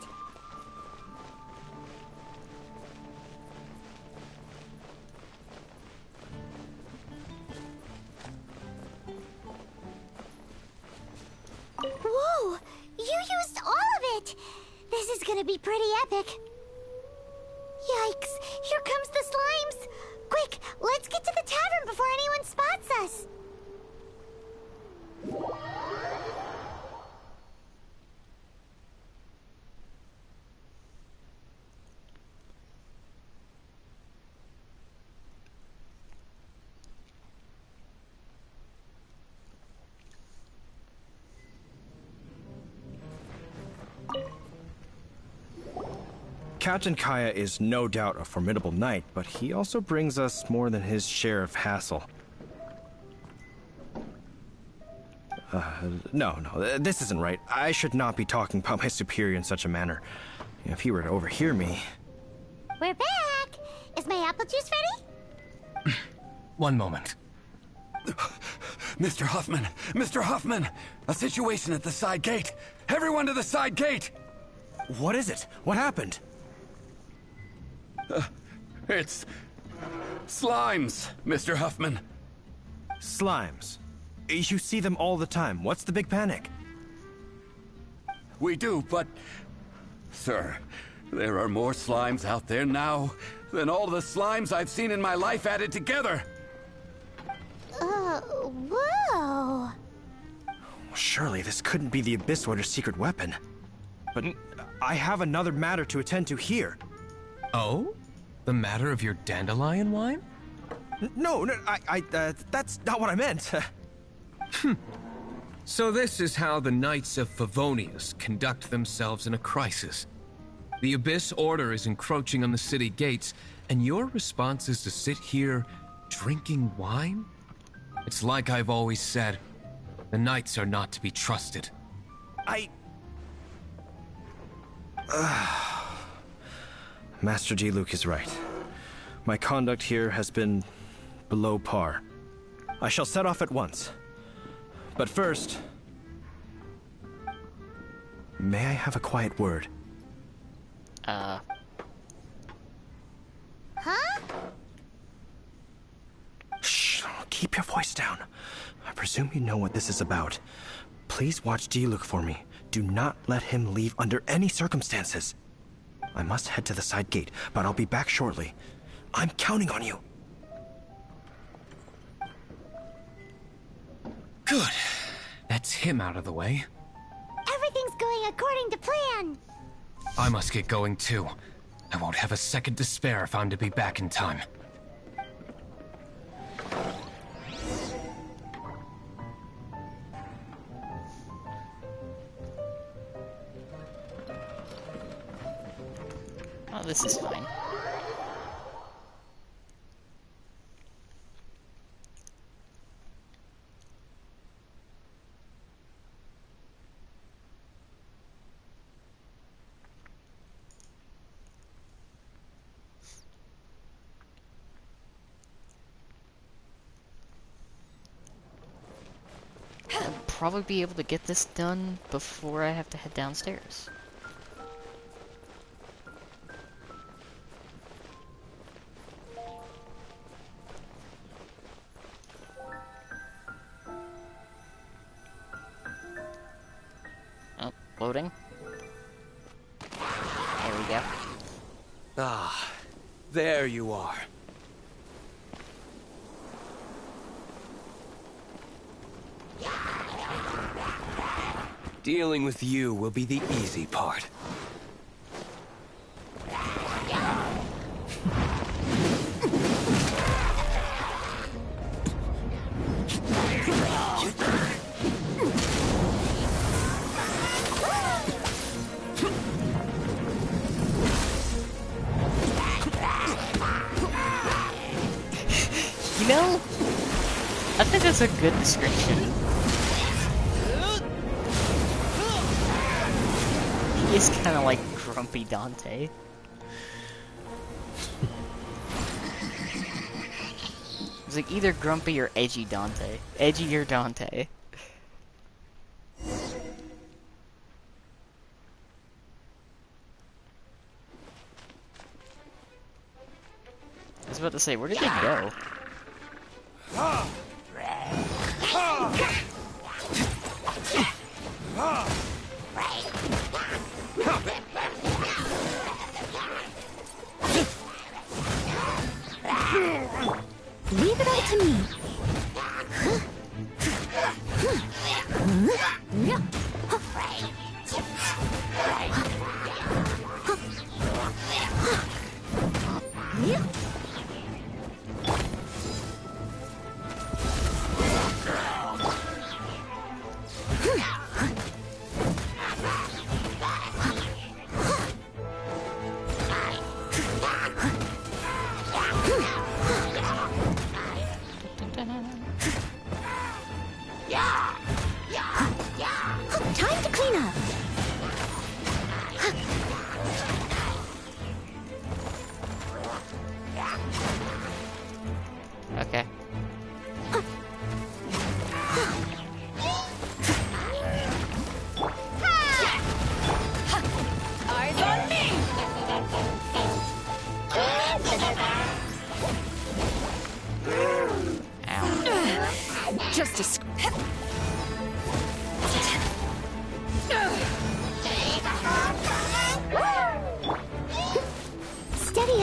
This is gonna be pretty epic. Yikes! Here comes the slimes! Quick, let's get to the tavern before anyone spots us!
Captain Kaya is no doubt a formidable knight, but he also brings us more than his share of hassle. No, this isn't right. I should not be talking about my superior in such a manner. If he were to overhear me...
We're back! Is my apple juice ready?
One moment.
Mr. Huffman! Mr. Huffman! A situation at the side gate! Everyone to the side gate!
What is it? What happened?
It's... slimes, Mr. Huffman.
Slimes? You see them all the time. What's the big panic?
We do, but... Sir, there are more slimes out there now than all the slimes I've seen in my life added together.
Whoa!
Surely this couldn't be the Abyss Warder's secret weapon. But I have another matter to attend to here.
Oh? The matter of your dandelion wine?
No, that's not what I meant.
So this is how the Knights of Favonius conduct themselves in a crisis. The Abyss Order is encroaching on the city gates, and your response is to sit here drinking wine? It's like I've always said, the Knights are not to be trusted.
Master Diluc is right. My conduct here has been below par. I shall set off at once. But first... may I have a quiet word?
Huh?
Shh, keep your voice down. I presume you know what this is about. Please watch Diluc for me. Do not let him leave under any circumstances. I must head to the side gate, but I'll be back shortly. I'm counting on you.
Good. That's him out of the way.
Everything's going according to plan.
I must get going too. I won't have a second to spare if I'm to be back in time.
Oh, this is fine. I'll probably be able to get this done before I have to head downstairs. Oh, loading. There we go.
Ah, there you are. Dealing with you will be the easy part.
You know, I think that's a good description. He is kind of like grumpy Dante. It's like either grumpy or edgy Dante. Edgy or Dante. I was about to say, where did they go?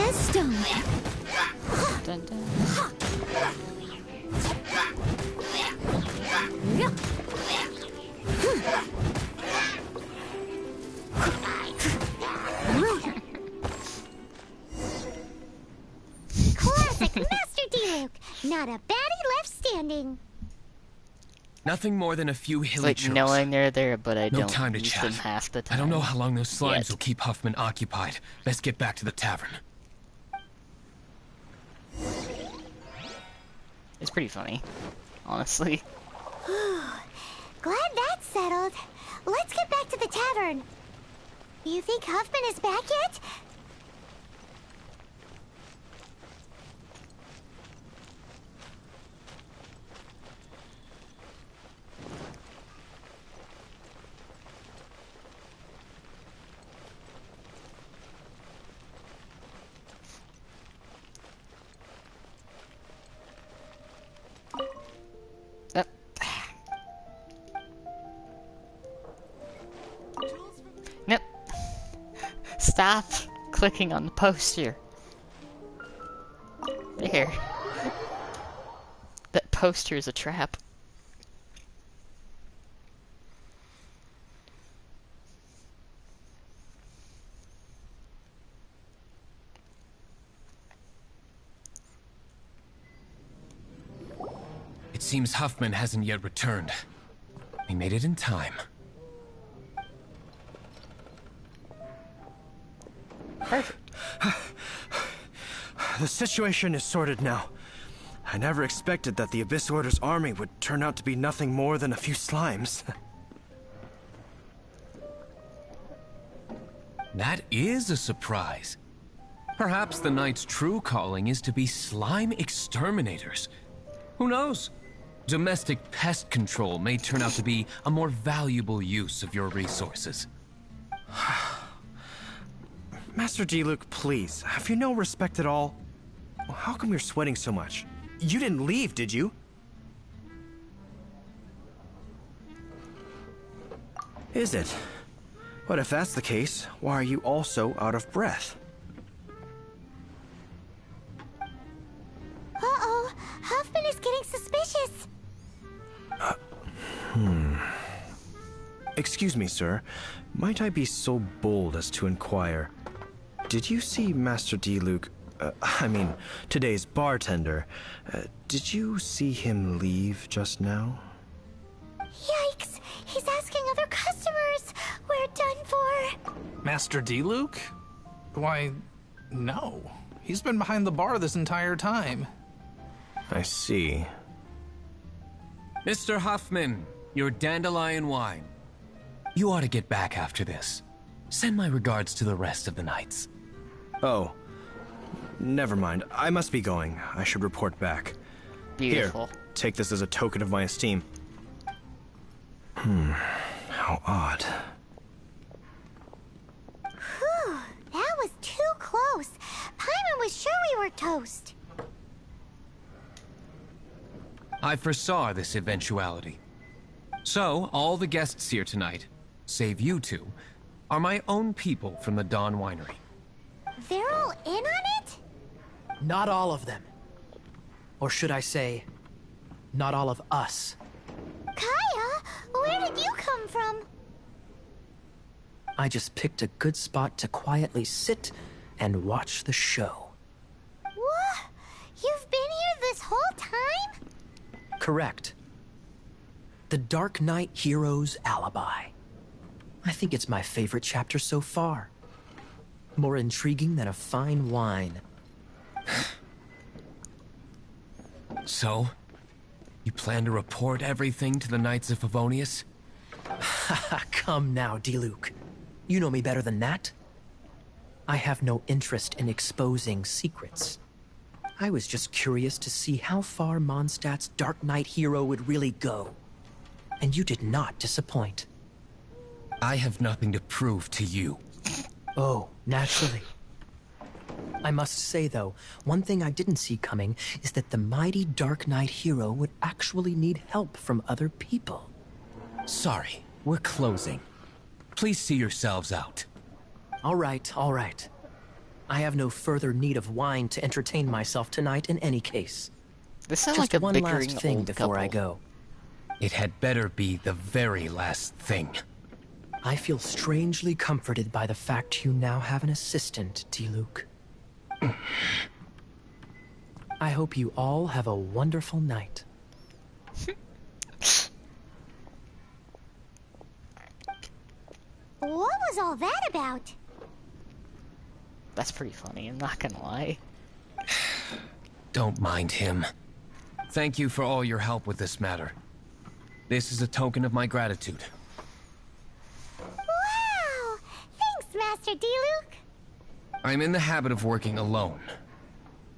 as stone.
Dun, dun.
Classic Master D-Luke. Not a baddie left standing.
Nothing more than a few
It's
hilly
like
chokes.
knowing they're there, but I
No
don't
time to
use
chat.
them half the time.
I don't know how long those slimes
yet.
will keep Huffman occupied. Let's get back to the tavern.
It's pretty funny, honestly.
Glad that's settled. Let's get back to the tavern. You think Huffman is back yet?
Nope. Stop clicking on the poster. There. That poster is a trap.
It seems Huffman hasn't yet returned. We made it in time.
The situation is sorted now. I never expected that the Abyss Order's army would turn out to be nothing more than a few slimes.
That is a surprise. Perhaps the Knight's true calling is to be slime exterminators. Who knows? Domestic pest control may turn out to be a more valuable use of your resources.
Master D-Luke, please, have you no respect at all? How come you're sweating so much? You didn't leave, did you? Is it? But if that's the case, why are you also out of breath?
Uh-oh, Huffman is getting suspicious.
Excuse me, sir. Might I be so bold as to inquire, did you see Master D-Luke, today's bartender, did you see him leave just now?
Yikes, he's asking other customers. We're done for.
Master D-Luke? Why, no. He's been behind the bar this entire time.
I see.
Mr. Huffman, your dandelion wine. You ought to get back after this. Send my regards to the rest of the knights.
Oh, never mind. I must be going. I should report back.
Beautiful.
Here, take this as a token of my esteem. How odd.
Whew, that was too close. Paimon was sure we were toast.
I foresaw this eventuality. So, all the guests here tonight, save you two, are my own people from the Dawn Winery.
They're all in on it?
Not all of them. Or should I say, not all of us.
Kaya, where did you come from?
I just picked a good spot to quietly sit and watch the show.
What? You've been here this whole time?
Correct. The Dark Knight Hero's Alibi. I think it's my favorite chapter so far. More intriguing than a fine wine.
So, you plan to report everything to the Knights of Favonius?
Come now, D-Luke. You know me better than that. I have no interest in exposing secrets. I was just curious to see how far Mondstadt's Dark Knight hero would really go. And you did not disappoint.
I have nothing to prove to you.
Oh, naturally. I must say, though, one thing I didn't see coming is that the mighty Dark Knight hero would actually need help from other people.
Sorry, we're closing. Please see yourselves out.
All right, all right. I have no further need of wine to entertain myself tonight in any case.
This sounds
Just
like a
one
bickering
last thing
old
before I
couple.
go.
It had better be the very last thing.
I feel strangely comforted by the fact you now have an assistant, Diluc. I hope you all have a wonderful night.
What was all that about?
That's pretty funny, I'm not gonna lie.
Don't mind him. Thank you for all your help with this matter. This is a token of my gratitude.
Wow! Thanks, Master Diluc.
I'm in the habit of working alone.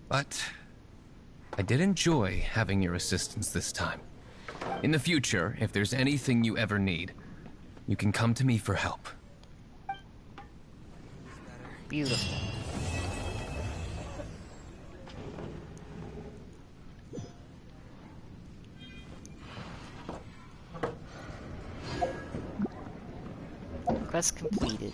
But I did enjoy having your assistance this time. In the future, if there's anything you ever need, you can come to me for help.
Beautiful. Quest completed.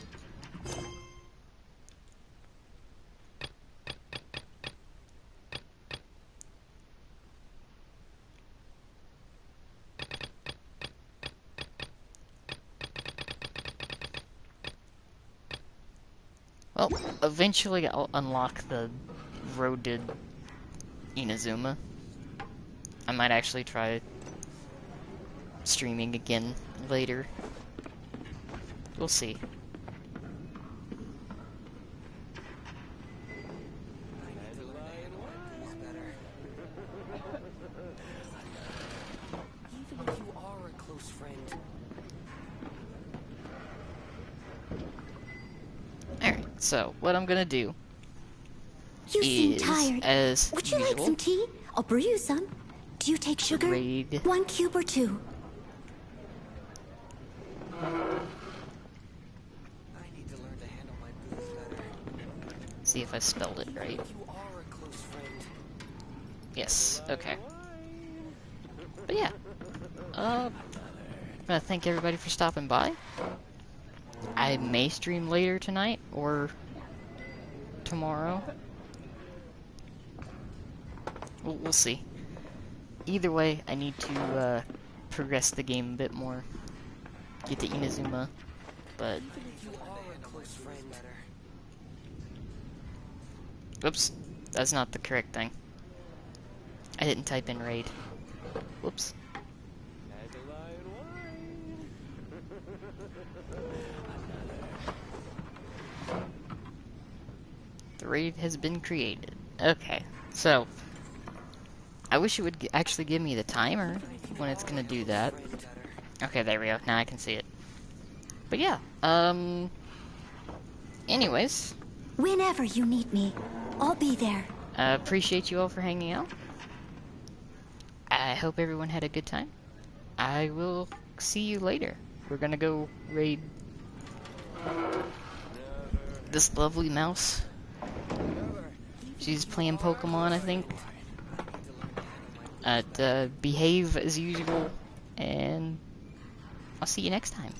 Well, eventually I'll unlock the road to Inazuma. I might actually try streaming again later. We'll see.
Even if you are a close friend.
Alright, so what I'm gonna do
You seem
is,
tired.
as
Would you like
usual,
some tea? I'll brew you some. Do you take sugar?
raid
1 cube or 2?
see if I spelled it right. Yes, okay. But yeah, I wanna thank everybody for stopping by. I may stream later tonight or tomorrow. We'll see. Either way, I need to progress the game a bit more. Get to Inazuma, but oops, that's not the correct thing. I didn't type in raid. Whoops. The raid has been created. Okay, so I wish it would actually give me the timer when it's gonna do that. Okay, there we go. Now I can see it. But yeah, anyways.
Whenever you need me, I'll be there.
Appreciate you all for hanging out. I hope everyone had a good time. I will see you later. We're gonna go raid this lovely mouse. She's playing Pokemon, I think. Behave as usual, and I'll see you next time.